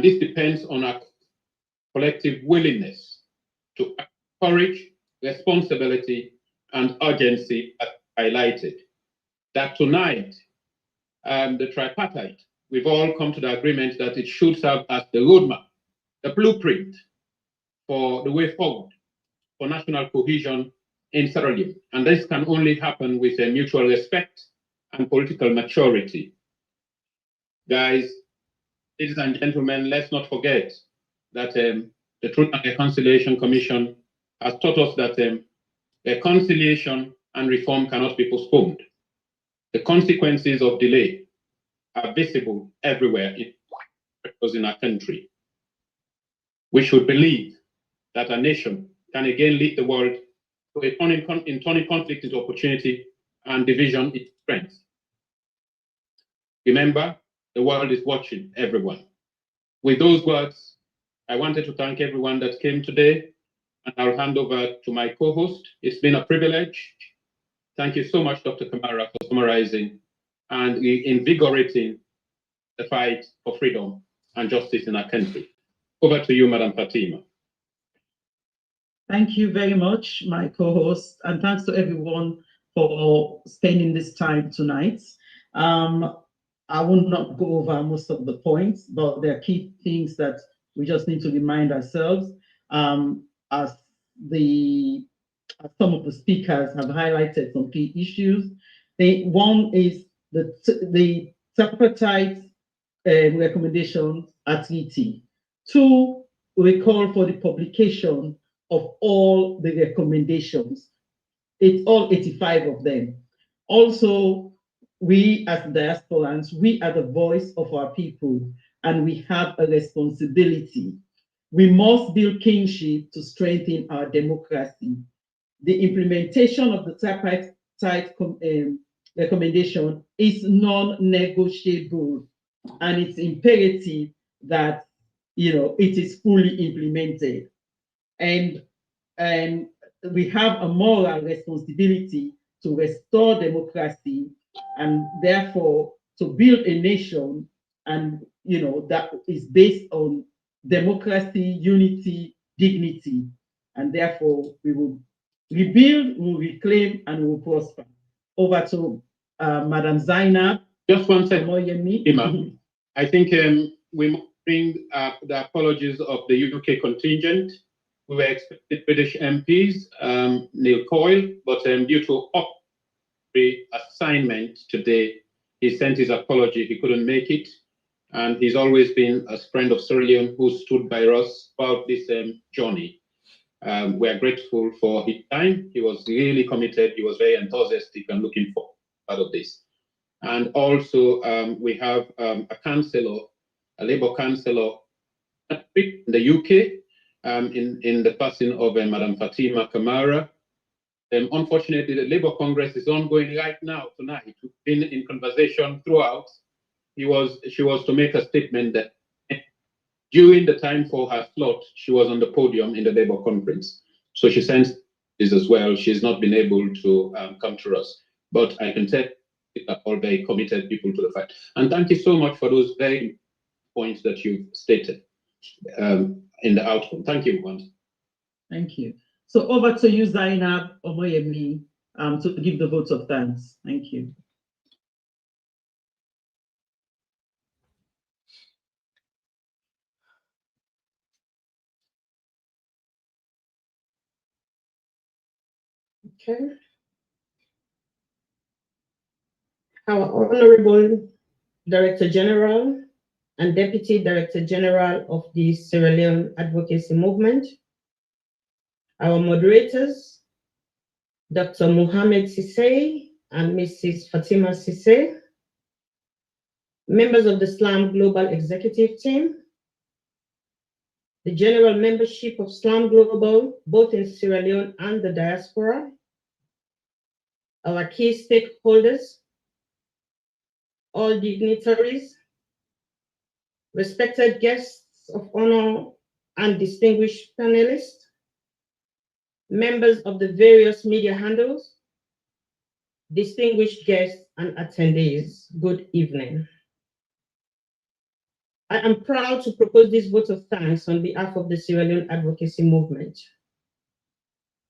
this depends on our collective willingness to act with courage, responsibility, and urgency as highlighted. That tonight, the tripartite, we've all come to the agreement that it should serve as the roadmap, the blueprint for the way forward for national cohesion in Sierra Leone. And this can only happen with a mutual respect and political maturity. Guys, ladies and gentlemen, let's not forget that the Truth and Reconciliation Commission has taught us that reconciliation and reform cannot be postponed. The consequences of delay are visible everywhere in our country. We should believe that a nation can again lead the world to turning conflict into opportunity and division into strength. Remember, the world is watching everyone. With those words, I wanted to thank everyone that came today, and I'll hand over to my co-host. It's been a privilege. Thank you so much, Dr. Kamara, for summarizing and invigorating the fight for freedom and justice in our country. Over to you, Madam Fatima. Thank you very much, my co-host, and thanks to everyone for spending this time tonight. I will not go over most of the points, but there are key things that we just need to remind ourselves. As some of the speakers have highlighted some key issues. One is the tripartite recommendations at treaty. Two, we call for the publication of all the recommendations all 85 of them. Also, we as diasporans, we are the voice of our people, and we have a responsibility. We must build kinship to strengthen our democracy. The implementation of the tripartite recommendation is non-negotiable, and it's imperative that it is fully implemented. And we have a moral responsibility to restore democracy, and therefore to build a nation, and that is based on democracy, unity, dignity, and therefore we will rebuild, we will reclaim, and we will prosper. Over to Madam Zainab. Just one second. I think we must bring the apologies of the UK contingent. We were expecting British MPs, Neil Coyle, but due to assignment today, he sent his apology. He couldn't make it. And he's always been a friend of Sierra Leone who stood by us about this journey. We are grateful for his time. He was really committed. He was very enthusiastic and looking forward part of this. And also, we have a councillor, a Labour councillor in the UK, in the person of Madam Fatima Kamara. Unfortunately, the Labour Congress is ongoing right now, tonight. We've been in conversation throughout. She was to make a statement that during the time for her slot, she was on the podium in the Labour conference. So she sent this as well. She's not been able to come to us. But I can tell you that all very committed people to the fight. And thank you so much for those very points that you've stated in the outcome. Thank you, Wanda. Thank you. So over to you, Zainab Omoyemi, to give the vote of thanks. Thank you. Okay. Our Honorable Director General and Deputy Director General of the Sierra Leone Advocacy Movement, our moderators, Dr. Mohamed Sissé and Mrs. Fatima Sissé, members of the SLAM Global Executive Team, the general membership of SLAM Global, both in Sierra Leone and the diaspora, our key stakeholders, all dignitaries, respected guests of honor and distinguished panelists, members of the various media handles, distinguished guests and attendees, good evening. I am proud to propose this vote of thanks on behalf of the Sierra Leone Advocacy Movement.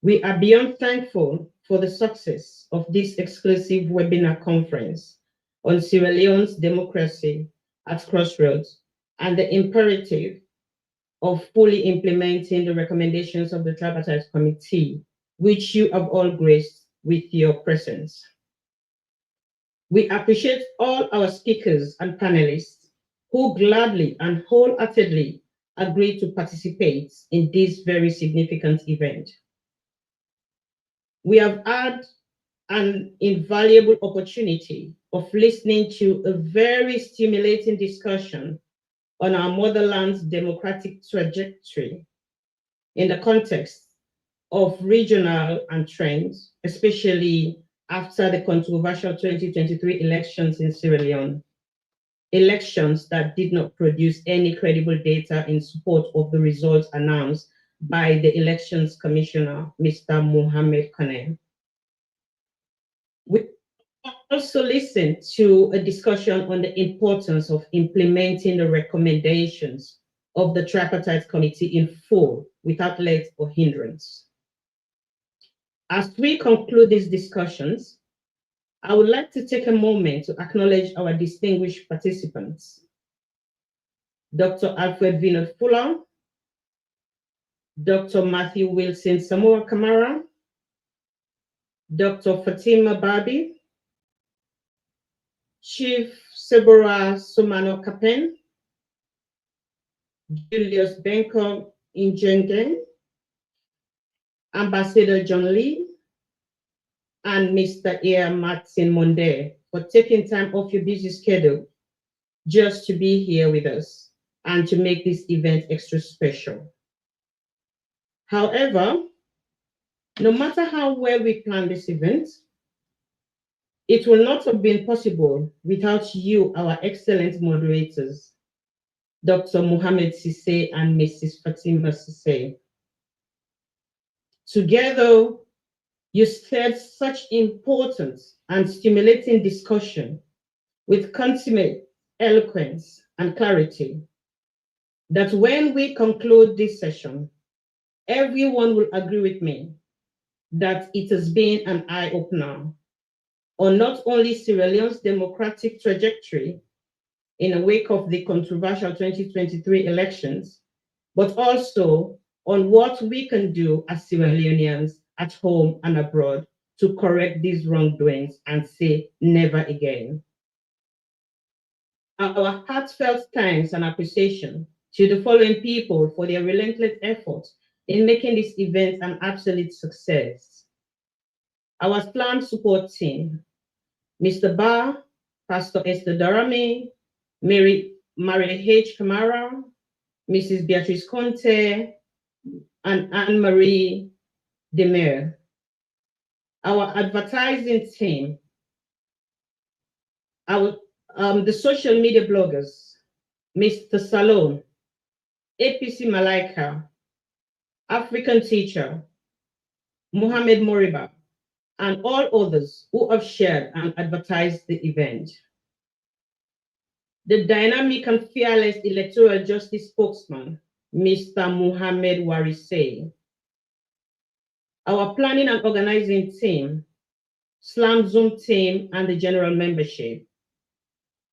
We are beyond thankful for the success of this exclusive webinar conference on Sierra Leone's democracy at crossroads and the imperative of fully implementing the recommendations of the Tripartite Committee, which you have all graced with your presence. We appreciate all our speakers and panelists who gladly and wholeheartedly agreed to participate in this very significant event. We have had an invaluable opportunity of listening to a very stimulating discussion on our motherland's democratic trajectory in the context of regional and trends, especially after the controversial 2023 elections in Sierra Leone, elections that did not produce any credible data in support of the results announced by the Elections Commissioner, Mr. Mohamed Kane. We also listened to a discussion on the importance of implementing the recommendations of the Tripartite Committee in full without let or hindrance. As we conclude these discussions, I would like to take a moment to acknowledge our distinguished participants. Dr. Alfred Vinod Fuller, Dr. Matthew Wilson Samura Kamara, Dr. Fatima Babi, Chief Sebora Sumano Kapen, Julius Benko Injenge, Ambassador John Lee, and Mr. Air Martin Monde for taking time off your busy schedule just to be here with us and to make this event extra special. However, no matter how well we plan this event, it will not have been possible without you, our excellent moderators, Dr. Mohamed Sisse and Mrs. Fatima Sisse. Together, you stirred such important and stimulating discussion with consummate eloquence and clarity that when we conclude this session, everyone will agree with me that it has been an eye-opener on not only Sierra Leone's democratic trajectory in the wake of the controversial 2023 elections, but also on what we can do as Sierra Leoneans at home and abroad to correct these wrongdoings and say never again. Our heartfelt thanks and appreciation to the following people for their relentless efforts in making this event an absolute success. Our SLAM support team, Mr. Ba, Pastor Esther Darame, Mary H. Kamara, Mrs. Beatrice Conte, and Anne-Marie Demer. Our advertising team, the social media bloggers, Mr. Salon, APC Malaika, African Teacher, Mohamed Moriba, and all others who have shared and advertised the event. The dynamic and fearless electoral justice spokesman, Mr. Mohamed Warise. Our planning and organizing team, SLAM Zoom team, and the general membership.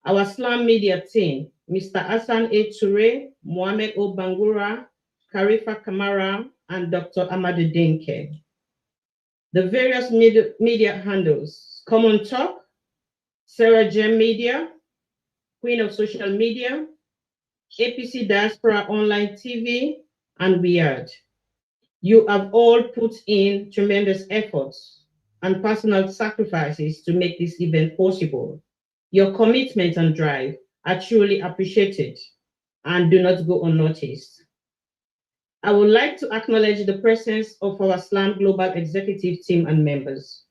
Our SLAM media team, Mr. Hassan A. Toure, Mohamed O. Bangura, Karifa Kamara, and Dr. Amadou Denke. The various media handles, Common Talk, Sarah Gem Media, Queen of Social Media, APC Diaspora Online TV, and Weird. You have all put in tremendous efforts and personal sacrifices to make this event possible. Your commitment and drive are truly appreciated and do not go unnoticed. I would like to acknowledge the presence of our SLAM Global Executive Team and members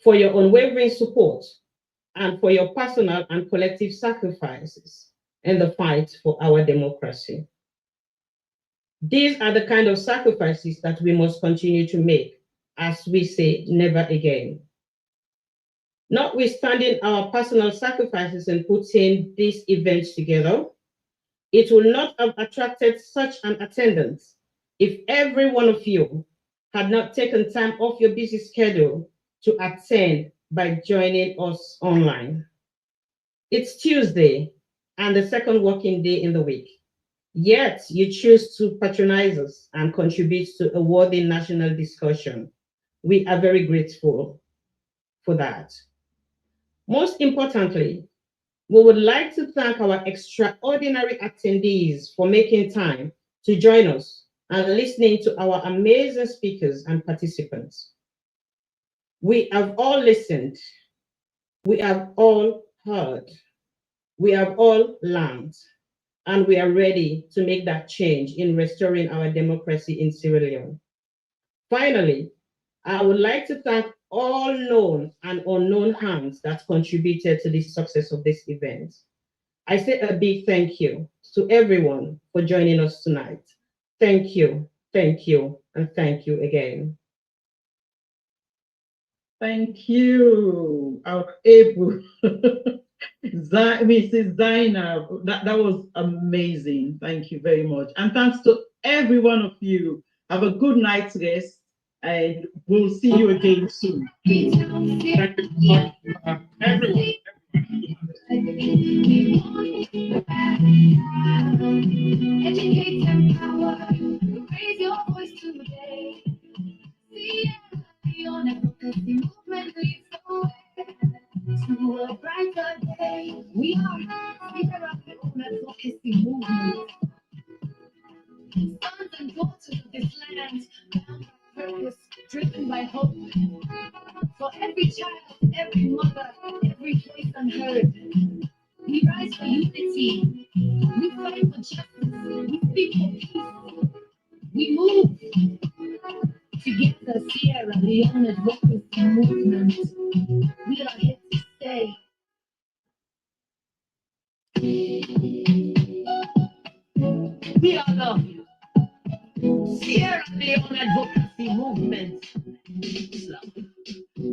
for your unwavering support and for your personal and collective sacrifices in the fight for our democracy. These are the kind of sacrifices that we must continue to make as we say never again. Notwithstanding our personal sacrifices in putting these events together, it will not have attracted such an attendance if every one of you had not taken time off your busy schedule to attend by joining us online. It's Tuesday and the second working day in the week, yet you choose to patronize us and contribute to a worthy national discussion. We are very grateful for that. Most importantly, we would like to thank our extraordinary attendees for making time to join us and listening to our amazing speakers and participants. We have all listened, we have all heard, we have all learned, and we are ready to make that change in restoring our democracy in Sierra Leone. Finally, I would like to thank all known and unknown hands that contributed to the success of this event. I say a big thank you to everyone for joining us tonight. Thank you, and thank you again. Thank you, our able Mrs. Zainab. That was amazing. Thank you very much. And thanks to every one of you. Have a good night's rest, and we'll see you again soon. Thank you, everyone. Educate, empower, raise your voice today. Sierra Leone advocacy movement leads the way to a brighter day. We are Sierra Leone advocacy movement. Sons and daughters of this land, bound by purpose, driven by hope. unity. We fight for justice. We speak for peace. We move together. Sierra Leone advocacy movement. We are here to stay. We are the Sierra Leone advocacy movement.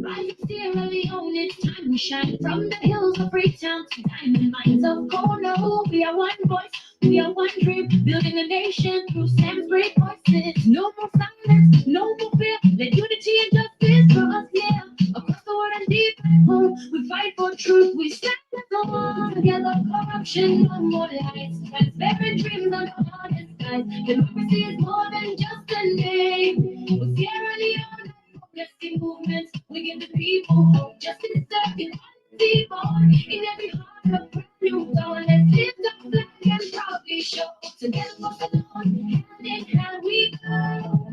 Rise of Sierra Leone, it's time we shine. From the hills of Freetown to diamond mines of Kono, we are one voice, we are one dream, building a nation through Sam's great voices. No more silence, no more fear, let unity and justice for us, yeah. Across the world and deep at home, we fight for truth, we stand as one. Together, corruption, no more lies, transparent dreams on honest skies. Democracy is more than just a name. With Sierra Leone advocacy movement, we give the people hope, justice, equality, born in every heart, a brand new dawn. Let's lift up flag and proudly show, together we're alone, hand in hand we go.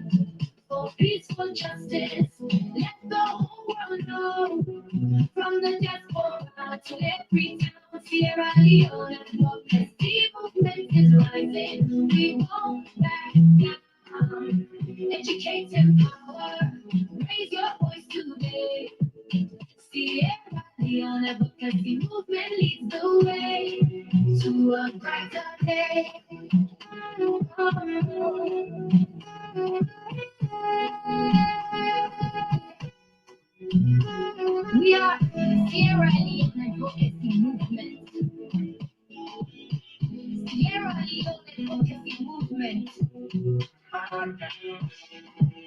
For peaceful justice, let the whole world know. From the diaspora to every town, Sierra Leone advocacy movement is rising. We won't back down. Educate, empower, raise your voice today. Sierra Leone advocacy movement leads the way to a brighter day. We are Sierra Leone advocacy movement. Sierra Leone advocacy movement.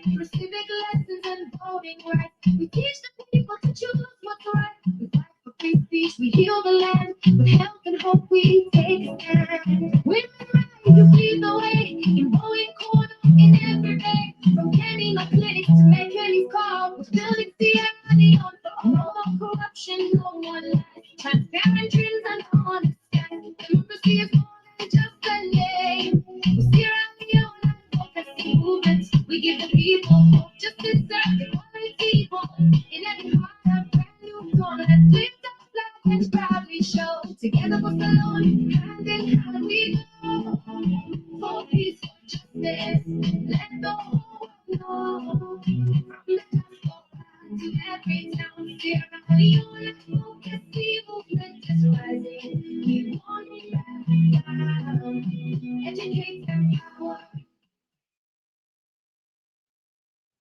Through civic lessons and voting rights, we teach the people to choose what's right. We fight for free speech, we heal the land. With health and hope, we take a stand. Women rise, you lead the way. In Boeing corner, in every day. From Kenny clinics to make Kenny's call. We're building Sierra Leone for no more corruption, no one lies. Transparent dreams and honest skies. Democracy is more than just a name. With Sierra Leone advocacy movement, we give the people hope, justice, equality, born in every heart, a brand new dawn. Let's lift up flag and proudly show, together we're alone, hand in hand we go. For peace, for justice, let the whole world know. From the diaspora to every town, Sierra Leone advocacy movement is rising. We won't back down. Educate, empower.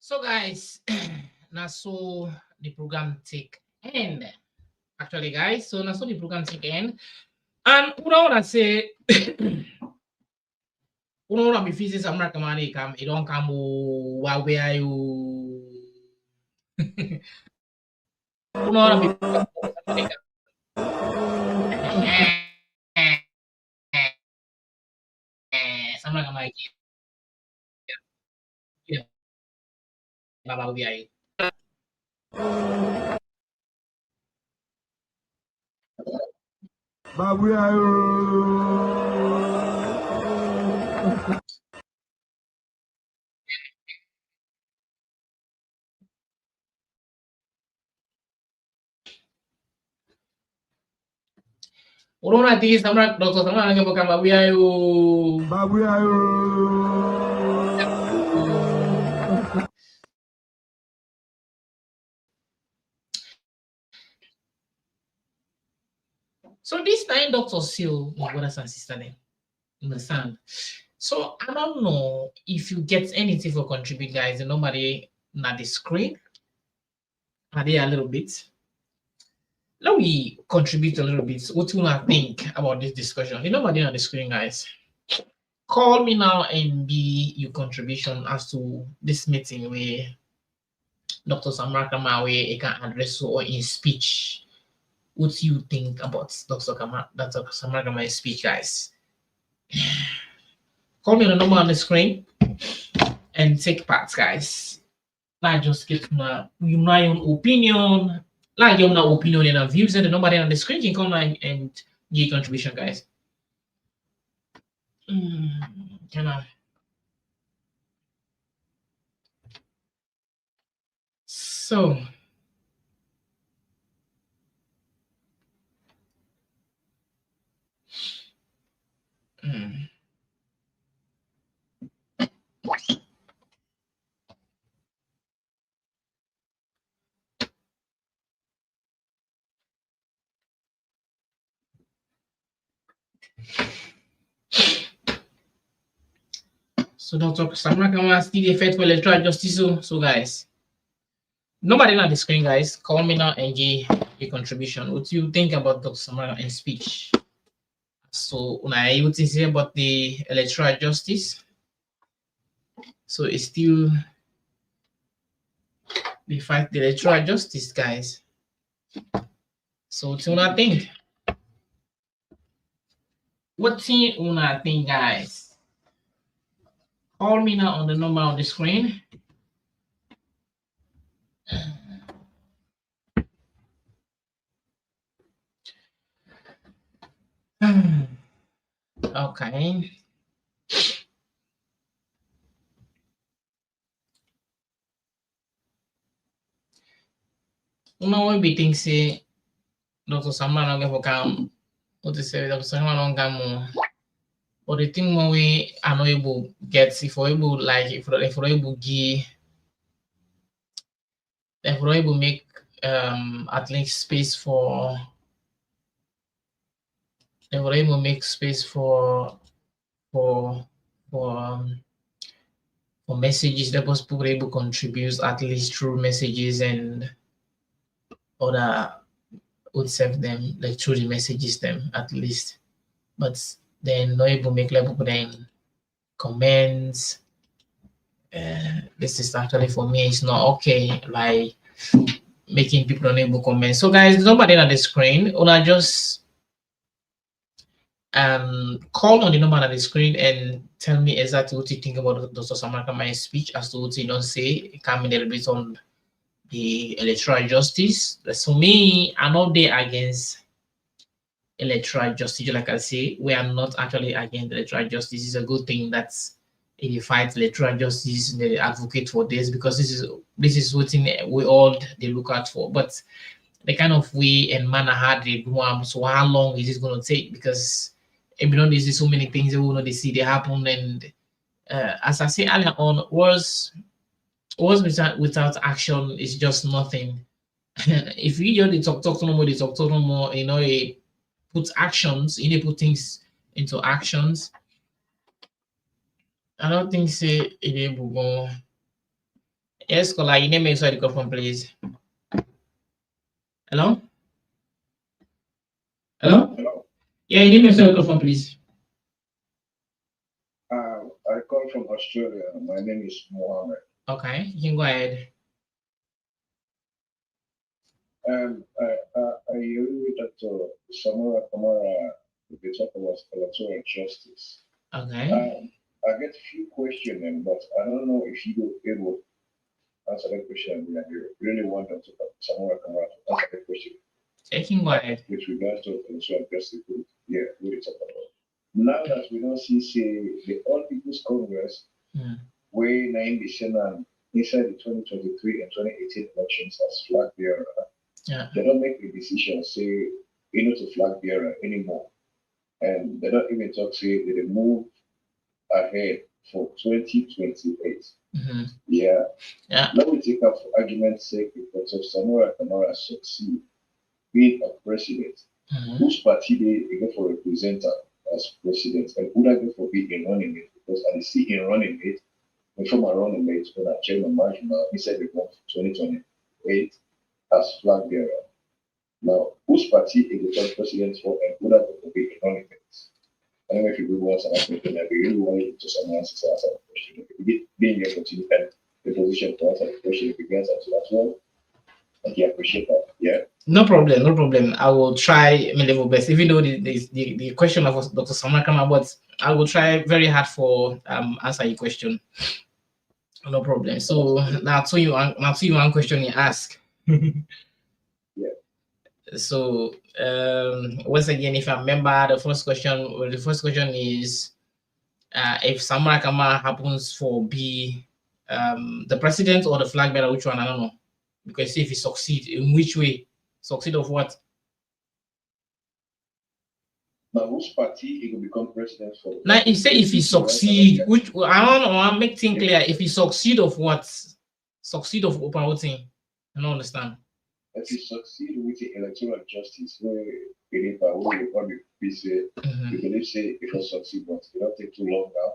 So guys, now so the program take end. Actually, guys, so now so the program take end. And what I wanna say, what I wanna be physics Samura Kamara come, it don't come while where are you? What I wanna be Samura Kamara yeah. Baba Ubiai. Urona ti Samura Dr. Samura nge boka Babu Yayo. Babu Yayo. So this time Dr. Seal, my brothers and sisters, understand? So I don't know if you get anything for contribute, guys. Nobody not the screen. Are they a little bit? Let me contribute a little bit. What do you think about this discussion? Nobody on the screen, guys. Call me now and be your contribution as to this meeting where Dr. Samura Kamara can address or in speech. What do you think about Dr. Samura Kamara's speech, guys? Call me on the number on the screen and take part, guys. Not just get my own opinion. Like your opinion and views, and nobody on the screen can come and give contribution, guys. Can I? So. So Dr. Samura Kamara still the fight for electoral justice. So guys, nobody on the screen, guys. Call me now and give a contribution. What do you think about Dr. Samura and speech? So when I would say about the electoral justice. So it's still the fight the electoral justice, guys. So what do you think? What do you think, guys? Call me now on the number on the screen. Okay. Una be think say Dr. Samara no get for come. What to say Dr. Samara no come. But the thing when we are not able get if we're able like if we're able give if we're able make at least space for if we're able make space for for messages that was people able contribute at least through messages and other would serve them like through the messages them at least, but then not able make level then comments. This is actually for me it's not okay like making people unable comment. So guys, nobody on the screen, una just call on the number on the screen and tell me exactly what you think about Dr. Samura Kamara's speech as to what you don't say, coming a little bit on the electoral justice. So me, I'm not there against electoral justice. Like I say, we are not actually against electoral justice. It's a good thing that's if you fight electoral justice, they advocate for this because this is what we all they look out for. But the kind of way and manner how they do so how long is this going to take? Because you know there's so many things that we know they see they happen, and as I say earlier on, was without action is just nothing. If you just talk to no more, they talk to no more, you know, it puts actions, you need to put things into actions. I don't think say it will go. Yes, Kola, you name me so I go from please. Hello? Hello? Yeah, you name me so I go from please. I call from Australia. My name is Mohammed. Okay, you can go ahead. I agree with Dr. Samura Kamara. We talk about electoral justice. Okay. I get a few questions, but I don't know if you will able to answer that question. I really want Dr. Samura Kamara to answer the question. Taking go ahead. With regards to electoral justice, yeah, we talk about. Now that we don't see, say, the All People's Congress, where name the Senate inside the 2023 and 2018 elections as flag bearer, they don't make a decision, say, you know, to flag bearer anymore. And they don't even talk, say, they move ahead for 2028. Yeah. Now we take up for argument's sake, if Dr. Samura Kamara succeed being a president, whose party they go for representative as president, and would I go for being a running mate? Because I see in running mate, from a running mate, when I check the marginal, he said they want 2028 as flag bearer. Now, whose party is the president for, and would I go for being a running mate? I don't know if you really want to ask me, I really wanted to someone else to answer the question. If you being here, continue and the position to answer the question, if you can answer as well. Okay, I appreciate that. Yeah. No problem, no problem. I will try my level best, even though the question of Dr. Samura Kamara, but I will try very hard for answer your question. No problem. So now to you one question you ask. Yeah. So once again, if I remember the first question is if Samura Kamara happens for be the president or the flag bearer, which one? I don't know. Because if he succeed, in which way? Succeed of what? Now, whose party he will become president for? Now, you say if he succeed, which I don't know. I'll make things clear. If he succeed of what? Succeed of what thing? I don't understand. If he succeed with the electoral justice, where we probably be say, we believe believe say it will succeed, but it don't take too long now.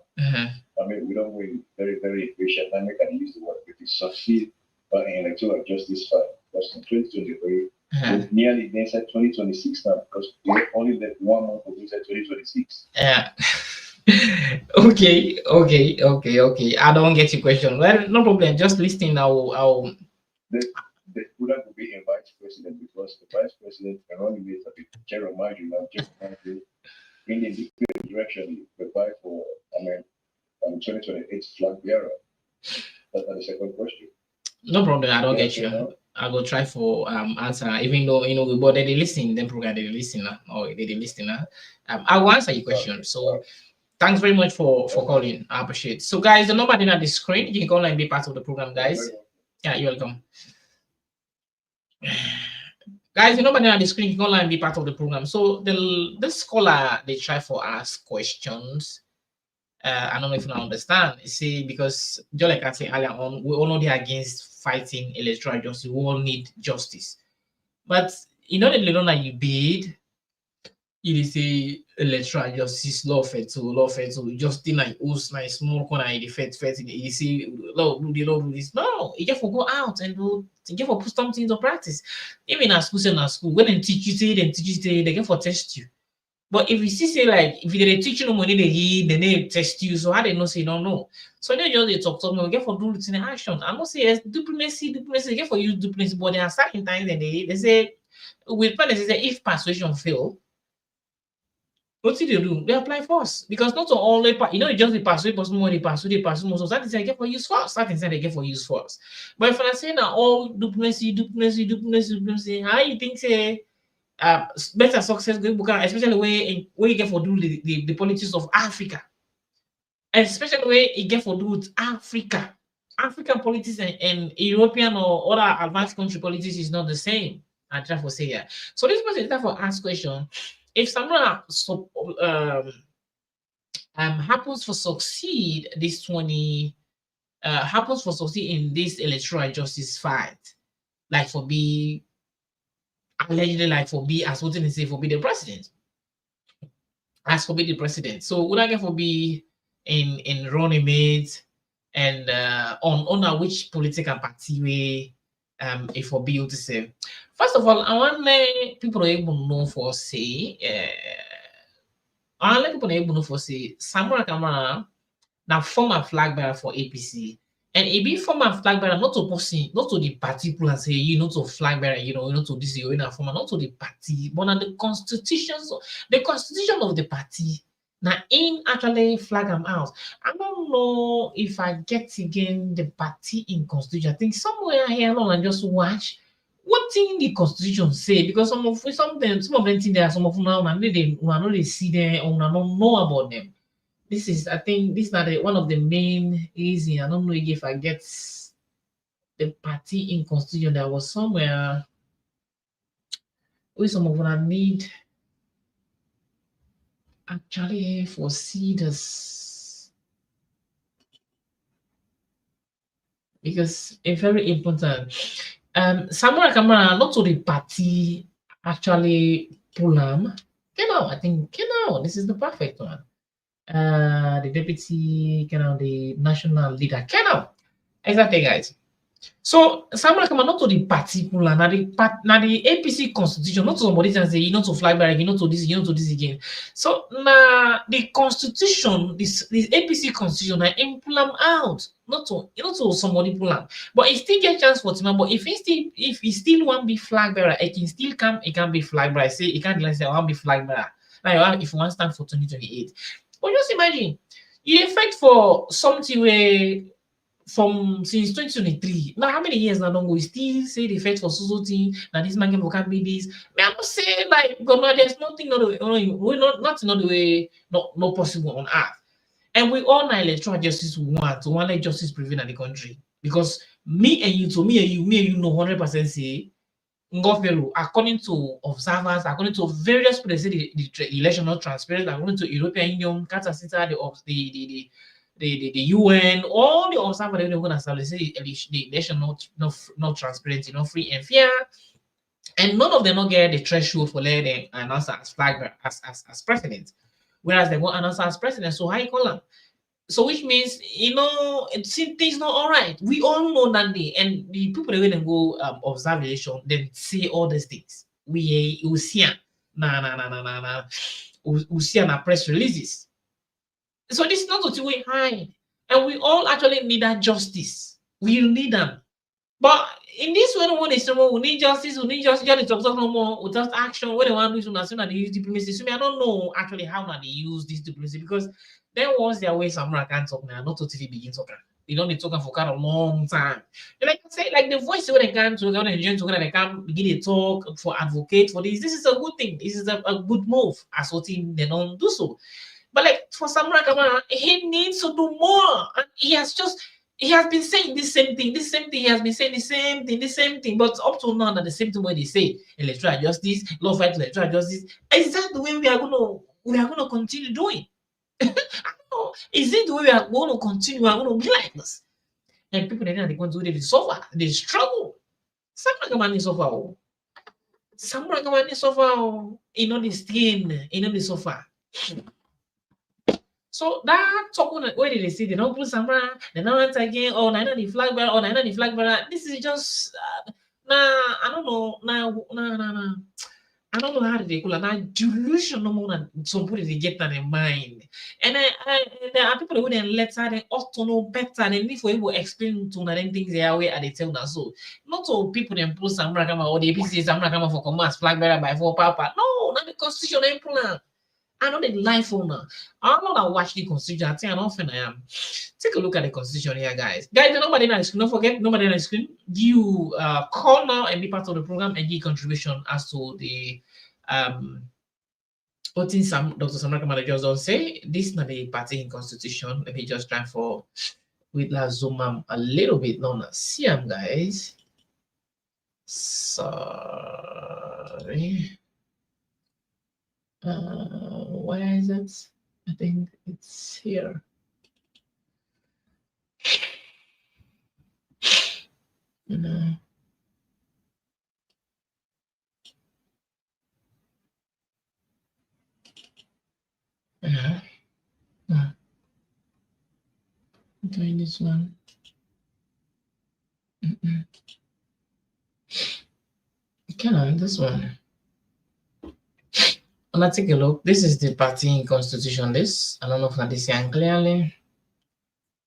I mean, we don't win very, very impatient. I can use the word if it succeed but in electoral justice fight. Because in 2023, we're nearly inside 2026 now because we only left 1 month of inside 2026. Yeah. Okay. I don't get your question. Well, no problem. Just listening. I'll. The Buddha will be a vice president because the vice president can only make a general margin now. In the different direction, prepare for 2028 flag bearer. That's the second question. No problem. I don't get you. I will try for answer. Even though we but they listen, then program they listen or they listen. I will answer your question. So thanks very much for calling. I appreciate it. So guys, the number on the screen, you can call and be part of the program, guys. Yeah, you're welcome. Guys, the number on the screen, you can call and be part of the program. So this caller, they try for ask questions. I don't know if you understand. You see, because just like I said earlier on, we all know they're against fighting electoral justice. We all need justice. But you know the little that you bid, you say electoral justice, law to just like us, like small corner, the fed, you see, law do this. No, you just go out and do, you just put something into practice. Even at school, when they teach you, they get for test you. But if you see, say, like, if they teach you no money, they test you. So how they know, say, don't know. So they just they talk, we get for do routine action. I must say, yes, diplomacy, get for use diplomacy. But there are certain times that they say, with parents, they say, if persuasion fail, what do they do? They apply force. Because not only, just the persuade person more, they persuade more. So that is they get for use force. That is they get for use force. But if I say now all diplomacy, how you think, say, better success going because especially where you get for do the politics of Africa, especially where you get for do with African politics and European or other advanced country politics is not the same. I try to say that. So this person is try for ask question: if someone happens to succeed this happens to succeed in this electoral justice fight, like for be allegedly like for be as what they say for be the president. As for be the president. So would I get for be in running mate and on which political party we if for be to say. First of all, I want people able know for say I want people able know for say Samura Kamara now former flag bearer for APC. And it be former flag bearer, not to person, not to the party and say, not to flag bearer, not to this, former, not to the party, but on the constitution of the party. Now, in actually flag them out. I don't know if I get again the party in constitution. I think somewhere here along and just watch what thing the constitution say, because some of them think there are some of them now, and they see them or don't know about them. This is, I think, this is not one of the main reasons. I don't know if I get the party in constitution that was somewhere with some of them need actually foresee this because it's very important. Samura Kamara, not to the party actually pull them. I think this is the perfect one. The deputy, the national leader, exactly, guys. So Samura Kamara not to the particular, now the APC constitution, not to somebody that say to fly back, to this again. So now the constitution, this APC constitution, I pull them out, not to somebody pull them, but it still get chance for him. But if he still want be flag bearer, it can still come. It can be flag bearer. Say it can't say I want be flag bearer. Now if you want stand for 2028. But just imagine, you fight for something where since 2023. Now, how many years now don't we still say the fight for society? Now this man can be this. I'm not saying like God, there's nothing nothing the way not possible on earth. And we all know electoral justice want let justice prevail in the country. Because me and you know 100% say according to observers, according to various people, they say the election not transparent, according to European Union, the UN, all the observers they're going to say the election not transparent, free and fair, and none of them not get the threshold for letting announce as flag as president. whereas they won't announce as president. So how you call them? So which means, you know, it seems things not all right. We all know that day, and the people that will go observe the election, then say all these things. We see we see na press releases. So this is not what we hide, and we all actually need that justice. We need them. But in this way, one is we need justice, we need justice, just talk no more without action. What they want to do is they use diplomacy. So I don't know actually how they use this diplomacy, because then once their way Samura can't talk now, not totally begin talking. They don't need talking for quite a long time. And like I say, like the voice when they can to when they can begin to talk for advocate for this. This is a good thing. This is a good move. As what team they don't do so. But like for Samura Kamara, he needs to do more. And he has been saying this same thing. He has been saying the same thing. But up to now, the same thing when they say electoral justice, law fight electoral justice. Is that the way we are gonna continue doing? I don't know. Is it the way we are going to continue? We are going to be like this. And people they going to do they suffer, they struggle. Samura Kamara suffer. Samura Kamara suffer. You know this thing, you know the suffer. So that talking where did they say they don't put Samura, they don't want again, or nine the flag bearer, or nine the flag bearer. This is just I don't know, I don't know how they call it. Now delusion no more than somebody they get that in mind. And there are people who then letter they ought to know better than if we will explain to them things they are way and they tell us so. Not all people then put Samura Kamara or the APC Samura Kamara for commerce flag bearer by 4 papa. No, not the constitution plan. I know the life owner. I'm not watch the constitution. I think I often I am. Take a look at the constitution here, guys. Guys, nobody on the screen. Don't forget, nobody on the screen. You call now and be part of the program and give contribution as to the what things Dr. Samura Kamara just don't say. This is not the party in constitution. Let me just try for with la zoom a little bit. No, see guys. Sorry. Where is it? I think it's here. No. I'm doing this one. Can I this one? Let's take a look. This is the party in constitution. This I don't know if I see clearly.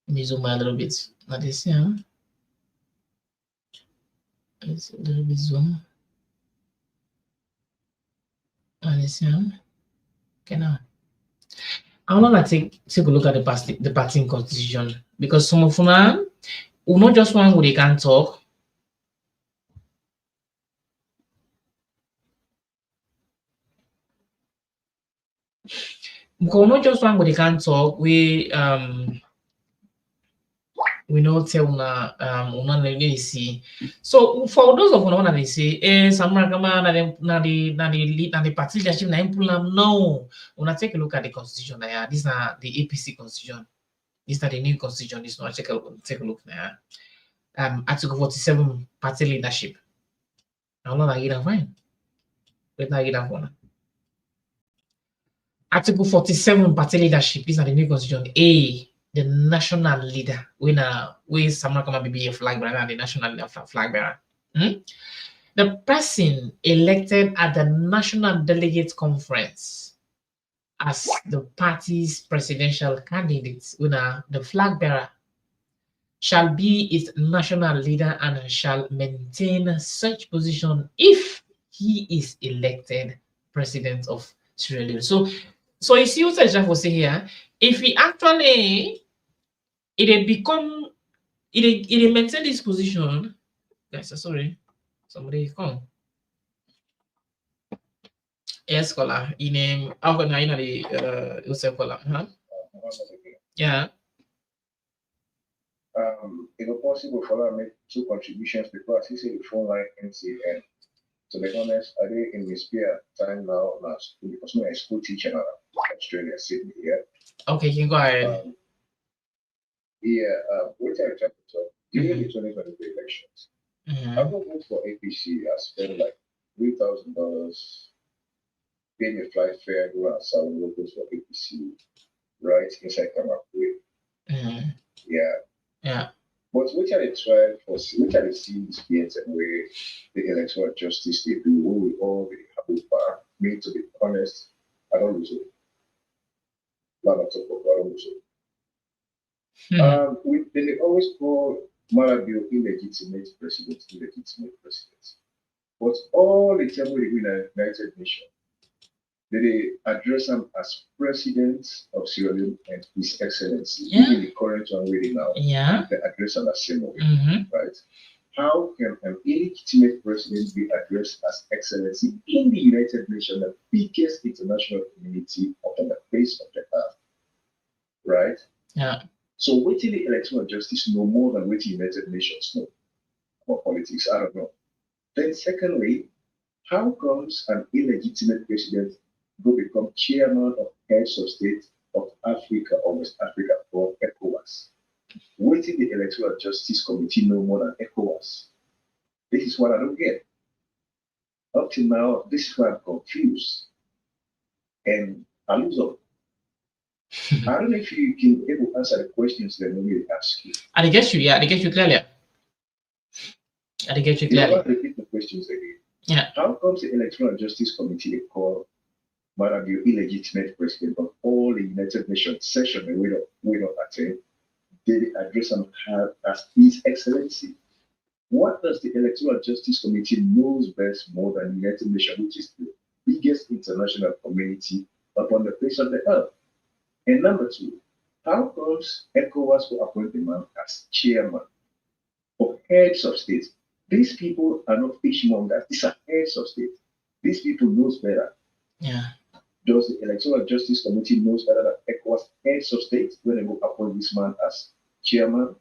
Let me zoom a little bit. Not this here. It's a little bit zoom. And this here. Okay now. I want to take a look at the party in constitution, because some of them will not just one who they can talk. Because not just one who they can talk. We know tell una really see. So for those of una that they say, Samura Kamara na the party leadership na impulam. No, una take a look at the constitution there. This is the APC constitution. This is the new constitution. This one take a look there. Article 47 party leadership. I'm not get that fine. Wait, not get that one. Article 47 party leadership. These are the new constitution. A, the national leader. We Samura Kamara be a flag bearer, the national leader flag bearer. The person elected at the National Delegates Conference as the party's presidential candidate, the flag bearer, shall be its national leader and shall maintain such position if he is elected president of Sierra Leone. So you see what I just was saying here. If he actually it maintain this position, guys, sorry, somebody come. Yes, scholar. In name, how can I know the Joseph scholar? Huh? Yeah. It was possible for them to make 2 contributions because he said the phone line NCN. To be honest, I did in my spare time now because I'm a school teacher now in Australia, Sydney. Yeah. Okay, you can go ahead. Which I tried to talk during the 2023 elections. I will vote for APC. I spent like $3,000 being a fly fair, go and sell logos for APC, right inside Kamakwe. Yeah. Yeah. But which are the try for which are the scenes beings and where the electoral justice they do, what we all be happy for, me to be honest, I don't lose it. Not at all, I don't lose it. They always call Marabio illegitimate president. But all the time we win a United Nations, they address him as President of Sierra Leone and His Excellency. Even the current one reading now, they address him as same way, right? How can an illegitimate president be addressed as Excellency in the United Nations, the biggest international community on the face of the earth, right? Yeah. So waiting the electoral justice no more than waiting United Nations know about politics. I don't know. Then secondly, how comes an illegitimate president will become chairman of heads of state of Africa or West Africa for ECOWAS? Waiting the Electoral Justice Committee no more than ECOWAS. This is what I don't get. Up till now, this is why I'm confused. And I lose up. I don't know if you can able to answer the questions that maybe they ask you. I get you, yeah, I get you clearly. I get you clearly. I repeat the questions again. Yeah. How comes the Electoral Justice Committee they call Marabio illegitimate president of all the United Nations session and we don't attend? They address him as His Excellency. What does the Electoral Justice Committee knows best more than the United Nations, which is the biggest international community upon the face of the earth? And number two, how comes ECOWAS will appoint the man as chairman of heads of state? These people are not fishmongers. These are heads of state. These people knows better. Yeah. Does the Electoral Justice Committee knows better than ECOWAS heads of state when they will appoint this man as chairman?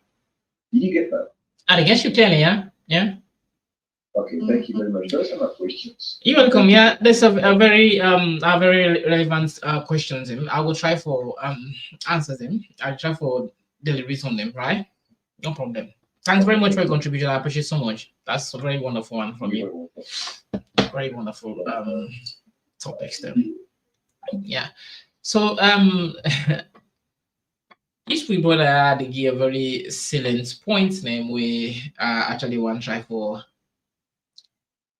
Did you get that? I guess you clearly, yeah. Yeah. Okay, thank you very much. Those are my questions. You're welcome. Yeah, there's a very relevant questions. I will try for answer them. I'll try for deliveries on them, right? No problem. Thanks very much for your contribution. I appreciate so much. That's a very wonderful one from you. Very wonderful topics there. Yeah. So if we brought they give a very salient point name we actually want to try for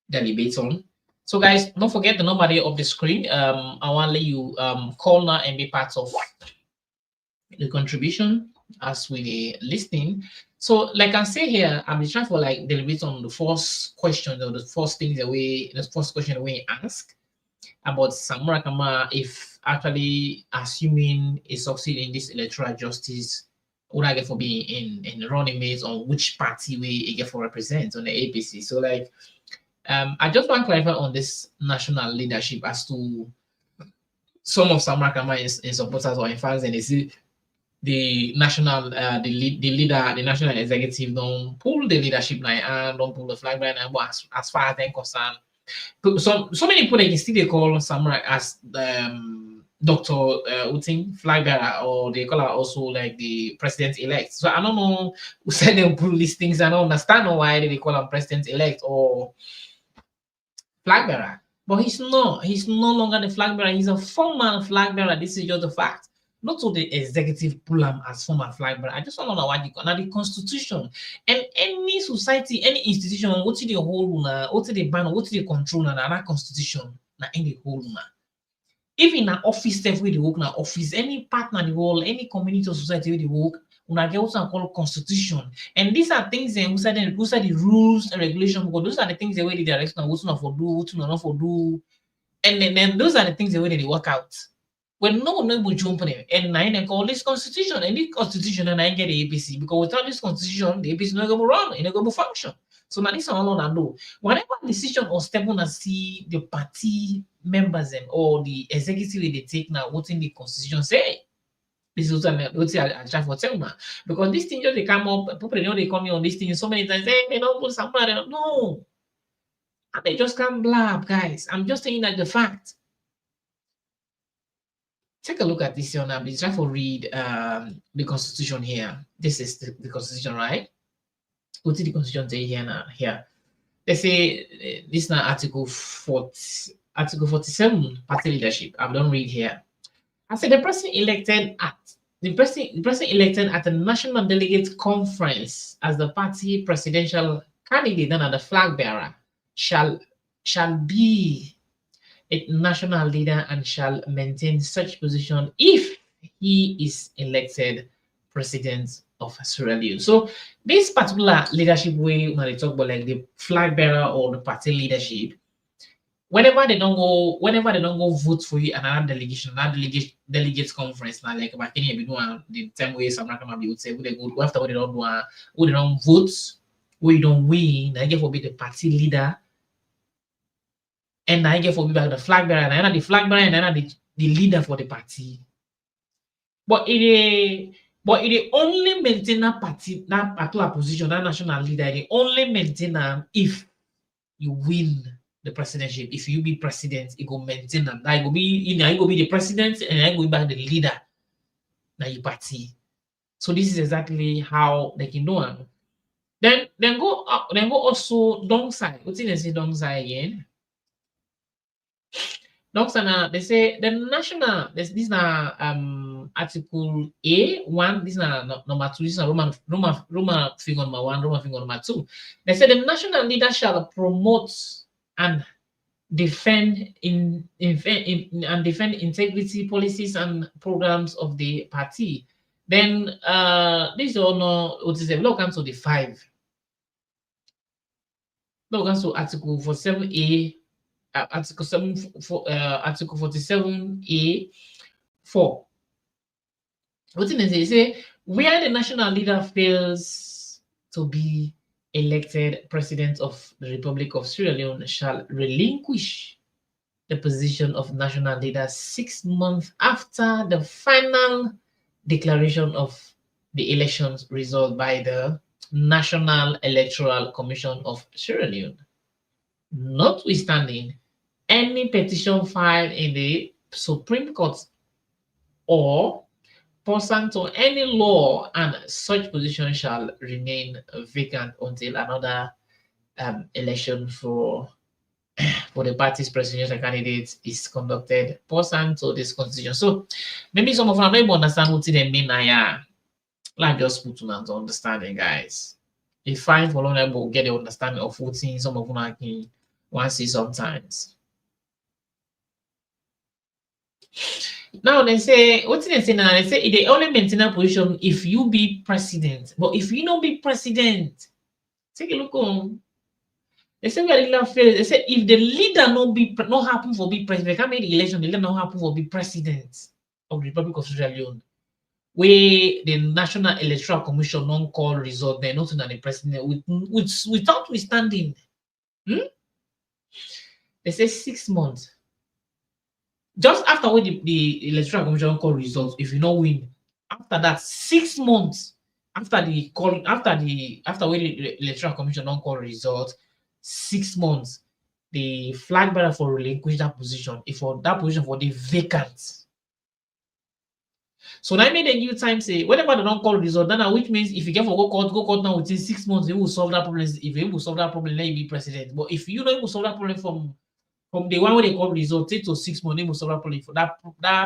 the debate on. So guys, don't forget the number there of the screen. I want to let you call now and be part of the contribution as we listening. So like I say here, I'm trying for like deliberate on the first question or the first thing the first question we ask about Samura Kamara, if actually assuming he succeed in this electoral justice, would I get for being in the running mates on which party we get for represent on the APC? So like I just want to clarify on this national leadership as to some of Samura Kamara in supporters or in fans, and they see the national the national executive don't pull the leadership line and don't pull the flag line, but as far as they're concerned, so many people they can still they call Samura as Dr. Uting flag bearer, or they call her also like the president elect. So I don't know who said they pull these things. I don't understand why they call him president elect or flag bearer. But he's not. He's no longer the flag bearer. He's a former flag bearer. This is just a fact. Not to the executive pull him as former flag bearer. I just want to know why now the constitution and any society, any institution, what's the whole now, what's the ban, what's the control now, that constitution now in the whole now. Even an office staff where they work now, office, any partner the whole, any community or society where they work, una get what I call constitution. And these are things that who said the rules and regulations, because those are the things the way the direction of what's not for do, what's not for do. And then those are the things the way they work out. When no one will jump on it, and I call this constitution, and this constitution, and I get the APC, because without this constitution, the APC is not going to run, it's not going to function. So now this is all I know. Whatever decision or step on see the party members and or the executive they take now, what's in the constitution say? This is what I try for tell now. Because this thing just they come up, people know they come on this thing so many times, hey, they don't put somebody, no. And they just come blab, guys. I'm just saying that the fact. Take a look at this here now. Please try to read the constitution here. This is the constitution, right? Go to the constitution say here now. Here. They say this now article 40, Article 47, party leadership. I don't read here. I said the person elected at the person elected at the National Delegate Conference as the party presidential candidate and the flag bearer shall be a national leader and shall maintain such position if he is elected president of Sierra Leone. So this particular leadership way, when they talk about like the flag bearer or the party leadership, whenever they don't go vote for you another delegation, delegates conference, now like back in here, the time where Samura Kamara would say, we go after what they don't do, we don't vote, we don't win, I get for be the party leader, and I get for be the flag bearer, and I the flag bearer, and I the leader for the party. But it only maintain that party, that particular position, that national leader, it only maintain them if you win the presidency. If you be president, it go maintain them. That go be, you go be the president, and I go back the leader. Now you party. So this is exactly how they can do it. Then go up, then go also downside. What's in the downside again? Downside, they say the national. This now Article A1. This now number 2. This is Roman figure number 1. Roman figure number 2. They say the national leader shall promote and defend integrity policies and programs of the party. Then this is all no. What is the law comes to the 5. Law comes to Article 47A. Article 47A 4. What did they say? Where the national leader fails to be elected president of the Republic of Sierra Leone shall relinquish the position of national leader 6 months after the final declaration of the elections result by the National Electoral Commission of Sierra Leone, notwithstanding any petition filed in the Supreme Court or pursuant to any law, and such position shall remain vacant until another election for the party's presidential candidate is conducted pursuant to this constitution. So maybe some of them don't understand what they mean now. Like just put to understanding, guys. It's fine for long people get the understanding of what some of them can want to see sometimes. Now they say, what they say now? They say they only maintain a position if you be president. But if you don't be president, take a look on. They say where the leader fails. They say if the leader not happen for be president, can't make the election, the leader not happen for be president of the Republic of Sierra Leone, where the National Electoral Commission non call result, they're not the president without withstanding. They say 6 months. Just after when the Electoral Commission call results, if you don't win, after that 6 months after when the Electoral Commission don't call results, 6 months, the flag bearer for relinquish that position. If for that position for the vacant. So that made a new time say whenever they don't call result, then which means if you get for go court now within 6 months, you will solve that problem. If you will solve that problem, then you be president. But if you don't even solve that problem from the one where they call result, 8 to 6 months, they will solve that problem for that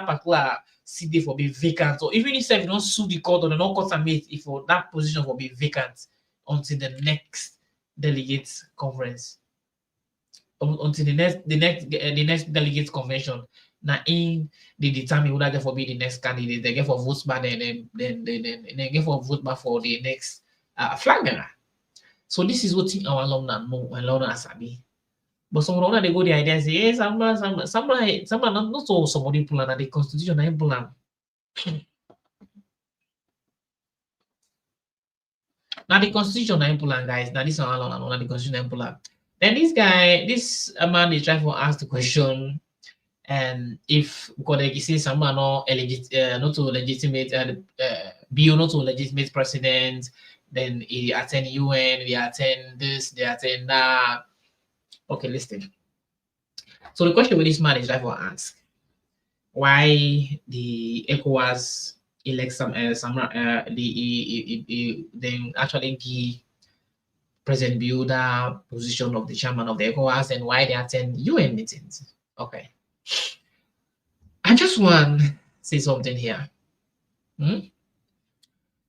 particular CD for be vacant. So even if you don't sue the court or the non court submit, if for that position will be vacant until the next delegates conference, until the next delegates convention. Now in they determine whether they for be the next candidate, they get for votes back, then they get for vote back for the next flag bearer. So this is what our alumni know and alumni sabi. But some of them they go the idea and say, hey, some not so somebody plan the constitution na plan. Now the constitution na plan, guys. Now this is our alumni, the constitution na plan. Then this man is trying to ask the question. And if because they say someone not to legitimate bill not to legitimate president, then he attend UN, they attend this, they attend that. Okay, listen. So the question with this man is trying to ask why the ECOWAS elect some then actually give President Bill the position of the chairman of the ECOWAS and why they attend UN meetings. Okay. I just want to say something here.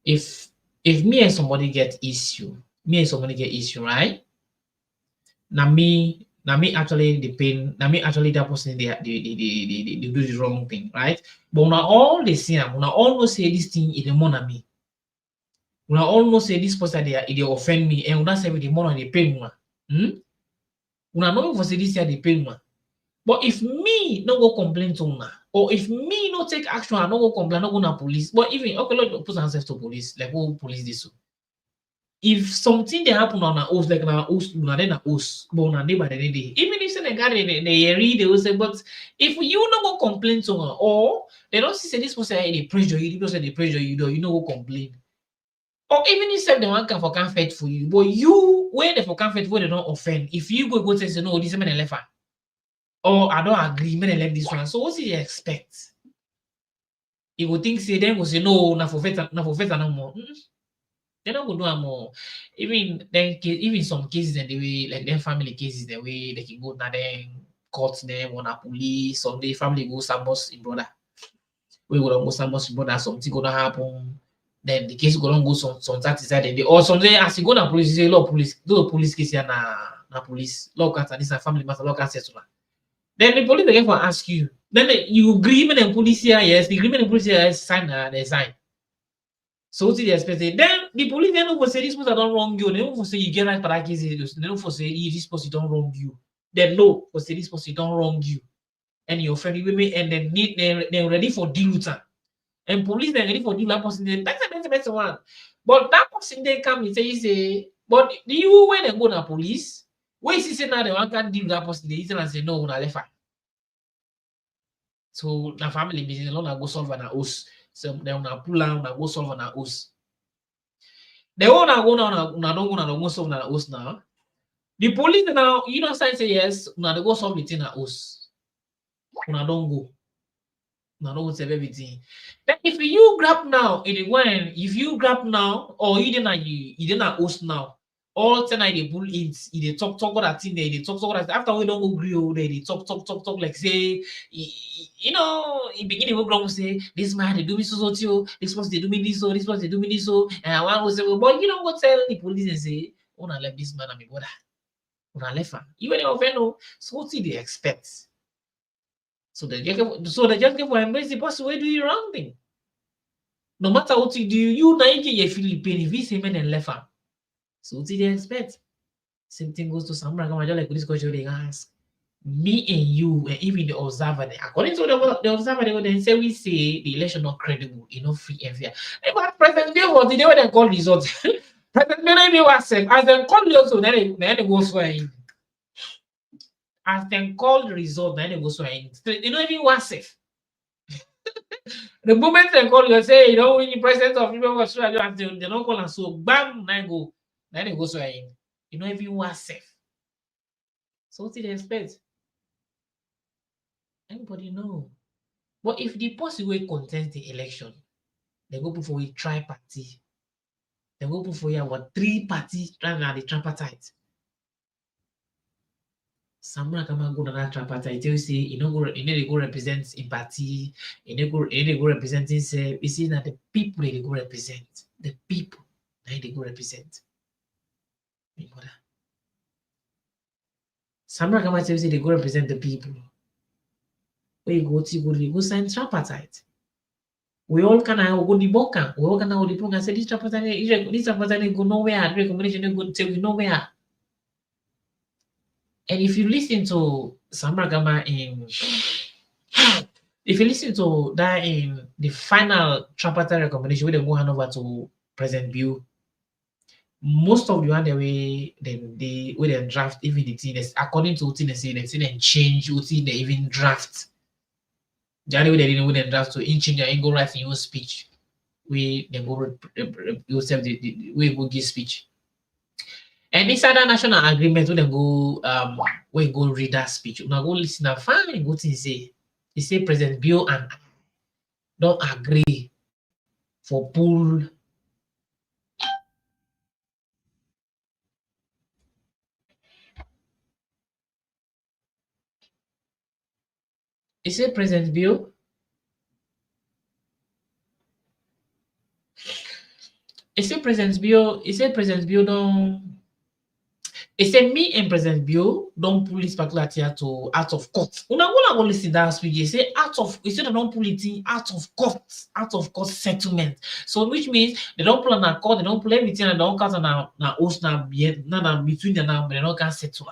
If me and somebody get issue, right? Now me actually the pain, now me actually that person they do the wrong thing, right? But now all they see, now all know say this thing is the more me. Now all know say this person they offend me, and una say with the more they pay me. Una know for say this year they pay me. But if me no go complain to una, or if me no take action, I no go complain, no go na police. But even okay, let's put ourselves to police, like who police this. If something they happen on a house, like na house, una then a house, but una neighbor they even if say they read, they will say, but if you no go complain to una, or they don't see say this person they pressure you, because they pressure you, do you no go complain. Or even if they want for comfort for you, but you where they for comfort where they don't offend. If you go say no, this man left. Or I don't agree, may left this one. So what do you expect? You would think say them will say no, na for no more. They don't go do more. Even then, even some cases and the way like them family cases, the way they can go now then court them on a police, some the family go sambos in brother. We go go sambos in brother, something gonna happen. Then the case go go some that side and or someday as you go to police, you say law police, do police case here na police, law can't this a family matter, law can't settle. Then the police again for ask you. Then you agreement and police here, yes, the agreement and police here is sign, they sign. So what do you expect? Then the police then will say this person don't wrong you. They will say you get right for that case. They don't say this person don't wrong you. Then no, for say this person don't wrong you. And your friend women and then they're ready for deal with her. And police they're ready for deal that person. That's the best one. But that person they come and say, but do you when they go to police? When you say now they want to deal with that person, they say no, na left. So the family business alone go solve an house. So they wanna pull out go solve an house. They wanna go now, don't go solve an house now. The police now, you know, say yes, now they go solve it in a house. Una don't go. Now don't save everything. Then if you grab now, if you grab now, or you didn't host now. All tonight they pull it, they talk what that thing, they talk that after we don't agree, they talk like say, you know, in beginning we go say this man they do me so too, this person they do me this so, this person they do me this so, and I want to say, well, but you don't go tell the police and say, oh, I left this man and me brother, oh, I left him. Even if offend, so what do they expect? So they just give for embrace the person who do you wrong thing. No matter what you do, you now you get your Philippine if you say men and left him. So what do they expect? Same thing goes to Samura Kamara, just like this question they ask. Me and you, and even the observer, according to the observer, they say we say the election not credible, free and fair. But President Bill was the day when they call results. President Bill was said, as they call results, then they go swear in. As they call the result, then they go swear in. They don't even want safe. The moment they call you, say, when the president of people was swear, they don't call and so bam, then they go swear in. You know, if you want safe. So what did they expect? Anybody know? But if the person will contest the election, they go put for a tripartite. They go put for what 3 parties rather than the tripartite. Samura Kamara go to that tripartite. You say you know they go represent in party. You go representing say you see that the people they go represent. The people they go represent. Samura Kamara say they go represent the people. Where you go sign tripartite. We all can go the boka. We all can go the boka. Say this tripartite go nowhere. Recommendation go take you nowhere. And if you listen to Samura Kamara if you listen to that in the final tripartite recommendation, where they go hand over to President Bill, most of the one the way they draft even the thing according to what they say, they change what they even draft. The other way they didn't when draft to change and go write in your speech. We they go yourself the way go give speech. And inside that national agreement, when they go we go read that speech, now go listen and fine what he say. He say President Bill and I don't agree for pull Is it President Bill? Is it President Bill? Is it President Bill don't? It said me and President Bill don't pull this particular theater to out of court. Una go listen that speech. He say out of. He said they don't pull it in out of court settlement. So which means they don't pull on a court, they don't pull everything, and they don't cast na host na between them now, but they don't can settle.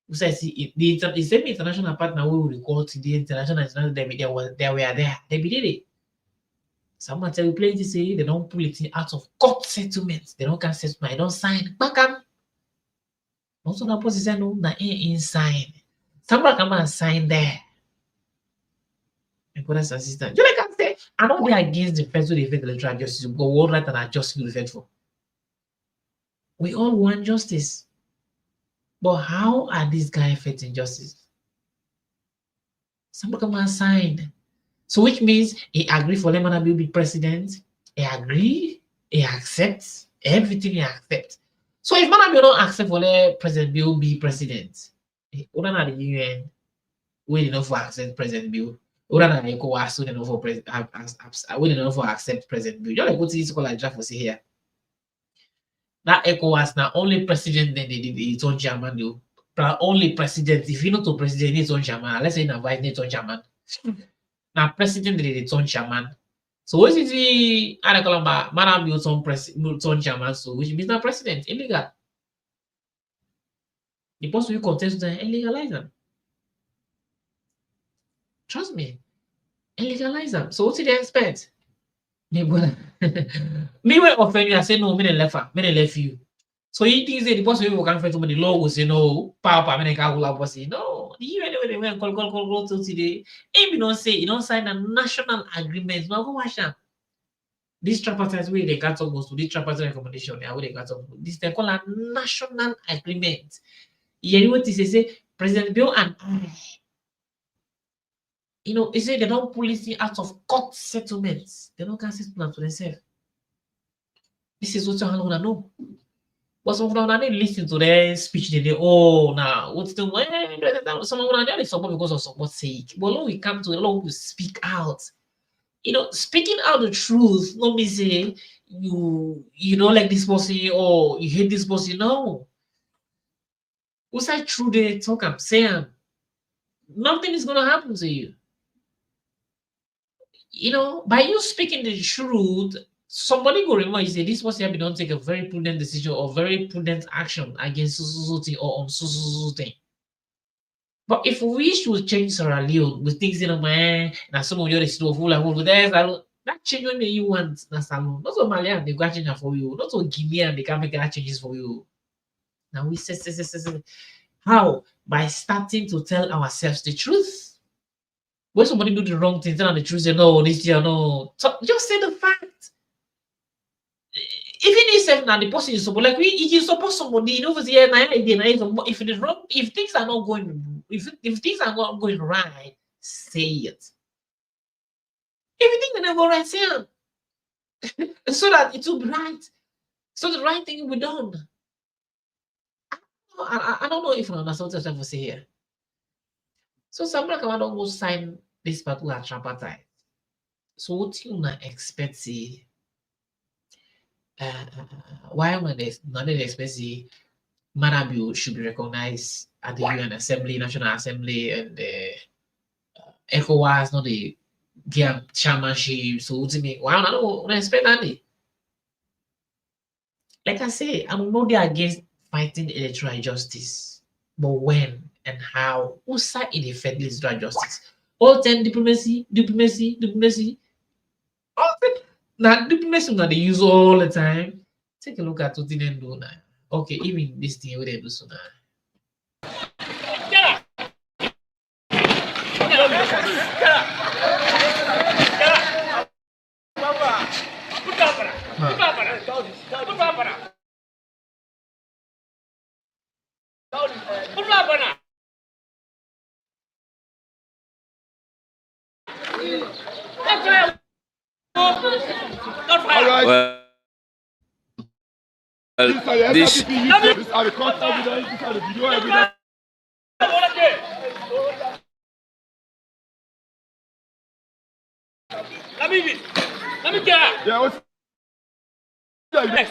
You say see the same international partner we will record the international they were there. They did it. Someone tell you plenty say they don't pull it in out of court settlement. They don't can settle. They don't sign. Back also, na post say no, na sign. Samura Kamara sign there. My brothers and sisters, you can say, I don't be against the first to defend electoral justice, but what right and justice to defend for. We all want justice. But how are these guys fighting justice? Samura Kamara signed. So which means he agreed for Lemana to be president. He agree, he accepts everything he accepts. So if Manabi don't accept for President Bill be president, what are the UN we didn't for accept President Bill? What are the ECOWAS we didn't for we didn't for accept President Bill? You like what this called like draft for see here. That ECOWAS now only president then they did its own chairman though. Only president. If you not to president, its own chairman. Let's say na vice its own chairman. Now president they did its own chairman. So what is the Anakalamba Madam Bill own chairman? So which means the president illegal. The person who contest them and legalize them. Trust me, and legalize them. So what do they expect? Me will offend you and say no, me left you. So he thinks that the person who can fight the law will say no, Papa, me can't hold say no. You anyway when call to today. If you don't say you don't sign a national agreement, now go watch them. This tripartite way they got almost to this tripartite recommendation. How they got this they call a national agreement. You know what they say? President Bill and I. You know, they say they don't pull it out of court settlements. They don't can settle to themselves. This is what you want to know. But some of them they listen to their speech. They oh now what's the way? Some of them they support because of support's sake. But when we come to the law, we speak out. You know, speaking out the truth. Not me say you don't like this person or you hate this person. No. Who said true? They talk. I'm saying nothing is gonna happen to you. You know, by you speaking the truth, somebody go remember you say this person have don't take a very prudent decision or very prudent action against so thing or on so thing. But if we should change Sierra Leone with things in a man and some of your stuff full of that change when you want na salon. Not so Malian they got change for you, not so Guinea and they can make that changes for you. Now we say how? By starting to tell ourselves the truth. When somebody do the wrong thing, tell them the truth, say no, this year, no. So just say the fact. Even if now the person is support, like if you support somebody, you know, if it is wrong, if things are not going, if things are not going right, say it. If you think they're not going right, say it. So that it will be right. So the right thing will be done. I don't know if I understand what I'm trying to say here. So Samura Kamara don't go sign this particular tripartite. So what you not expect see? Why when they not expect see Manabu should be recognized at the UN Assembly, National Assembly, and the ECOWAS, not the game chairmanship. So what me? Why I don't expect that? Like I say, I'm not there against fighting electoral justice, but when and how? Who side in the federal electoral justice? All 10 diplomacy. All 10. Now diplomacy that they use all the time. Take a look at what they do now. Okay, even this thing we they do so now. This Let me get out. Yeah, what's Yes.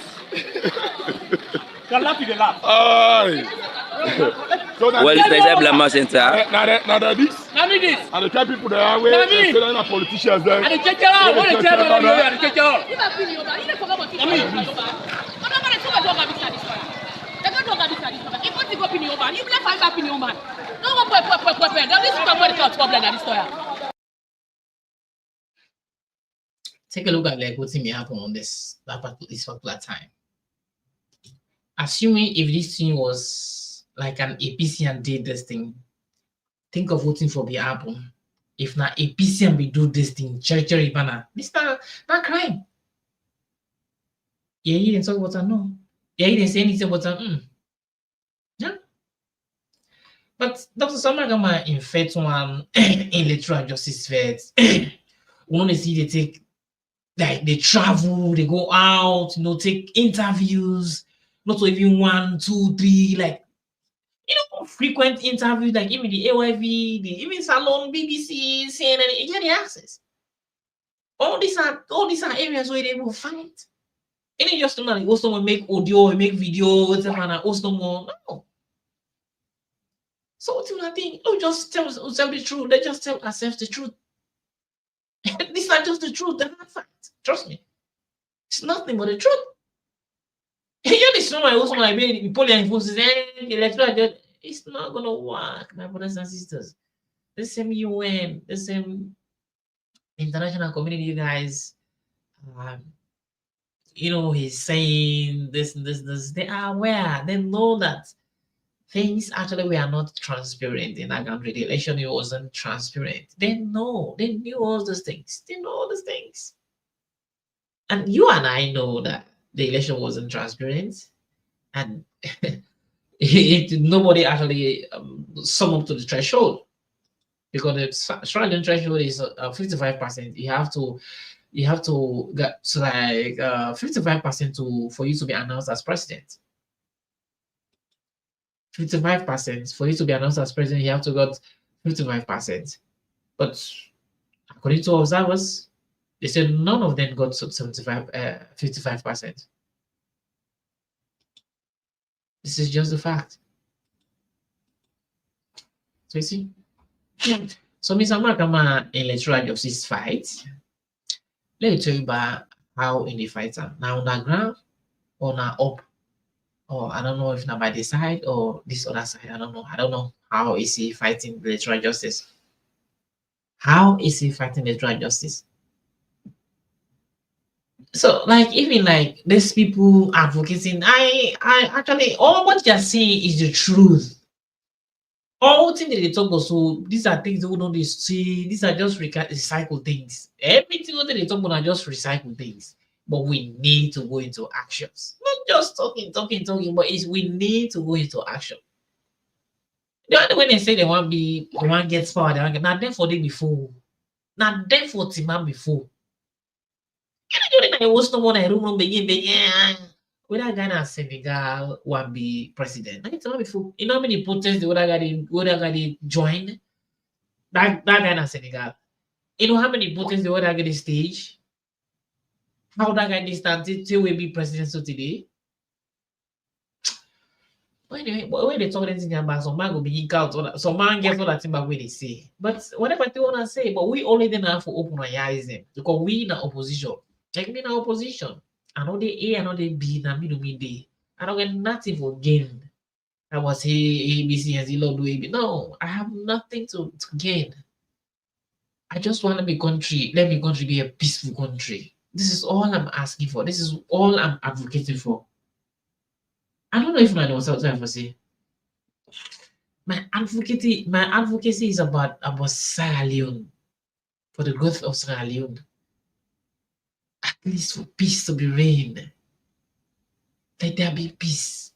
The laugh is the laugh. well, it's the Blama Center. Now this. Now me this. And the kind people that are where the politicians there. And the check out. What the check out? And the check out. Take a look at like what's may happen on this particular time. Assuming if this thing was like an APC and did this thing, think of voting for the happen. If not APC and we do this thing, cherry banner, this not crime. Yeah, you didn't talk about no. Yeah, you didn't say anything about yeah. But Dr. Samura Kamara in fact one in electoral justice fact, we want to see they take like they travel, they go out, take interviews, not so even 1, 2, 3, like frequent interviews, like even the AYV, even Salon, BBC, CNN, you get the access. All these are areas where they will fight. And it just not like also make audio, make video, whatever, and also more. No. So what do you think? Oh, just tell the truth. They just tell ourselves the truth. These are just the truth. They're not facts. Trust me. It's nothing but the truth. It's not my also my baby. Police forces. It's not gonna work, my brothers and sisters. The same UN, the same international community, you guys. He's saying this. They are aware. They know that things actually were not transparent in that country. The election wasn't transparent. They know. They knew all those things. They know all those things. And you and I know that the election wasn't transparent, and nobody actually sum up to the threshold, because the Australian threshold is 55%. You have to get to like 55% for you to be announced as president. 55% for you to be announced as president, you have to get 55%. But according to observers, they said none of them got 55%. This is just the fact. So you see, so Ms. Samura Kamara in electoral justice fight. Let me tell you about how in the fight now on the ground or now up, or I don't know if now by the side or this other side. I don't know how is he fighting electoral justice. How is he fighting electoral justice? So like even like these people advocating, I actually all what you're saying is the truth. All things that they talk about, so these are things they don't see. These are just recycled things. Everything that they talk about are just recycled things. But we need to go into actions. Not just talking, but we need to go into action. When they say they want to get power, they want get, not them for they before. Not them for Timam before. I was no one I don't know whether Ghana and Senegal will be president. I tell before, you know how many protests the other guy joined? That Ghana and Senegal. You know how many protests the other guy stage? How that guy started till we be president so today? Anyway, when they talk anything about some man will be out, some man gets all that thing back where they say. But whatever they want to say, but we only then have to open our eyes because we in the opposition. Like me in the opposition. I know the A, I know the B, and me do me day. I don't get nothing for gain. I was A, B, C, and Z, Lord do A, B. No, I have nothing to gain. I just want to be let me country be a peaceful country. This is all I'm asking for. This is all I'm advocating for. I don't know if I know what I'm trying to say. My advocacy is about Sierra Leone, for the growth of Sierra Leone. At least for peace to be reigned. Let there be peace.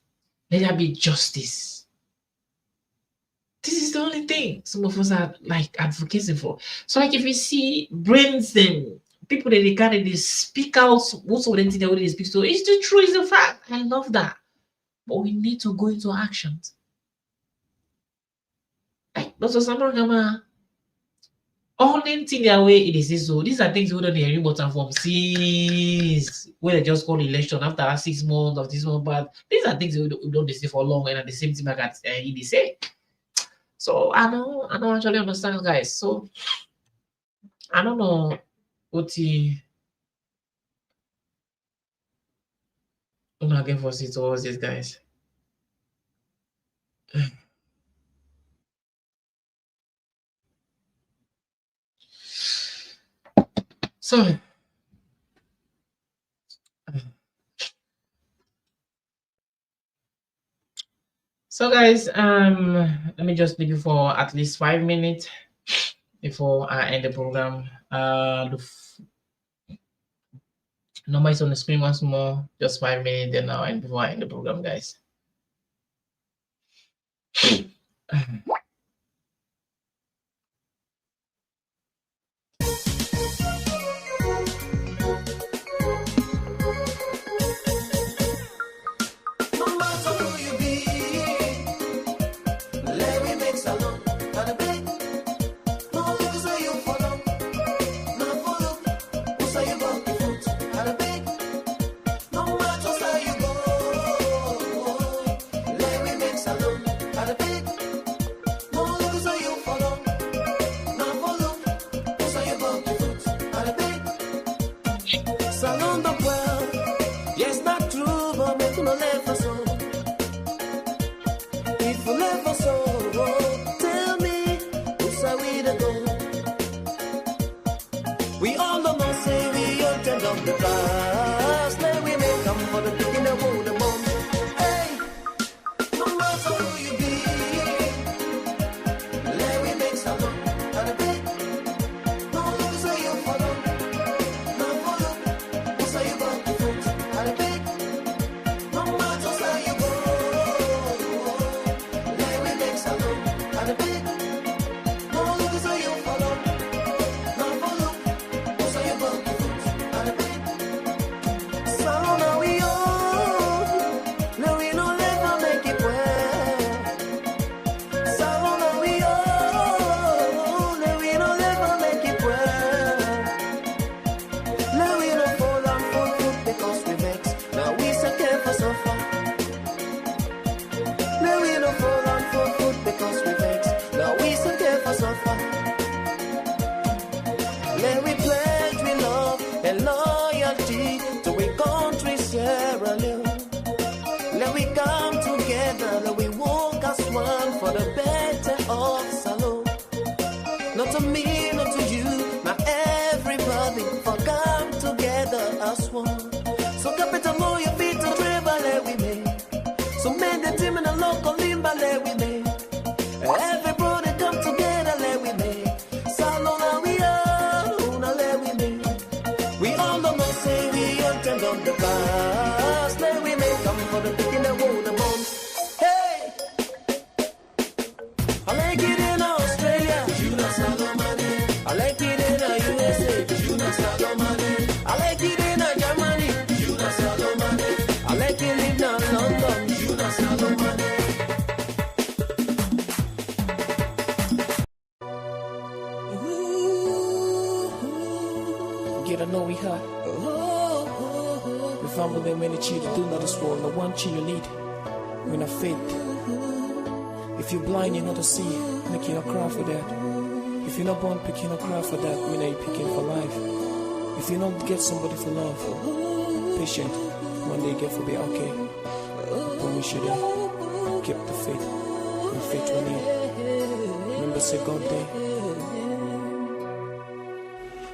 Let there be justice. This is the only thing some of us are like advocating for. So like if you see brains them, people that they speak out most of them think they already speak. So it's the truth, it's the fact. I love that. But we need to go into actions. Like Dr. Samura Kamara, all thing their way it is so. These are things we don't hear about from since where they just call election after 6 months of this month. But these are things we don't see for long, and at the same time, I can they say. So I don't actually understand, guys. So I don't know what he again for it towards these guys. So guys, let me just leave you for at least 5 minutes before I end the program. The number is on the screen once more, just 5 minutes, then I'll end before I end the program, guys. If you're blind, you know to see. Make you not cry for that. If you're not born, pick you not cry for that. Mean that you're picking for life. If you don't get somebody for love, patient. One day you get for be okay. I promise you that. Keep the faith. And faith will need. Remember, say God day.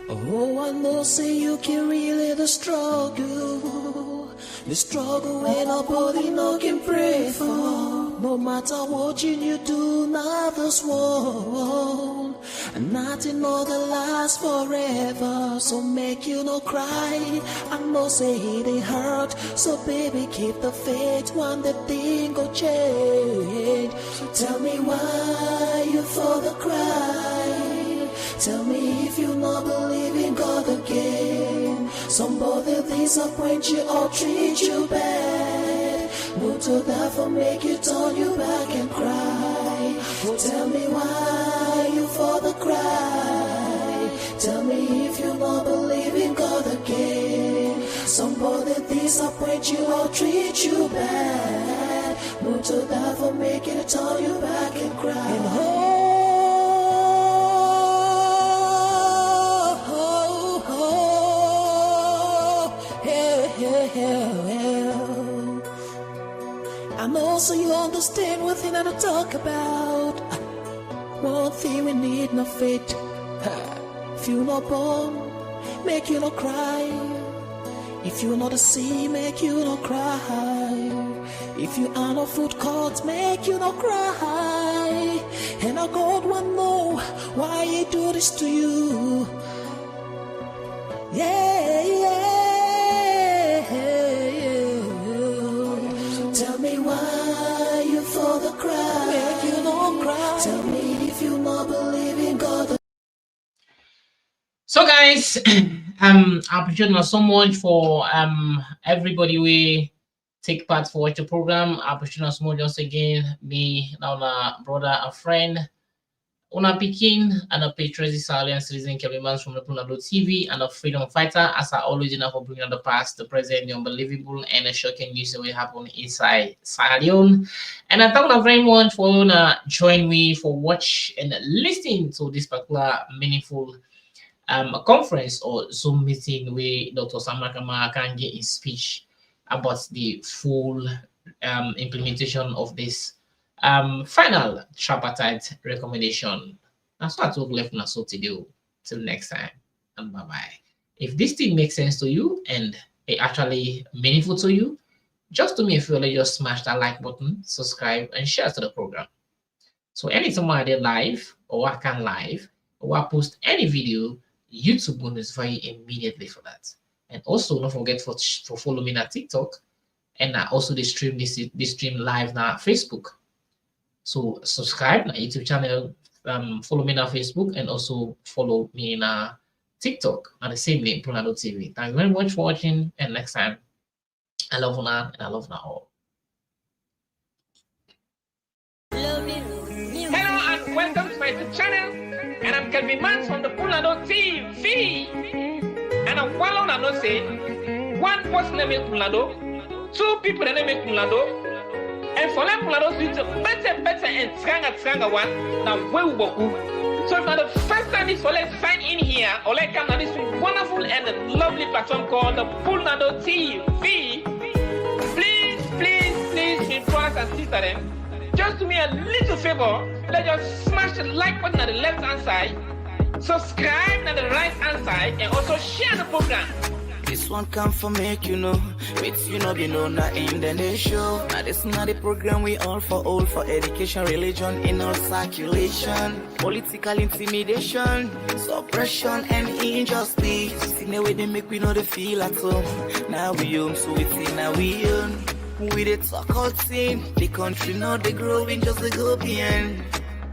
Oh, I know, say you can really the struggle. The struggle when nobody no can pray for. No matter what you do, not this world, and nothing other lasts forever. So make you no cry, I know say it ain't hurt. So baby, keep the faith, one the thing go change. So tell me why you for the cry. Tell me if you not believe in God again. Somebody disappoint you or treat you bad. No to that for make you turn you back and cry. Oh, tell me why you for the cry. Tell me if you not believe in God again. Somebody disappoint you or treat you bad. No to die for making it turn you back and cry. And I know so you understand what thing I talk about. One thing we need no faith. If you not born, make you not cry. If you not see, make you not cry. If you are no food court, make you not cry. And our God will know why He do this to you. Yeah, yeah, yeah. Tell me why you for the cry. Make you not cry. Tell me if you not believe in God. So guys, I appreciate you so much for everybody we take part for watch the program. I appreciate you so much once again. Me, now brother, a friend, Una Pekin, and a patriot silence citizen Kevin from the Punado TV and a freedom fighter. As I always enough for bringing the past, the present, the unbelievable and a shocking news that will happen inside Sierra Leone. And I thank you very much for join me for watch and listening to this particular meaningful conference or Zoom meeting where Dr. Samura Kamara can get his speech about the full implementation of this final tripartite recommendation. That's what we've left now so to do. Till next time, and bye-bye. If this thing makes sense to you and it actually meaningful to you, just do me a favor, just smash that like button, subscribe, and share to the program. So anytime I did live or I can live or I post any video, YouTube will notify you immediately for that. And also don't forget for follow me on TikTok, and also they stream this stream live now Facebook. So subscribe to YouTube channel, follow me on Facebook, and also follow me on TikTok at the same name, Punado TV. Thank you very much for watching, and next time, I love you now, and I love you all. Hello and welcome to my YouTube channel, and I'm Kelvin Mans from the Punado TV. And I'm well on and say one person name is Punado, two people name is Punado, and for them Punado is better and stronger one now way boku. So if not the first time this for let's sign in here or let's come to this wonderful and lovely platform called the Punado TV. Please, my brothers and sisters, just do me a little favor. Let's just smash the like button on the left hand side, subscribe on the right hand side, and also share the program. This one come for make you know, with you know be known not in the nation. Now this not the program we all for education, religion in our circulation, political intimidation, suppression and injustice. In the way they make we know the feel at home. Now we own, so it's in now we own. We the talk out thing, the country not the growing, just the go beyond.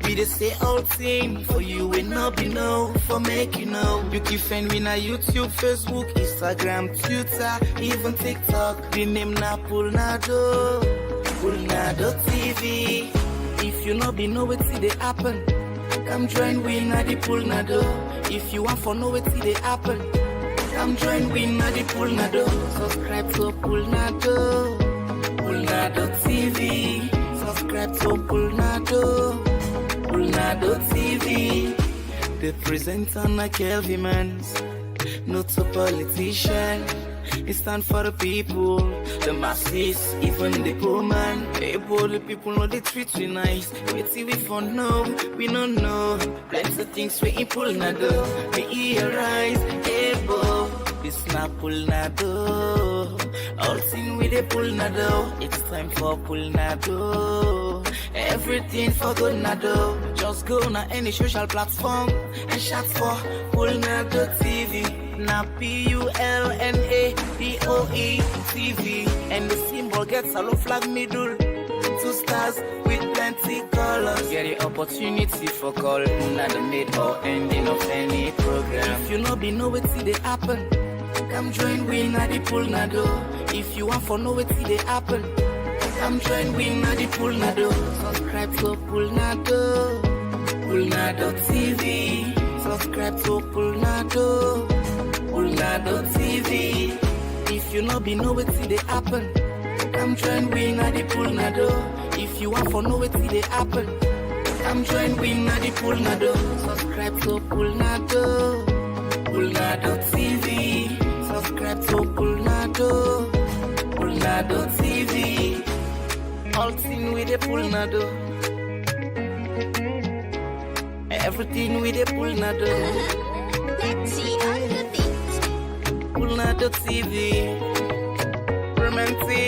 We the say all thing, for you will not be know, for make you know. You can find me na YouTube, Facebook, Instagram, Twitter, even TikTok. The name na Punado TV. If you not be know what see they happen, come join we na the Punado. If you want for know what see they happen, come join we na the Punado. Subscribe to Punado TV. Subscribe to Punado TV. The presenter na Kelvin Mans, not a politician. It stand for the people, the masses, even the poor man. Hey boy, the people know they treat we nice. We see we for know, we don't know. Plenty of things we in Punado, we hear rise. Hey boy, this na Punado. All thing with the Punado, it's time for Punado. Everything for good Nado. Just go na any social platform and shout for Punado TV. Na PULNADOE TV. And the symbol gets a low flag middle. 2 stars with plenty colors. Get the opportunity for call. Not the mid or ending of any program. If you know be know what see they happen, come join we na the Punado. If you want for know what see they happen, come join we na the Punado. Subscribe to Punado TV. subscribe to Pulnado TV. If you no be know what see they happen, come join we na the Pulnado. If you want for know what see they happen, come join we na the Pulnado. Subscribe to Pulnado TV. Subscribe to Pulnado TV. All thing with the Pulnado. Everything with the Pulnado. Pulnado TV. Romantic.